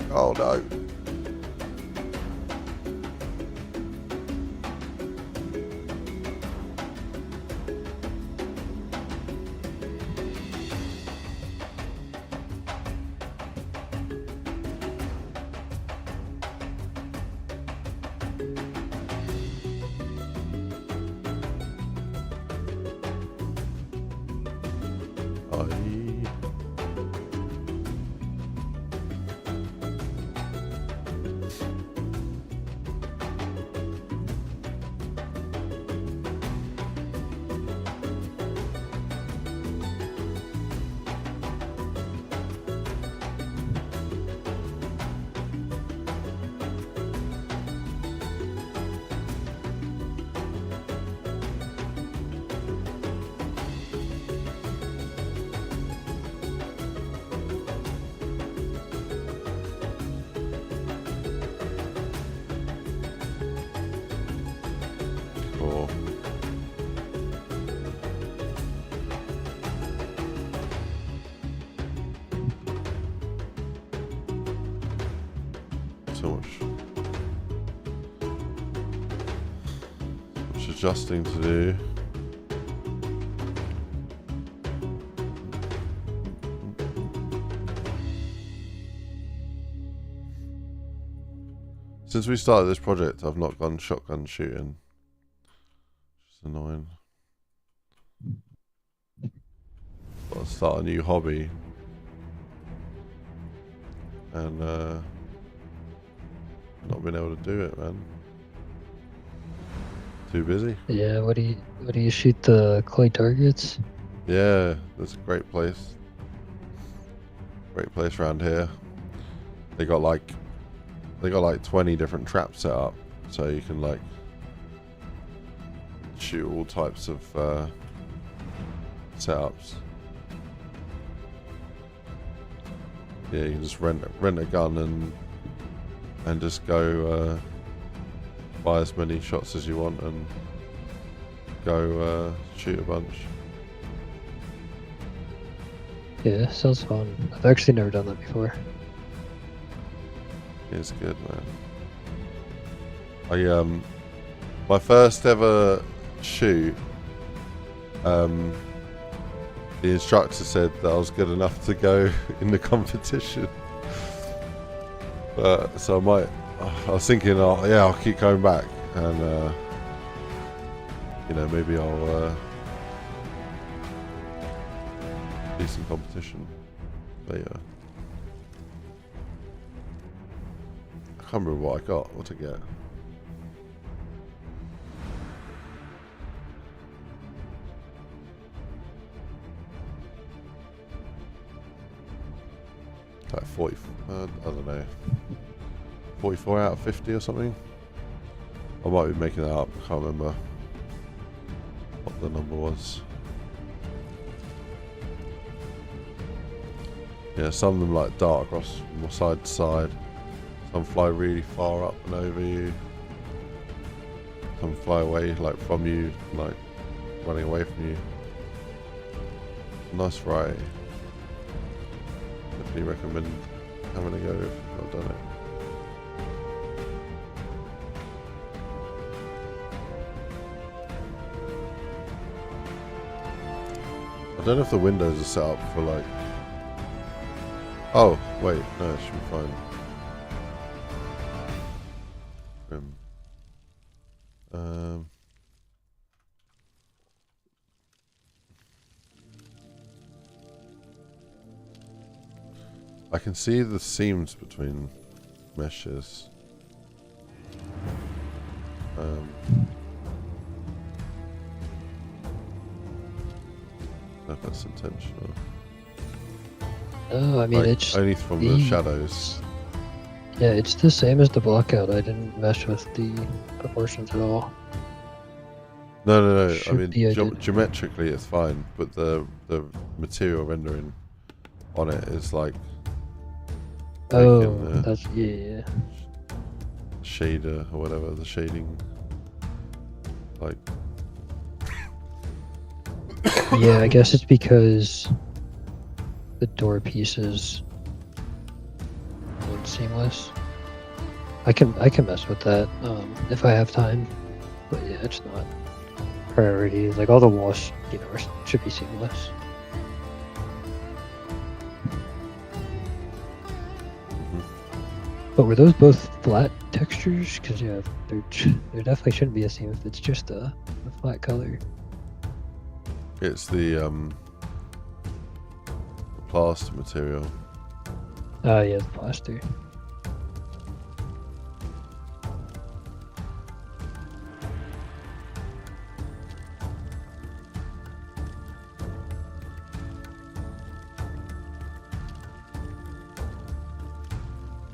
Oh no. Cool. So much adjusting to do. Since we started this project, I've not gone shotgun shooting. Which is annoying. Got to start a new hobby. And not been able to do it, man. Too busy. Yeah, what do you shoot, the clay targets? Yeah, that's a great place. Great place around here. They got like 20 different traps set up, so you can like shoot all types of setups. Yeah, you can just rent a gun and just go buy as many shots as you want and go shoot a bunch. Yeah, sounds fun. I've actually never done that before. It's good, man. My first ever shoot, the instructor said that I was good enough to go in the competition. So I was thinking, I'll keep going back, and maybe I'll do some competition later. I can't remember what I got. What to get? Like 40. I don't know. 44 out of 50 or something. I might be making that up. I can't remember what the number was. Yeah, some of them like dart across from side to side. Some fly really far up and over you. Some fly away like from you, like running away from you. Nice variety. Definitely recommend having a go if you've not done it. I don't know if the windows are set up for like... Oh, wait, no, it should be fine. I can see the seams between meshes. I don't know if that's intentional. No, I mean Like, it's only from the shadows. Yeah, it's the same as the blockout. I didn't mess with the proportions at all. No. I Should mean, be, I did. geometrically it's fine, but the material rendering on it is like Oh, making that's yeah. shader or whatever, the shading, like. Yeah, I guess it's because the door pieces aren't seamless. I can mess with that if I have time, but yeah, it's not priority. Like all the walls, should be seamless. But were those both flat textures? Because yeah, there definitely shouldn't be a seam if it's just a flat color. It's the plaster material. Yeah, the plaster.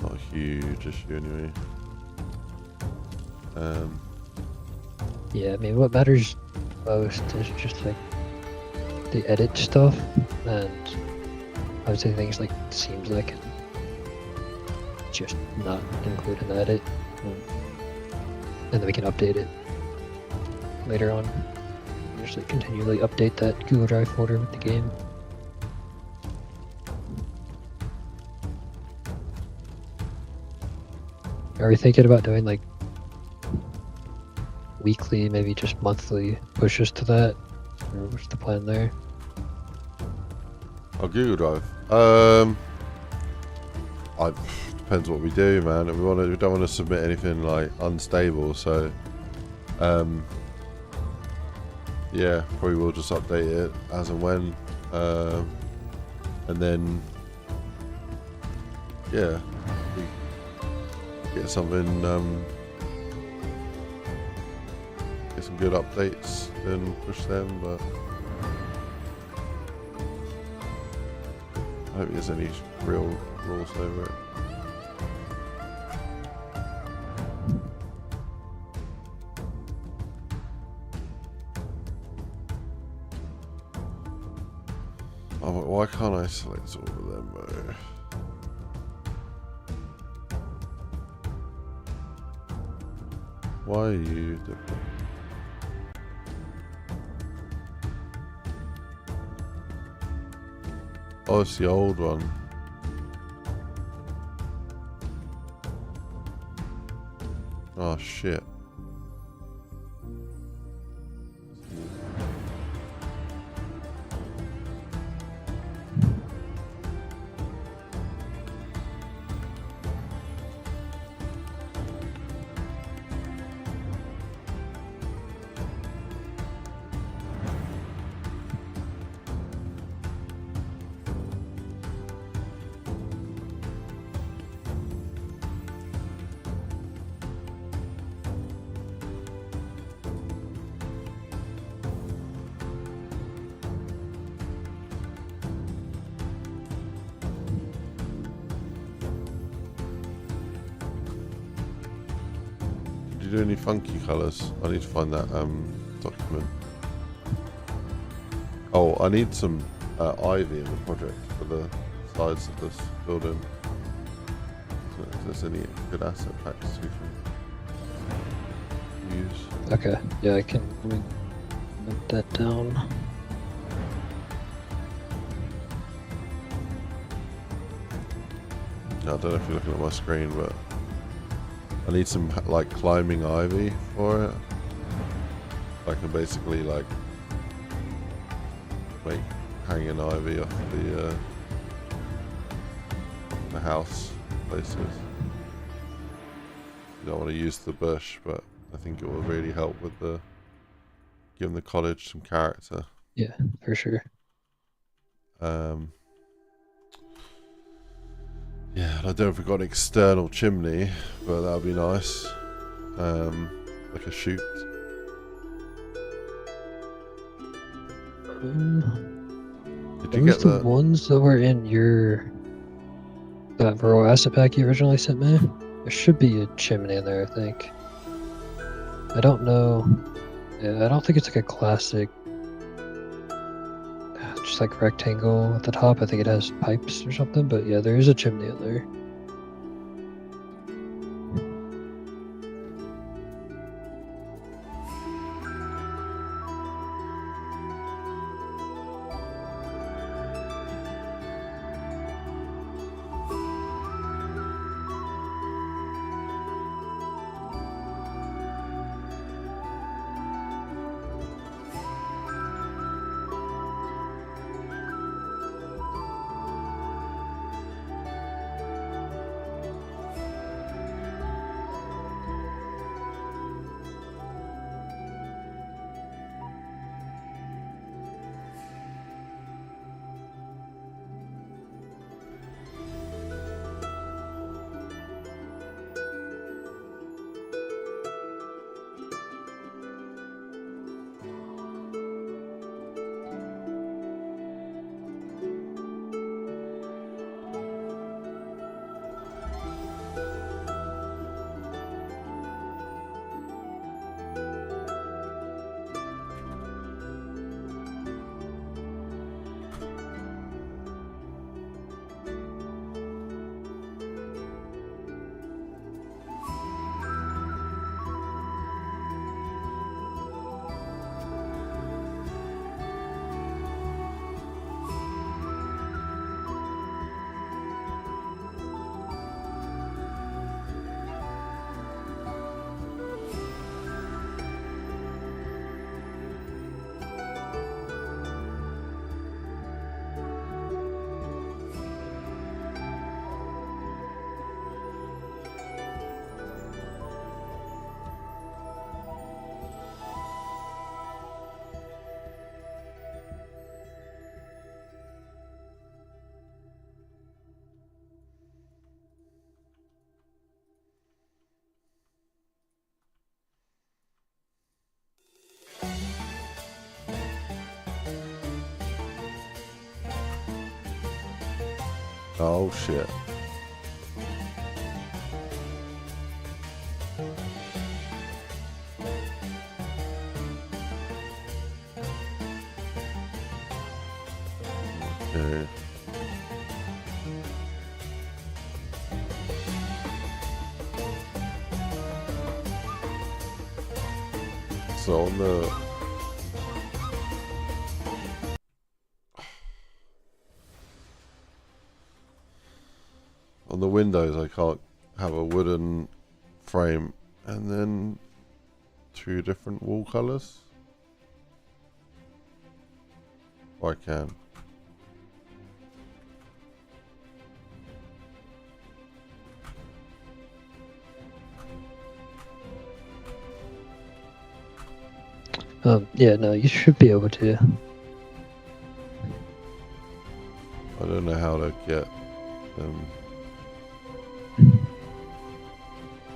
Not a huge issue anyway. Yeah, I mean, what matters most is just like the edit stuff, and I would say things like seems like just not include in the edit, and then we can update it later on. Just like continually update that Google Drive folder with the game. Are we thinking about doing like weekly, maybe just monthly pushes to that? Or what's the plan there? Oh, Google Drive. Depends what we do, man. We don't want to submit anything like unstable, so yeah, probably we'll just update it as and when, and then yeah, get something, get some good updates, then push them. But I hope there's any real rules over it. Oh, but why can't I select all of them though? Why are you different? Oh, it's the old one. Oh shit. Do any funky colours? I need to find that document. Oh, I need some ivy in the project for the sides of this building. So if there's any good asset packs we can use. Okay, yeah, I can let me note that down. I don't know if you're looking at my screen, but I need some like climbing ivy for it. I can basically like make hanging ivy off the house places. You don't want to use the bush, but I think it will really help with giving the cottage some character. Yeah, for sure. Yeah, I don't know if we've got an external chimney, but that would be nice. Like a chute. Did you Those get the the? ones that were in that rural asset pack you originally sent me? There should be a chimney in there, I think. I don't know. Yeah, I don't think it's like a classic, just like rectangle at the top. I think it has pipes or something. But yeah, there is a chimney in there. Oh shit. Okay. So on the windows I can't have a wooden frame and then 2 different wall colours. Or I can. Yeah, no, you should be able to. I don't know how to get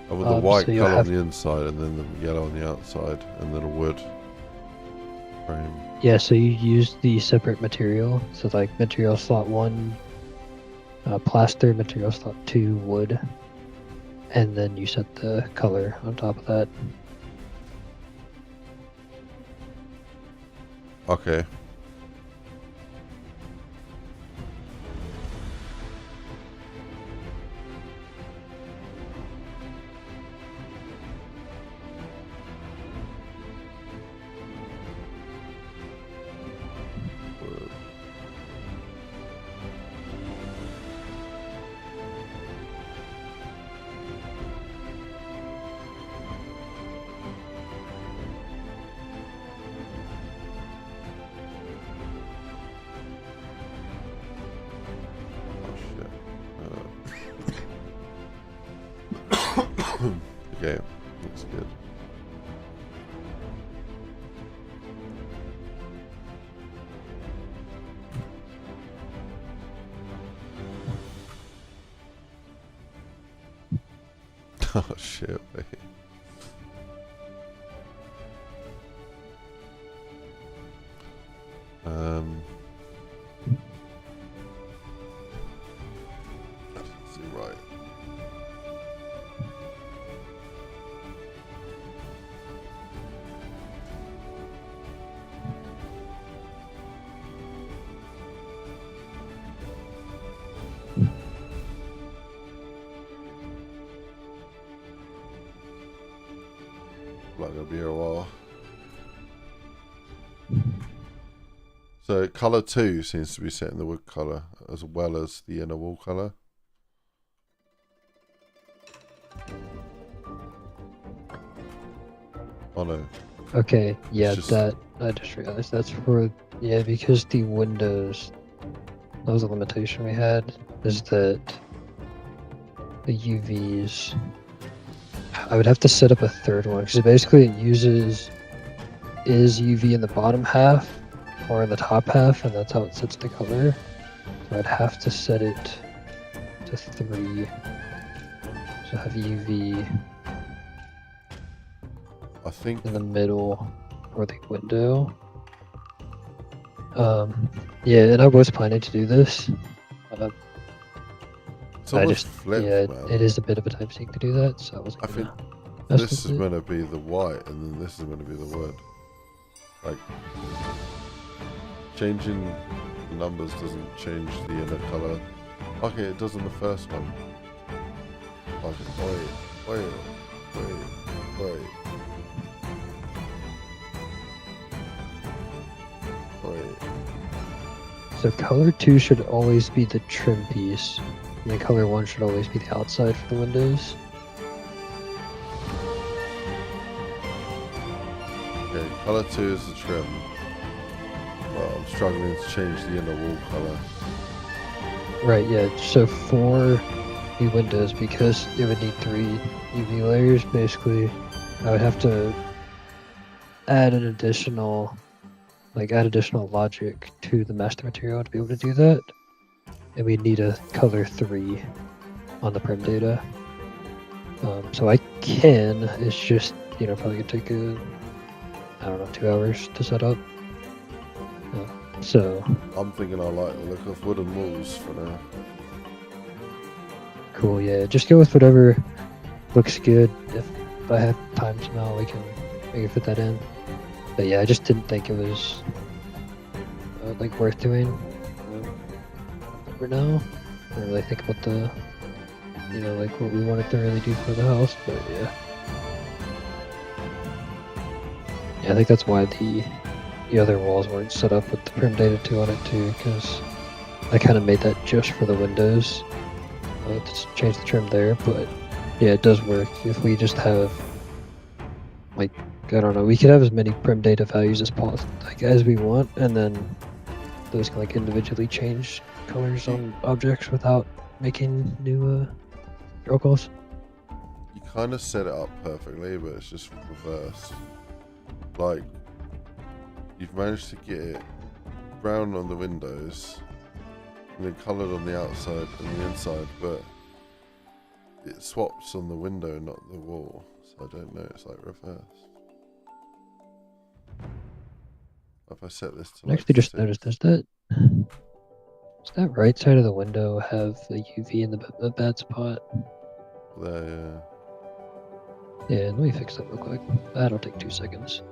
I want the white So you'll colour on have- the inside and then the yellow on the outside and then a wood frame. Yeah, so you use the separate material. So like material slot 1, plaster, material slot 2, wood. And then you set the color on top of that. Okay. Okay, looks good. Oh shit, wait. gonna be here a while. So color 2 seems to be setting the wood color as well as the inner wall color. Oh no. Okay, yeah, just- that I just realized that's for because the windows. That was a limitation we had. Is that the UVs? I would have to set up a third one because basically it uses is UV in the bottom half or in the top half, and that's how it sets the color. So I'd have to set it to 3. So have UV I think in the middle or the window. Yeah, and I was planning to do this. it's I almost just flipped, man. it is a bit of a time sink to do that, so I was I gonna think mess this is with it. going to be the white and then this is going to be the wood. Like, changing the numbers doesn't change the inner color. Okay, it does in the first one. Okay, wait. So color 2 should always be the trim piece, and then color 1 should always be the outside for the windows. Okay, color 2 is the trim. Well, I'm struggling to change the inner wall color. Right, yeah. So for the windows, because it would need 3 UV layers, basically, I would have to add an additional logic to the master material to be able to do that. And we need a color 3 on the prim data. So I can, it's just, probably gonna take 2 hours to set up. So I'm thinking I like the look of wooden walls for now. cool, yeah. Just go with whatever looks good. If I have time somehow, we can fit that in. But yeah, I just didn't think it was worth doing for now. I didn't really think about the what we wanted to really do for the house, but yeah. Yeah, I think that's why the other walls weren't set up with the prim data 2 on it too, because I kind of made that just for the windows to change the trim there. But yeah, it does work if we just have I don't know, we could have as many prim data values as possible, as we want, and then those can individually change colors on objects without making new draw calls. You kind of set it up perfectly, but it's just reversed. Like, you've managed to get it brown on the windows and then coloured on the outside and the inside, but it swaps on the window, not the wall. So I don't know, it's like reversed. If I set this to I actually just 6, noticed, does that right side of the window have the UV in the bad spot? there, Yeah, let me fix that real quick. That'll take 2 seconds.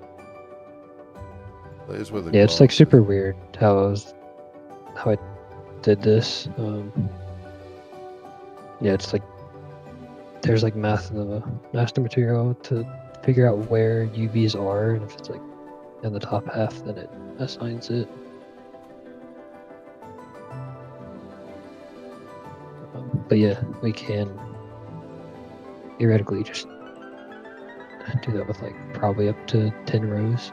that is where the Yeah, it's glass is. super weird how I did this. Yeah, it's there's math in the master material to figure out where UVs are, and if it's in the top half, then it assigns it. But yeah, we can theoretically just do that with probably up to 10 rows.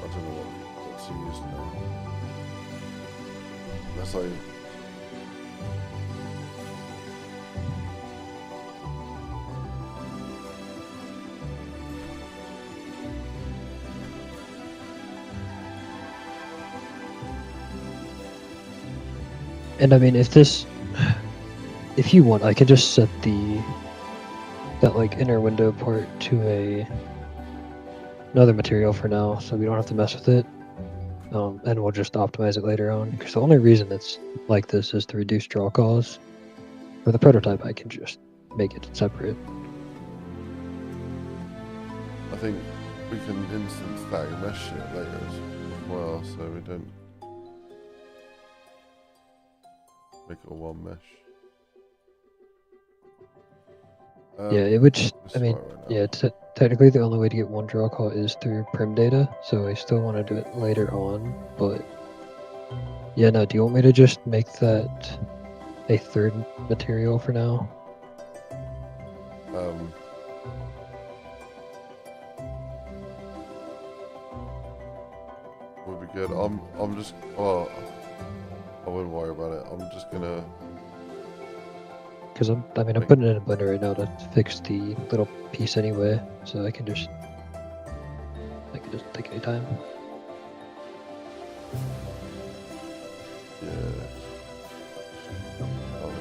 I don't know what's used now. That's like And I mean, if you want, I can just set that inner window part to another material for now, so we don't have to mess with it. And we'll just optimize it later on, because the only reason it's like this is to reduce draw calls. For the prototype, I can just make it separate. I think we can instance that and mesh it later as well, so we don't Make it a one mesh. Yeah, which it's I mean, right now. yeah, technically the only way to get one draw call is through prim data, so I still want to do it later on. But yeah, no. Do you want me to just make that a third material for now? Would be good. I'm just. Oh, I wouldn't worry about it. I'm just gonna. Because I'm Like- putting it in a blender right now to fix the little piece anyway, so I can just take any time. Yeah. Oh,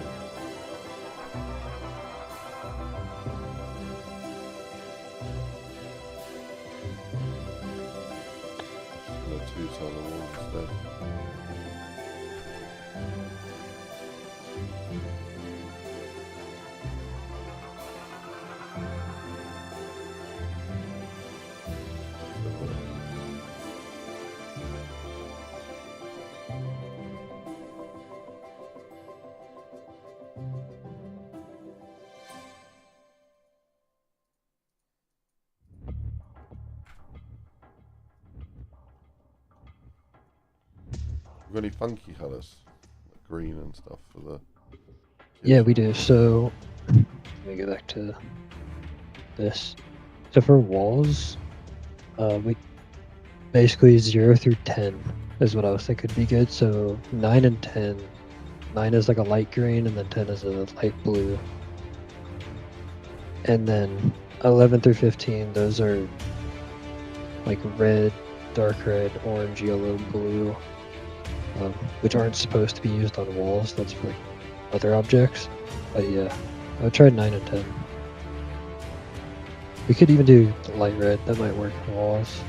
no, two solid walls instead. Got any funky colours? Like green and stuff for the... Yeah, we do. So let me go back to this. So for walls, we basically 0 through 10 is what I was thinking would be good. So 9 and 10. 9 is like a light green, and then 10 is a light blue. And then 11 through 15, those are like red, dark red, orange, yellow, blue, which aren't supposed to be used on walls. That's for like other objects. But yeah, I would try 9 and 10. We could even do light red. That might work on walls.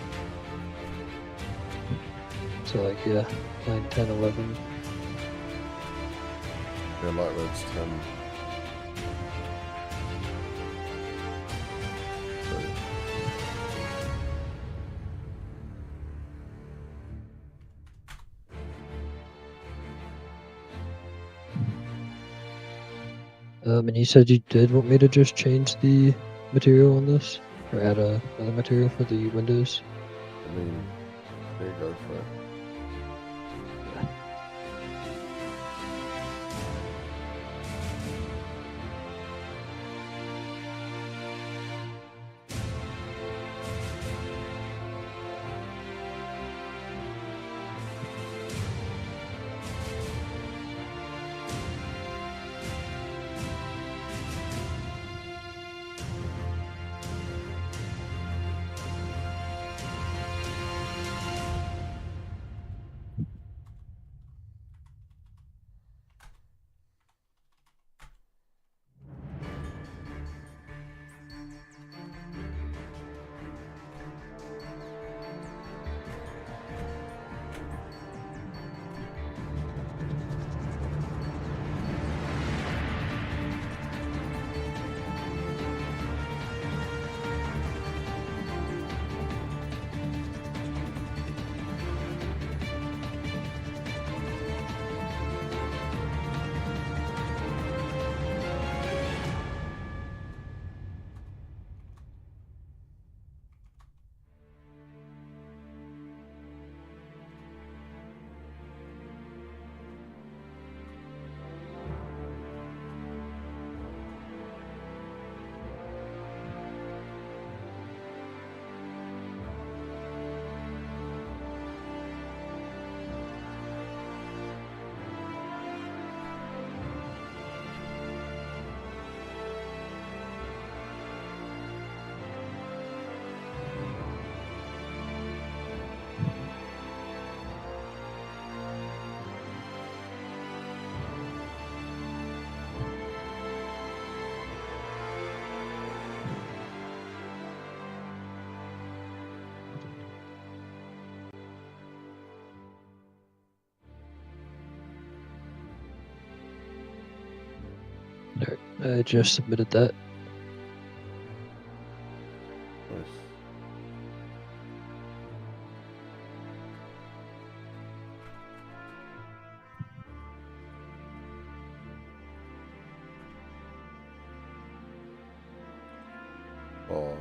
So like, yeah, 9, 10, 11. Yeah, light red's 10. So, And you said you did want me to just change the material on this? Or add another material for the windows? I mean, there you go for it. Alright, I just submitted that. Nice. Oh.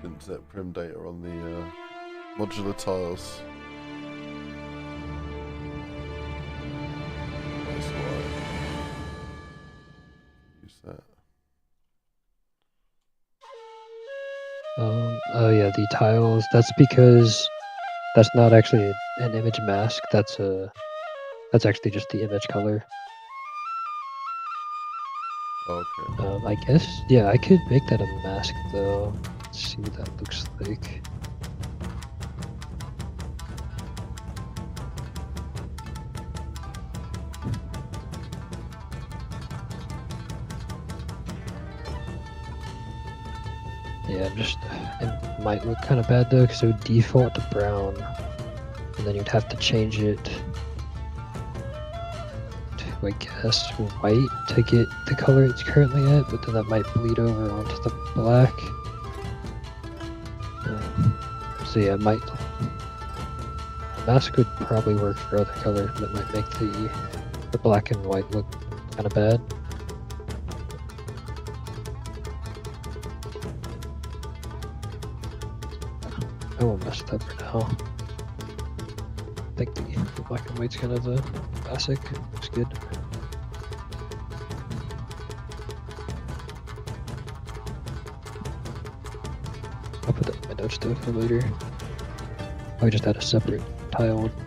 Didn't set prim data on the modular tiles. That's why. Use that. Oh yeah, the tiles. That's because that's not actually an image mask. That's actually just the image color. Okay. I guess yeah, I could make that a mask though. Let's see what that looks like. Yeah, it might look kind of bad though, because it would default to brown, and then you'd have to change it to, I guess, white to get the color it's currently at, but then that might bleed over onto the black. So yeah, the mask would probably work for other colors, but it might make the black and white look kind of bad. I won't mess with that for now. I think the black and white's kind of the classic. Looks good. I'll put that in my notes though for later. I just had a separate tiled one.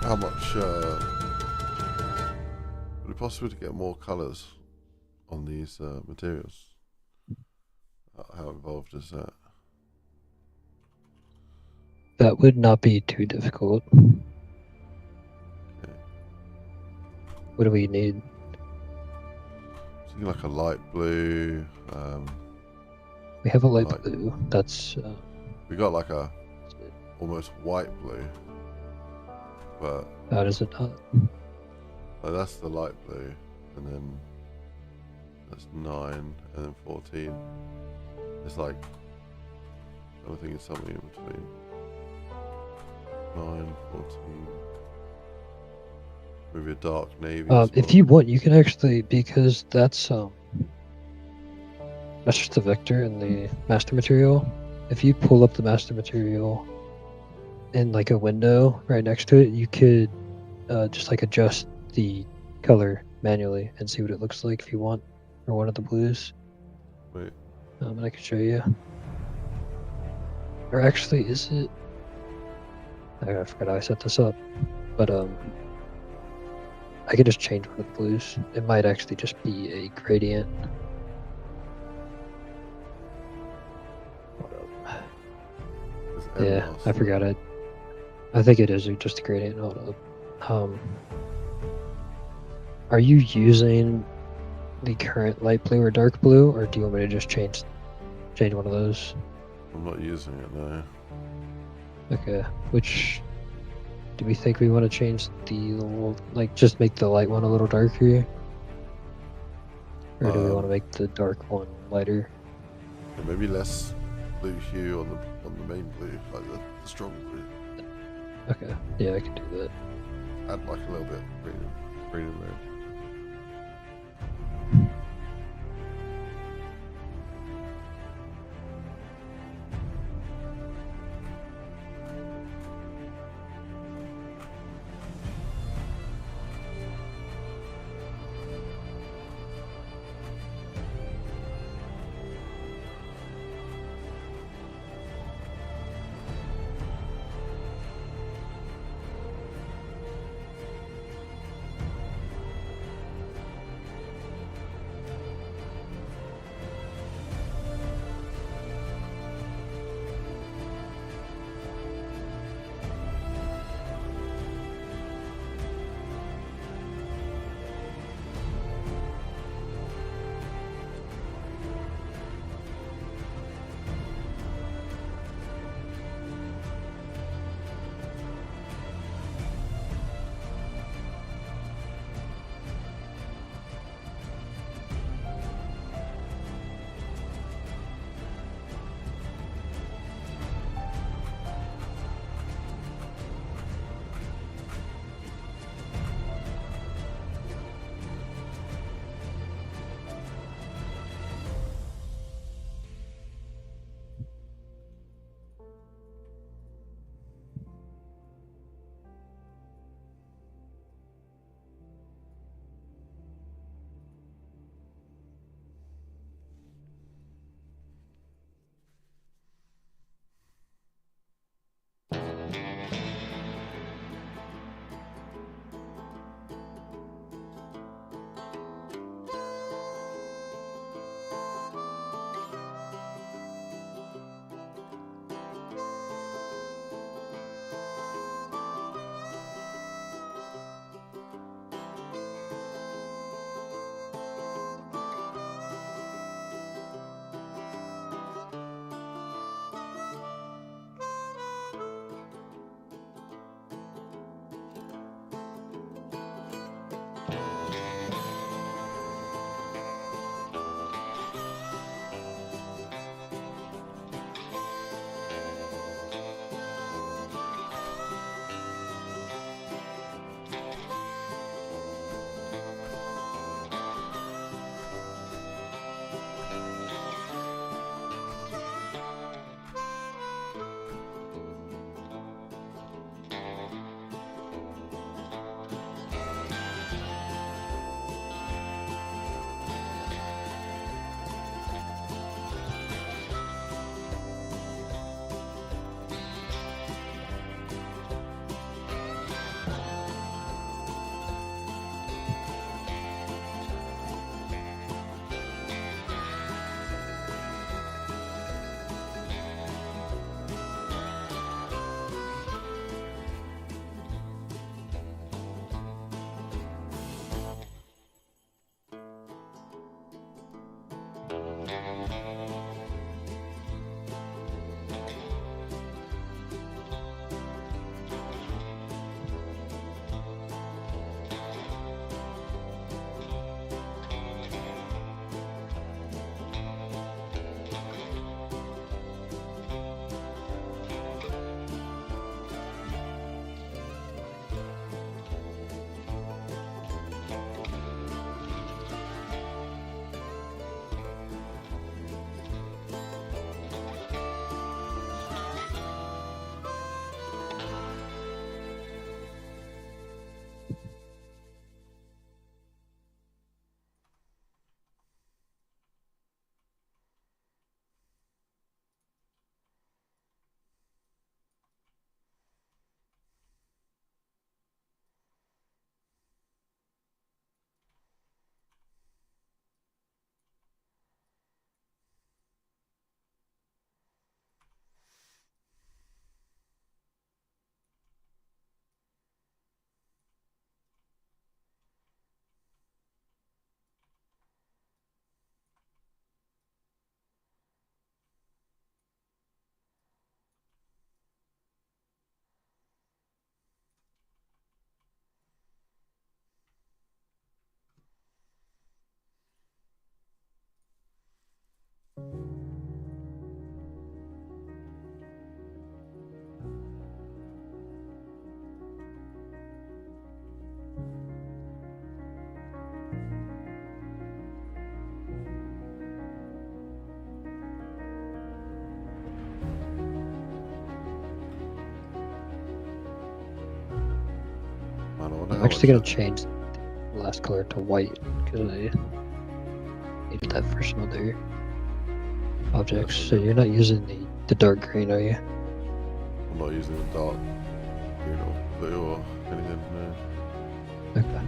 How much would it be possible to get more colours on these materials? How involved is that? That would not be too difficult. Okay. What do we need? Something like a light blue. We have a light Light. blue. That's We got like a almost white blue, but how does it not? that's the light blue, and then that's 9, and then 14. It's like I think it's something in between 9, 14. Maybe a dark navy. as If well. you want, you can actually, because that's just the vector in the master material. If you pull up the master material in like a window right next to it, you could just like adjust the color manually and see what it looks like if you want, for one of the blues. Wait. And I can show you. Or actually, is it? I forgot how I set this up, but I can just change one of the blues. It might actually just be a gradient. Hold up. There's Yeah, MLS. I forgot it. I think it is just a gradient. Hold up. Are you using the current light blue or dark blue, or do you want me to just change one of those? I'm not using it now. Okay, which do we think we want to change like just make the light one a little darker? Or do we want to make the dark one lighter? Maybe less blue hue on the main blue, like the strong blue. Okay, yeah, I can do that. Add like a little bit of green and red. I wonder I'm how actually much gonna change the last color to white because I needed that for some other objects. So you're not using the dark green, are you? I'm not using the dark green or blue or anything, no. Okay.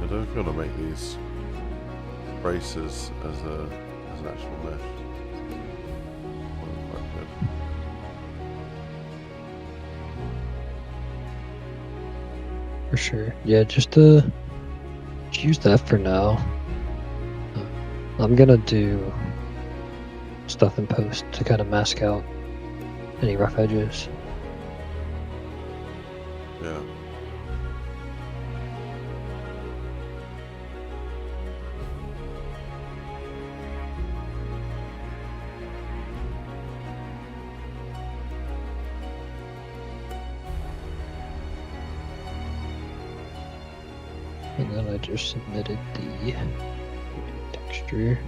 I don't know if you want to make these braces as an actual mesh. Quite good. For sure. Yeah, just use that for now. I'm gonna do stuff in post to kind of mask out any rough edges. Yeah. And then I just submitted the texture.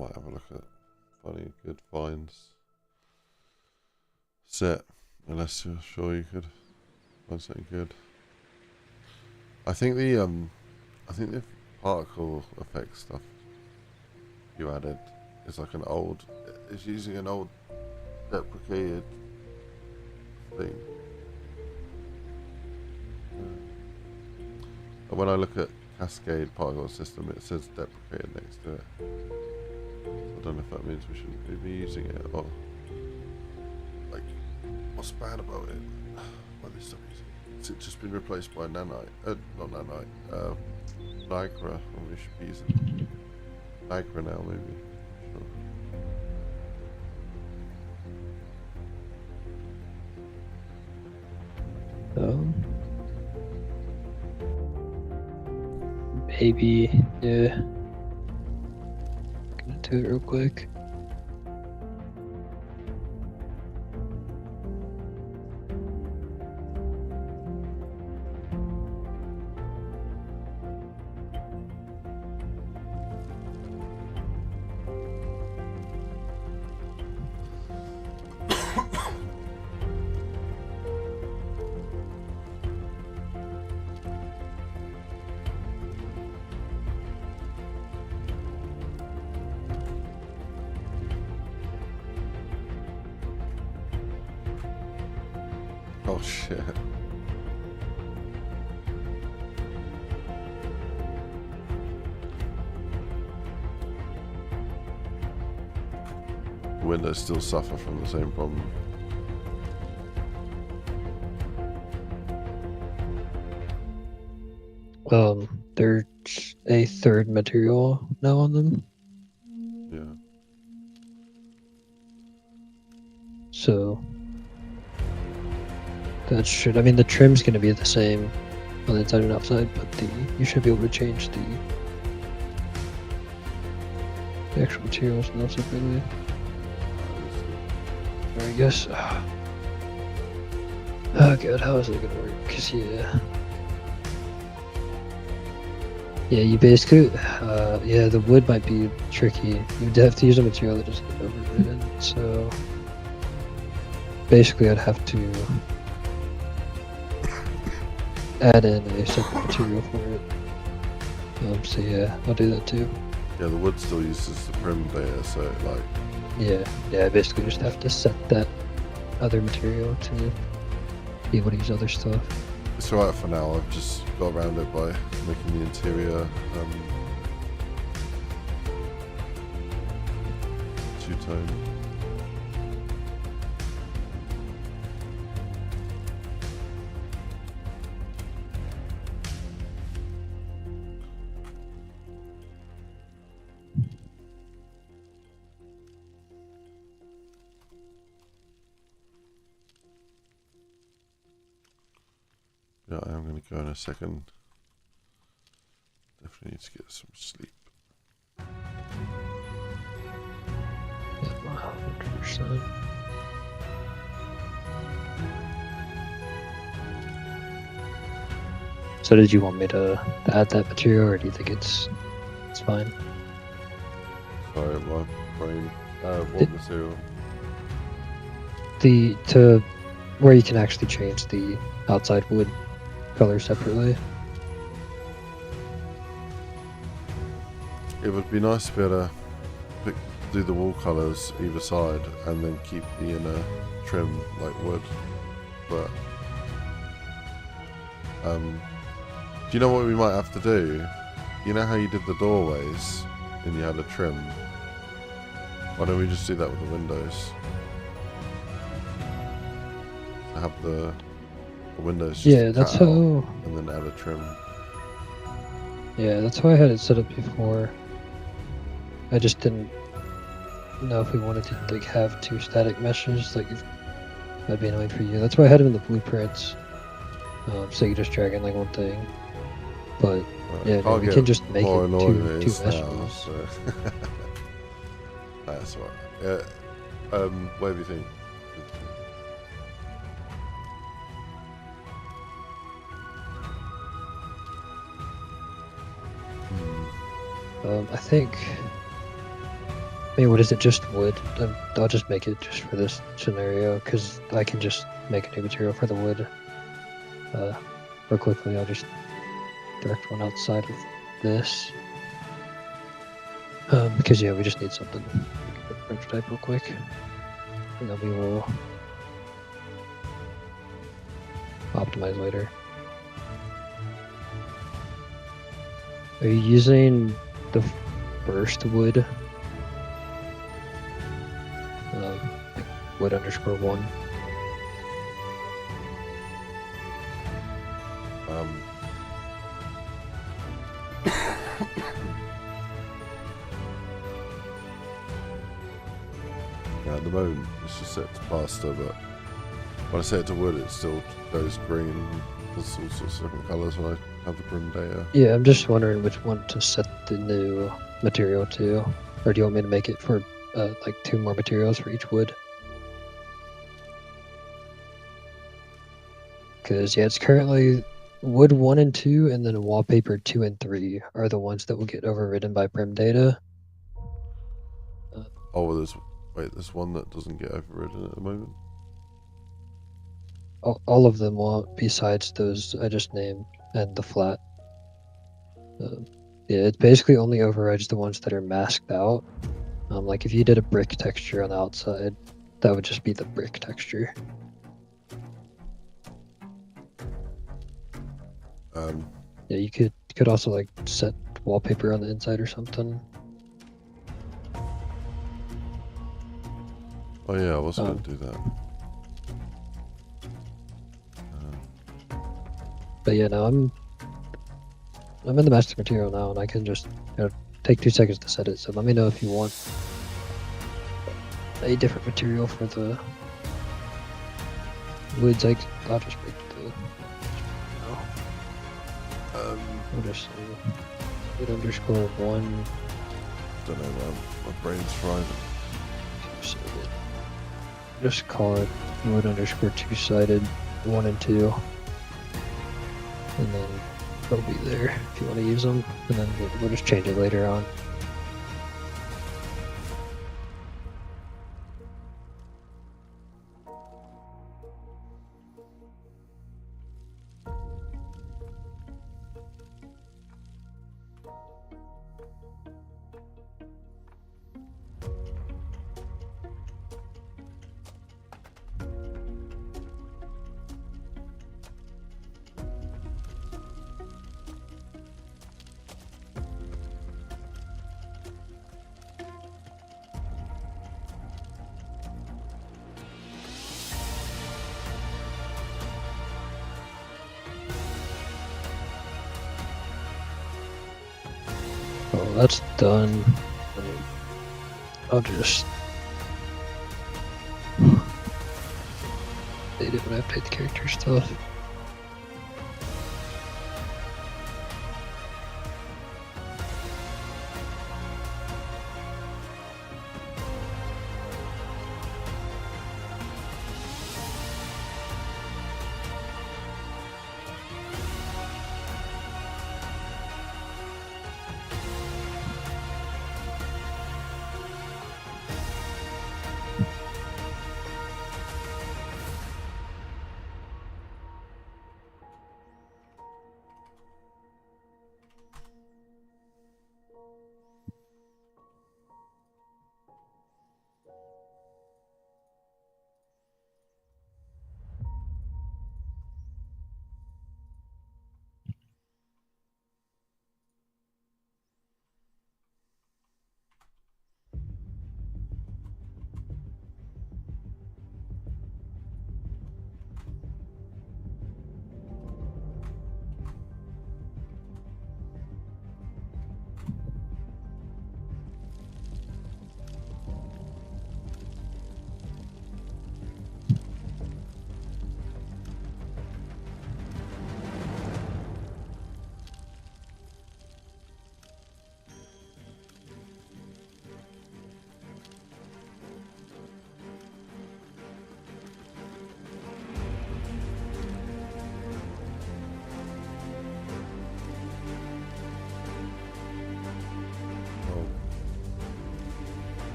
might have a look at funny good finds. Set, unless you're sure you could find something good. I think the particle effect stuff you added is like an old. It's using an old deprecated thing. But when I look at Cascade particle system, it says deprecated next to it. I don't know if that means we shouldn't be using it or like what's bad about it? Why they stop using it? Has it just been replaced by nanite? Not nanite. Nigra. Or we should be using Nigra now, maybe. Sure. Maybe, yeah. Gonna do it real quick. Oh shit. Windows still suffer from the same problem. There's a third material now on them. Yeah. So that should, I mean, the trim's going to be the same on the inside and outside, but you should be able to change the actual materials now separately. Or I guess, oh god, how is it going to work? Cause yeah, you basically, yeah, the wood might be tricky. You'd have to use a material that doesn't get overridden, so basically I'd have to add in a separate material for it. So yeah, I'll do that too. Yeah, the wood still uses the prim data, so like... Yeah, I basically just have to set that other material to be able to use other stuff. It's alright for now, I've just got around it by making the interior two-tone. Yeah, I am going to go in a second. Definitely need to get some sleep. Yeah, 100%. So did you want me to add that material, or do you think it's fine? Sorry, my brain. What material? To where you can actually change the outside wood color separately. It would be nice to be able to do the wall colours either side and then keep the inner trim like wood. But do you know what we might have to do? You know how you did the doorways and you had a trim? Why don't we just do that with the windows? To have the windows just Yeah, that's cut out how. and then add a trim. Yeah, that's how I had it set up before. I just didn't know if we wanted to like have two static meshes. Like, that'd be annoying for you. That's why I had them in the blueprints. So you just drag in like one thing. But Right. yeah, no, I'll we get can just make more it annoying two than it is meshes. now, so. That's right. Yeah. What do you think? I think I mean, what is it? Just wood? I'll just make it just for this scenario because I can just make a new material for the wood. Real quickly, I'll just direct one outside of this. Because yeah, we just need something. Prototype real quick, and then we will optimize later. Are you using the first wood? Like wood underscore one. Yeah, at the moment it's just set to plaster, but when I set it to wood, it still goes green. There's all sorts of different colours when I have the grim data. Yeah, I'm just wondering which one to set the new material to, or do you want me to make it for like 2 more materials for each wood? Because yeah, it's currently wood 1 and 2, and then wallpaper 2 and 3 are the ones that will get overridden by prim data. Oh, well, there's one that doesn't get overridden at the moment. All of them won't, besides those I just named and the flat. Yeah, it basically only overrides the ones that are masked out. Like if you did a brick texture on the outside, that would just be the brick texture. Yeah, you could also like set wallpaper on the inside or something. Oh yeah, I was going to do that. But yeah, no, I'm in the master material now, and I can just take 2 seconds to set it. So let me know if you want a different material for the woods. I'll just make the. We'll just say wood underscore 1. Don't know, man. My brain's fried. Just call it wood underscore 2-sided 1 and 2, and then they'll be there if you want to use them, and then we'll just change it later on. Oh, that's done. I'll just update it when I update the character stuff.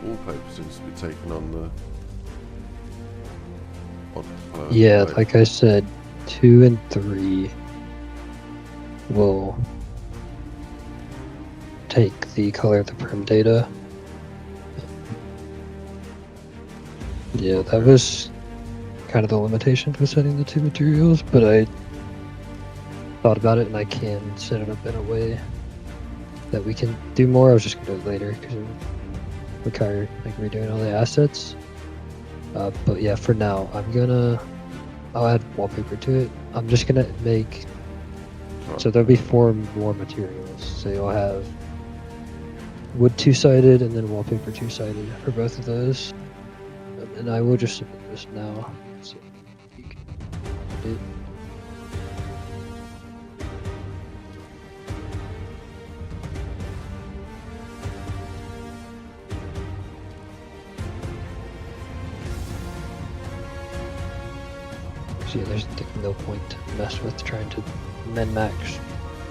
wallpaper seems to be taking on the odd color. Yeah, like I said, 2 and 3 will take the color of the prim data. Yeah, that was kind of the limitation with setting the 2 materials, but I thought about it and I can set it up in a way that we can do more. I was just gonna do it later because it would require like redoing all the assets. But yeah, for now, I'll add wallpaper to it. I'm just gonna make, so there'll be 4 more materials. So you'll have wood 2-sided and then wallpaper 2-sided for both of those. And I will just submit this now. So you can do it. So yeah, there's no point to mess with trying to min-max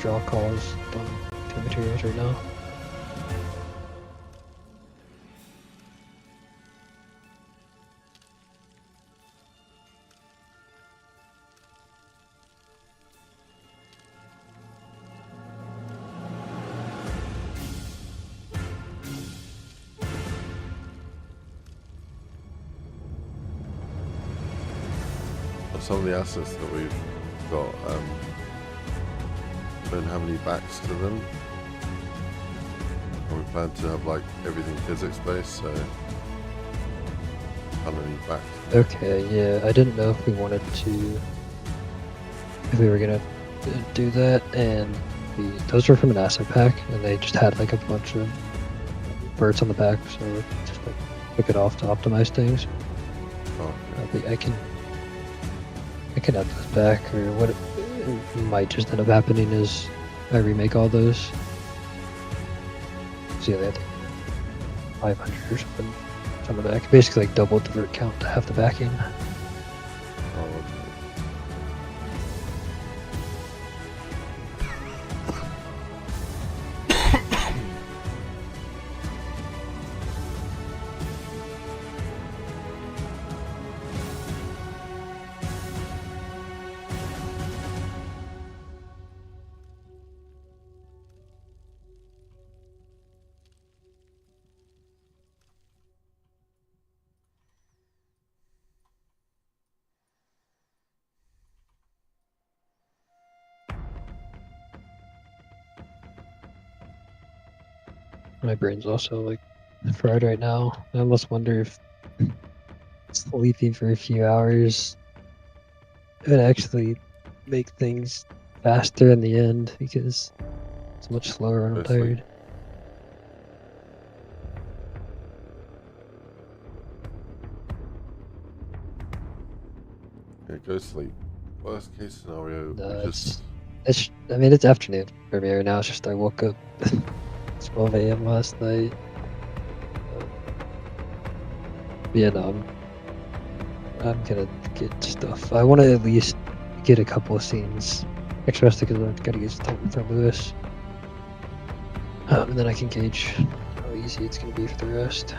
draw calls on 2 materials right now. Some of the assets that we've got don't have any backs to them. And we plan to have like everything physics based, so I don't need backs. Okay, yeah, I didn't know if we wanted to, if we were gonna do that, and those were from an asset pack, and they just had like a bunch of birds on the back, so just like took it off to optimize things. Oh, I can add those back, or what it might just end up happening is I remake all those. So yeah, they had 500 or something on the back. Basically like doubled the vert count to have the backing. oh, okay. My brain's also like fried right now. I almost wonder if sleeping for a few hours would actually make things faster in the end, because it's much slower when I'm Go sleep. tired. Yeah, go sleep. Worst case scenario, No, we just I mean, it's afternoon for me right now. It's just I woke up 12 a.m. last night. Yeah, no, I'm gonna get stuff. I want to at least get a couple of scenes, especially because I've got to get stuff from Lewis. And then I can gauge how easy it's gonna be for the rest.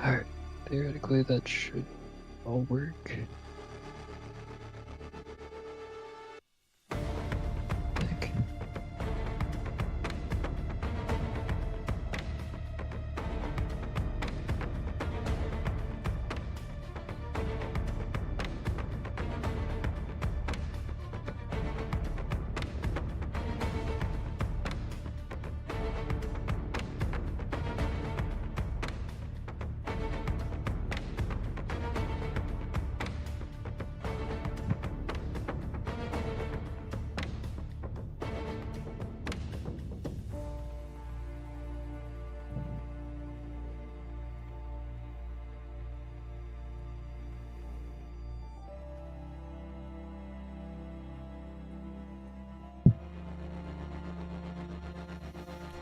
Alright, theoretically that should all work. I think.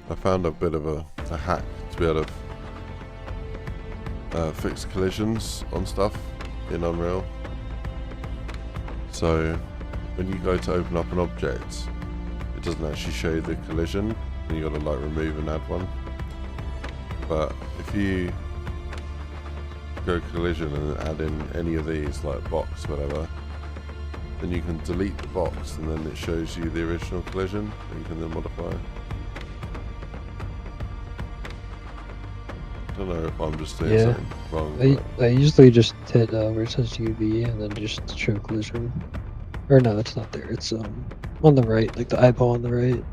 I found a bit of a hack to be able to fix collisions on stuff in Unreal. So when you go to open up an object, it doesn't actually show you the collision, and you got to like remove and add one. But if you go collision and add in any of these, like box, whatever, then you can delete the box, and then it shows you the original collision that you can then modify. I don't know if I'm just doing something wrong. I usually just hit where it says UV and then just show collision. Or no, it's not there. It's on the right, like the eyeball on the right.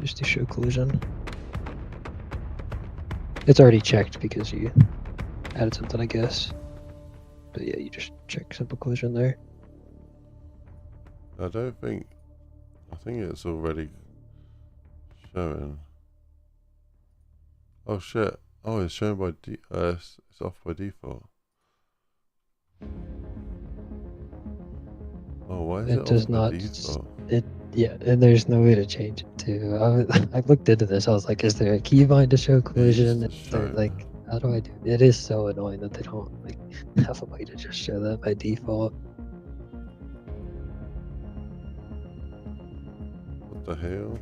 Just to show collision. It's already checked because you added something, I guess. But yeah, you just check simple collision there. I think it's already showing. Oh shit! Oh, it's showing by it's off by default. Oh, why is it does off by not. default? Yeah, and there's no way to change it too. I looked into this. I was like, is there a keybind to show collision? It used to Is there, show. like, how do I do it? It is so annoying that they don't like have a way to just show that by default. What the hell?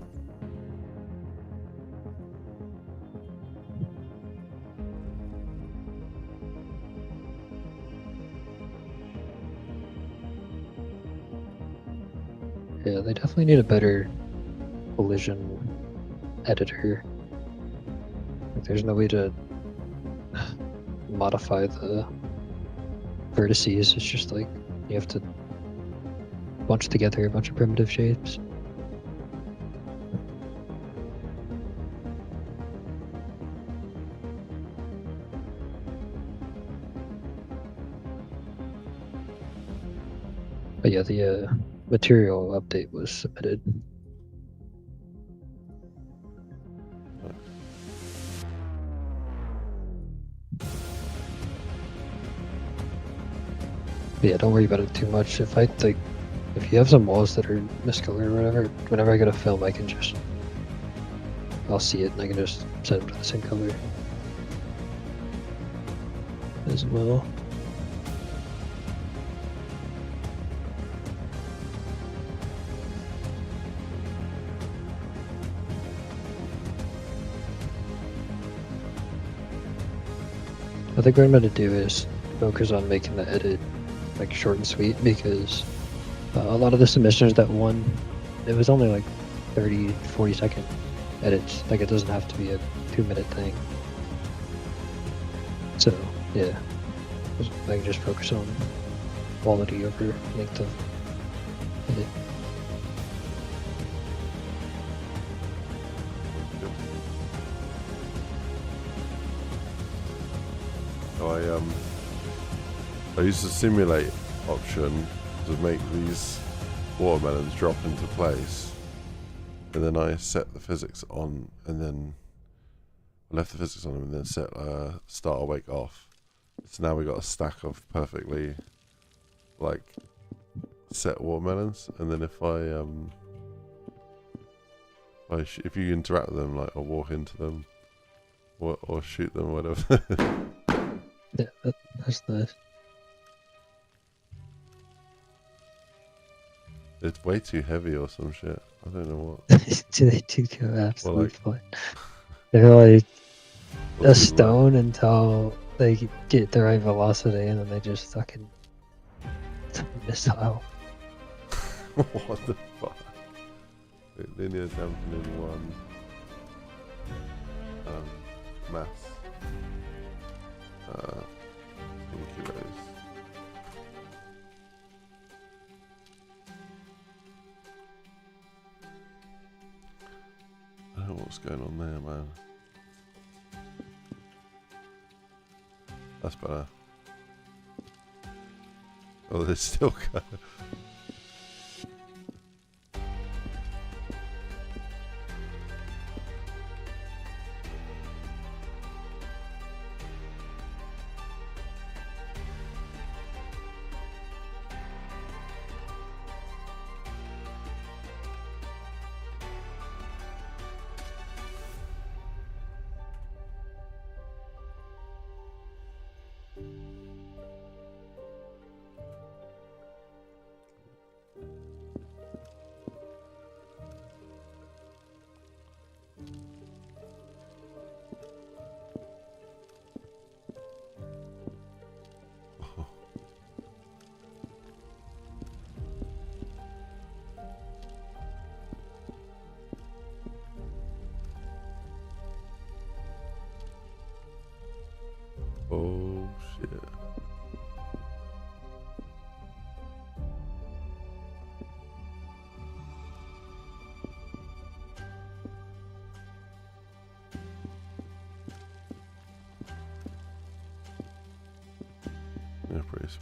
Yeah, they definitely need a better collision editor. Like, there's no way to modify the vertices. It's just like you have to bunch together a bunch of primitive shapes. But yeah, the material update was submitted. But yeah, don't worry about it too much. If you have some walls that are miscolored or whatever, whenever I go to film, I'll see it and I can just set them to the same color as well. I think what I'm going to do is focus on making the edit like short and sweet, because a lot of the submissions that won, it was only like 30-40 second edits. Like, it doesn't have to be a 2-minute thing. So yeah, I can just focus on quality over length of edit. I use the simulate option to make these watermelons drop into place, and then I set the physics on, and then I left the physics on, and then set start awake off. So now we got a stack of perfectly like set watermelons, and then if if you interact with them, like, or walk into them, or shoot them, or whatever. Yeah, that's nice. It's way too heavy or some shit. I don't know what. They do go absolutely Well, fine. They're like What a do you stone until they get the right velocity, and then they just fucking missile. What the fuck? Linear dampening 1. Mass. 10 kilos. I don't know what's going on there, man. That's better. Oh, there's still going.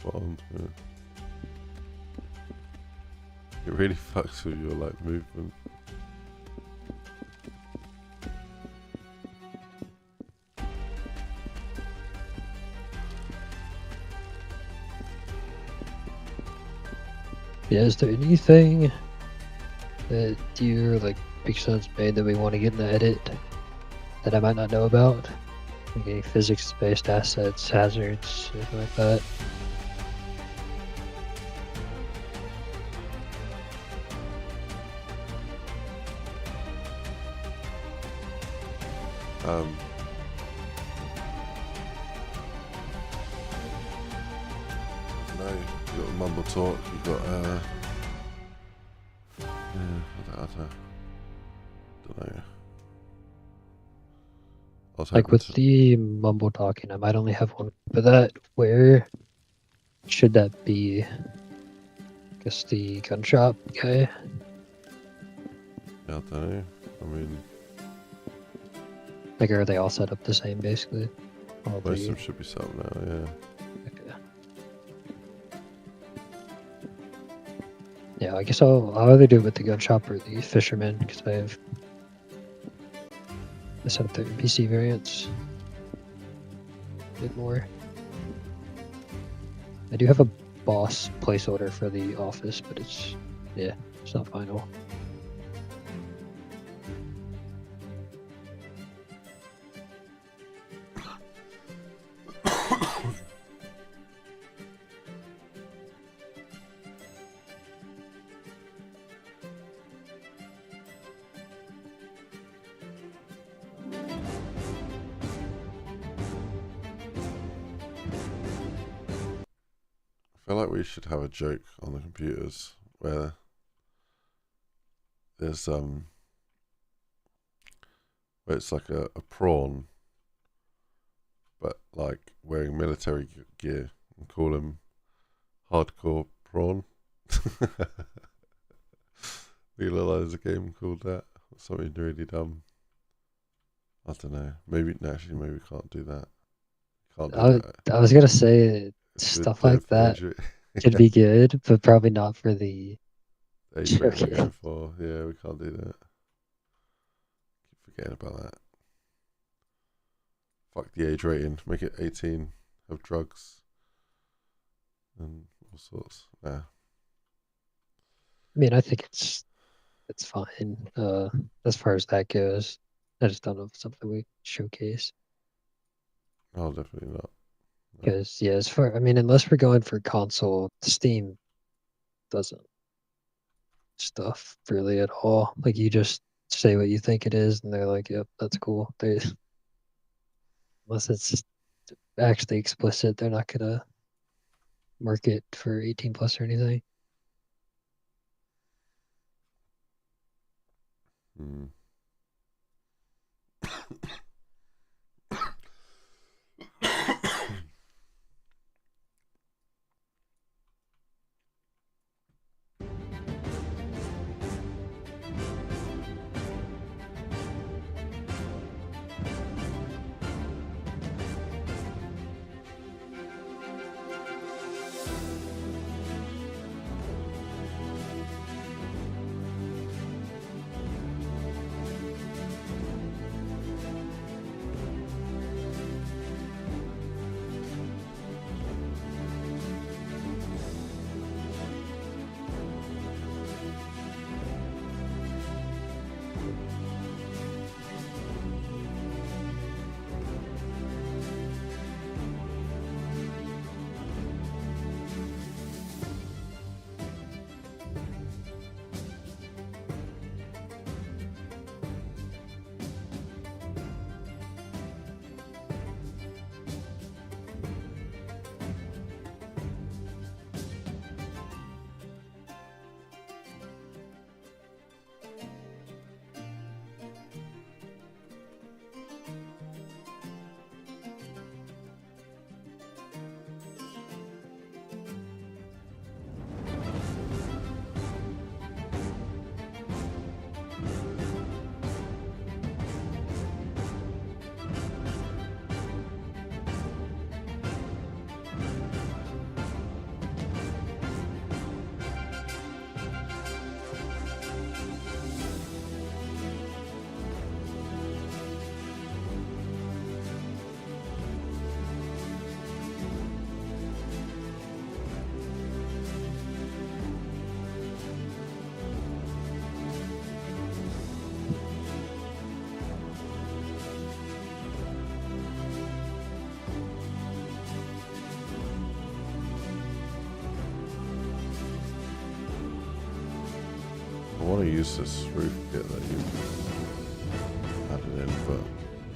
spot on. Yeah. It really fucks with your like movement. Yeah, is there anything that your like Big Son's made that we want to get in the edit that I might not know about? Like any physics-based assets, hazards, anything like that? No, you got mumble talk. You got yeah, I don't know. I was Like hoping with to- the mumble talking, I might only have one, but that where should that be? I guess the gun shop guy. yeah, I don't know. I mean, Like, are they all set up the same basically? All most of the them should be set up now. Yeah. okay. Yeah, I guess I'll either do it with the gun shop or the fisherman because I set up the NPC variants a bit more. I do have a boss placeholder for the office, but it's not final. I feel like we should have a joke on the computers where there's where it's like a prawn, but like wearing military gear, and call him Hardcore Prawn. You know, there's a game called that. Something really dumb. I don't know. Maybe actually, maybe we can't do that. Can't do that. I was gonna say With stuff the like that age- could be good, but probably not for the age rate we're Okay. going for. Yeah, we can't do that. Keep forgetting about that. Fuck the age rating. Make it 18. Have drugs and all sorts. Nah. I mean, I think it's fine. As far as that goes, I just don't know if it's something we showcase. Oh, definitely not. Because I mean, unless we're going for console, Steam doesn't stuff really at all. Like you just say what you think it is, and they're like, "Yep, that's cool." Unless it's actually explicit, they're not gonna mark it for 18 plus or anything. Hmm. want to use this roof kit that you added in, but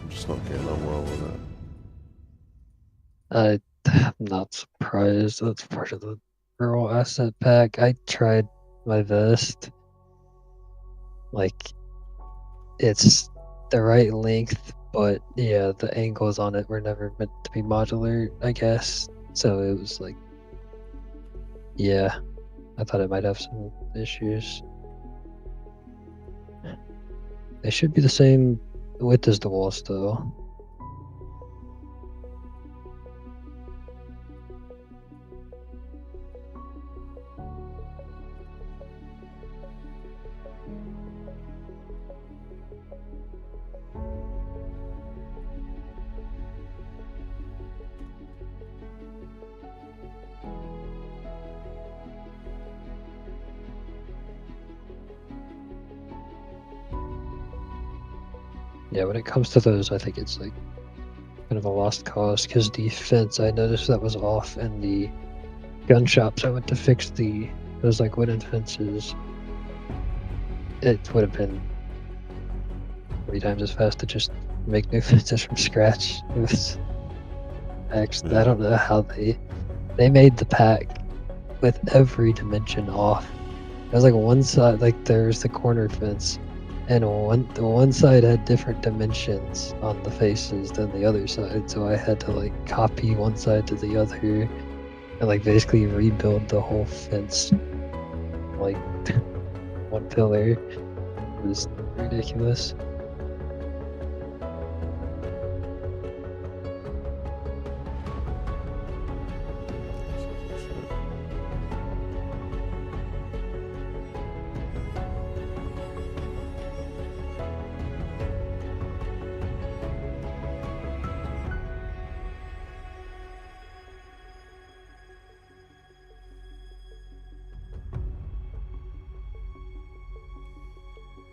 I'm just not getting on well with it. I'm not surprised. That's part of the rural asset pack. I tried my best. Like, it's the right length, but yeah, the angles on it were never meant to be modular, I guess. So it was like, yeah, I thought it might have some issues. They should be the same width as the walls, though. Yeah, when it comes to those, I think it's like kind of a lost cause because the fence, I noticed that was off, and the gun shops I went to fix those like wooden fences. It would have been 3 times as fast to just make new fences from scratch. It was actually, I don't know how they made the pack with every dimension off. It was like one side, like there's the corner fence, and one side had different dimensions on the faces than the other side, so I had to like copy one side to the other and like basically rebuild the whole fence like one pillar. It was ridiculous.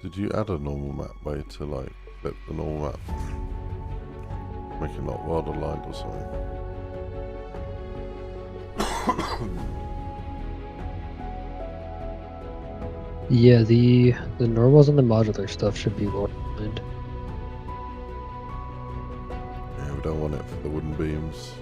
Did you add a normal map way to like flip the normal map? Make it not world aligned or something? Yeah, the normals and the modular stuff should be well aligned. Yeah, we don't want it for the wooden beams.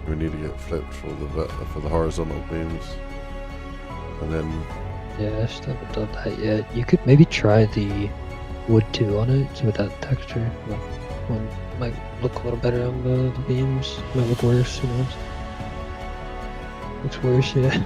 We need to get flipped for the horizontal beams, and then Yeah, I still haven't done that yet. You could maybe try the wood 2 on it, so with that texture. One might look a little better on the beams. Might look worse, who knows? Looks worse, yeah.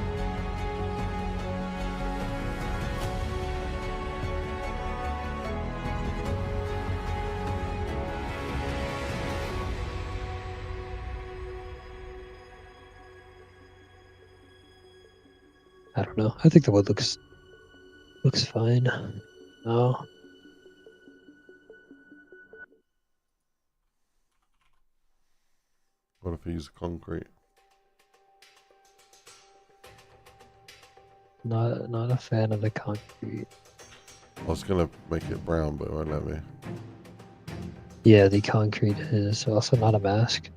I don't know. I think the wood looks fine. Oh, what if we use concrete? not a fan of the concrete. I was gonna make it brown, but it won't let me. Yeah, the concrete is also not a mask.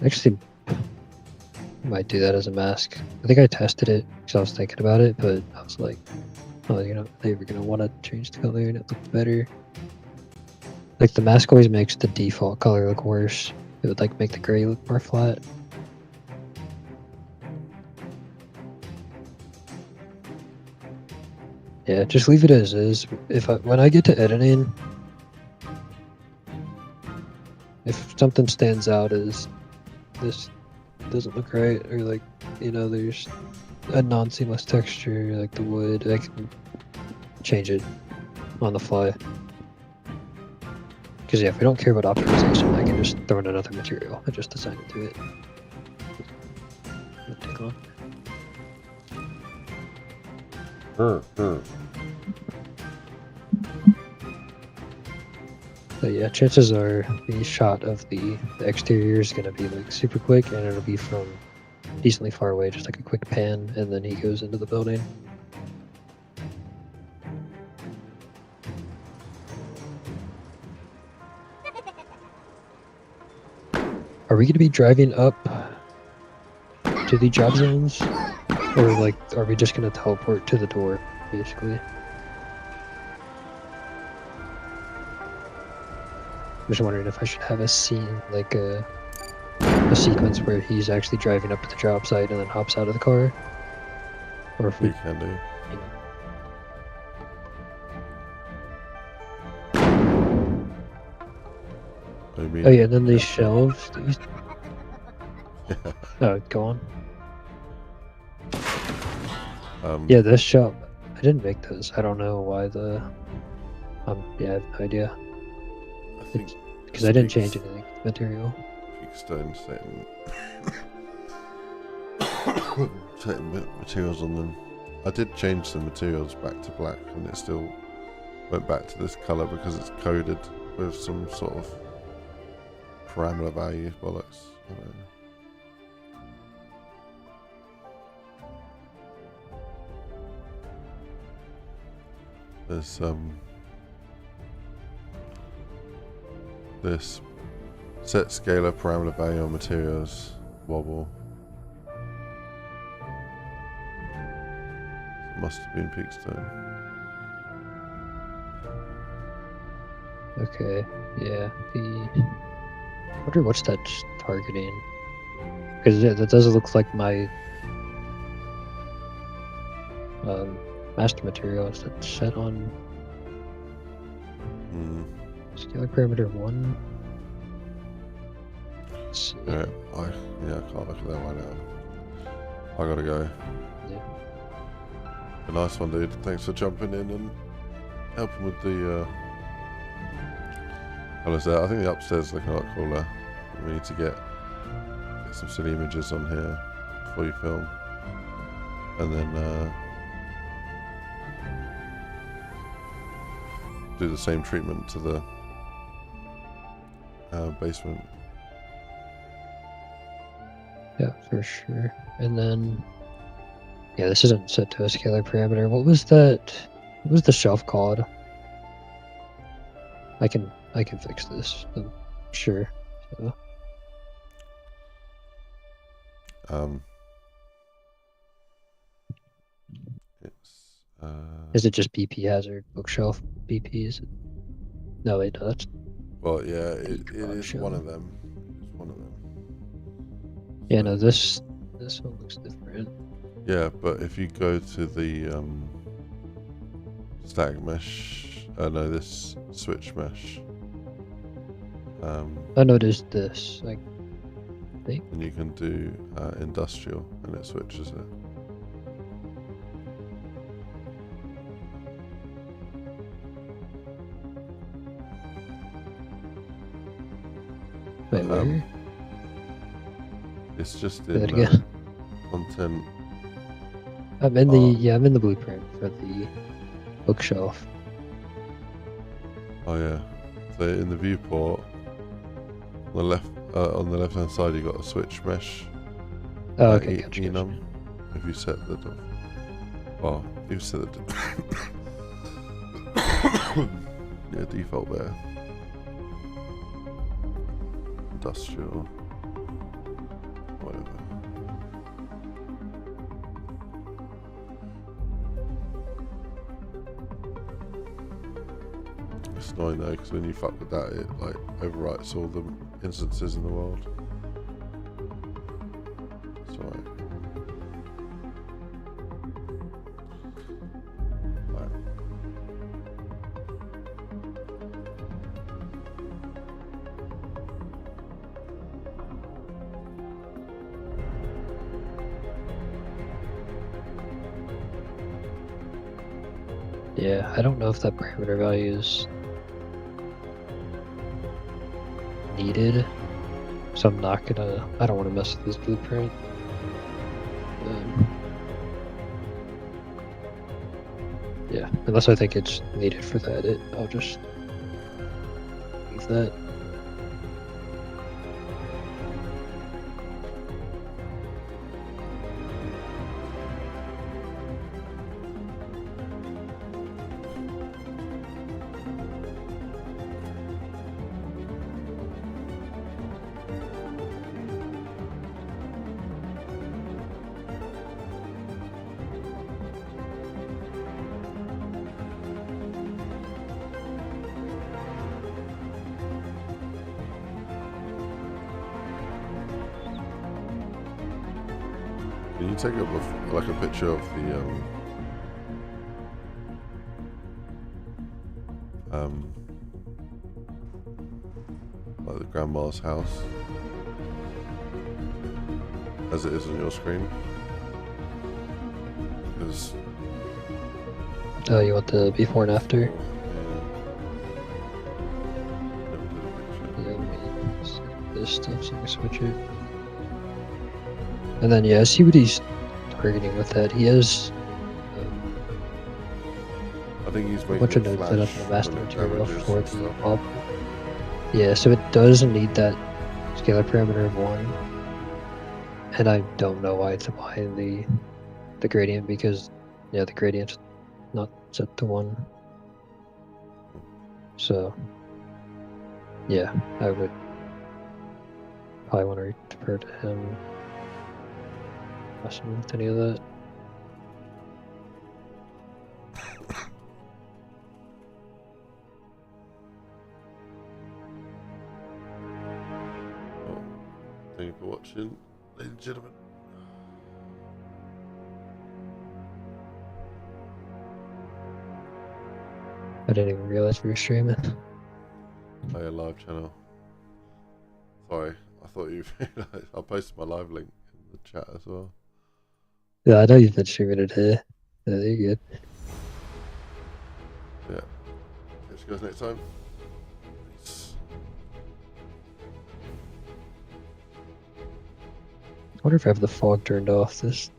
Actually, I might do that as a mask. I think I tested it because I was thinking about it, but I was like, oh, they were gonna want to change the color and it looked better. Like the mask always makes the default color look worse. It would like make the gray look more flat. Yeah, just leave it as is. When I get to editing, if something stands out as this doesn't look right, or like, there's a non-seamless texture, like the wood, I can change it on the fly. Because yeah, if we don't care about optimization, I can just throw in another material and just assign it to it. Won't take long. But yeah, chances are the shot of the exterior is gonna be like super quick, and it'll be from decently far away, just like a quick pan, and then he goes into the building. Are we gonna be driving up to the job zones, or like, are we just gonna teleport to the door, basically? I'm just wondering if I should have a scene, like a sequence where he's actually driving up to the job site and then hops out of the car, or if We we. can do. I mean, Oh yeah, and then these shelves. yeah. Oh, go on. Um, Yeah, this shelf. I didn't make those. I don't know why the. Yeah, I have no idea. I think Because I didn't speaks- change anything with material. Peak stone setting materials on them. I did change the materials back to black, and it still went back to this color because it's coded with some sort of parameter value bollocks. I don't know. There's this set scalar parameter value on materials wobble. It must have been Peakstone. Okay, yeah. I wonder what's that targeting? Because that does look like my master material. Is that set on scalar parameter 1? Let's see. Yeah, I can't look at that right now. I gotta go. Yeah. A nice one, dude. Thanks for jumping in and helping with the colours there. I think the upstairs is looking a lot cooler. We need to get some silly images on here before you film, and then do the same treatment to the basement. Yeah, for sure. And then, yeah, this isn't set to a scalar parameter. What was that? What was the shelf called? I can fix this. I'm sure. So, It's is it just BP hazard bookshelf BPs? No, wait, no, that's well, yeah, it Garage is shelf. one of them. It's one of them. yeah. So- No, this one looks different. Yeah, but if you go to the static mesh, no, this switch mesh, Oh no, it is this. Like, and you can do industrial, and it switches it. wait, where? It's just Say that in again. content. I'm in the I'm in the blueprint for the bookshelf. Oh yeah, so in the viewport, on the left hand side, you got a switch mesh. Oh, okay, gotcha, enum. If you set the well, you set the yeah, default there. Industrial, whatever. It's annoying though, because when you fuck with that, it like overwrites all the instances in the world. It's alright. Right. Yeah, I don't know if that parameter value is needed, so I'm not gonna. I don't want to mess with this blueprint. Yeah, unless I think it's needed for the edit, I'll just leave that. Can you take like a picture of the like the grandma's house as it is on your screen? Because Oh, you want the before and after? Yeah, let me set this stuff so I can switch it. And then, yeah, see what he's targeting with that. He has I think he's a making bunch of it notes set up flash in the master when it material damages for and the stuff. pop. Yeah, so it does need that scalar parameter of 1. And I don't know why it's applying the gradient, because, yeah, the gradient's not set to 1. So, yeah, I would probably want to defer to him messing with any of that. Well, thank you for watching, ladies and gentlemen. I didn't even realize we were streaming. Play a live channel. Sorry, I thought you realised. I posted my live link in the chat as well. Yeah, I know you've been streaming it here. Yeah, you're good. Yeah. Catch you guys next time. Peace. I wonder if I have the fog turned off. This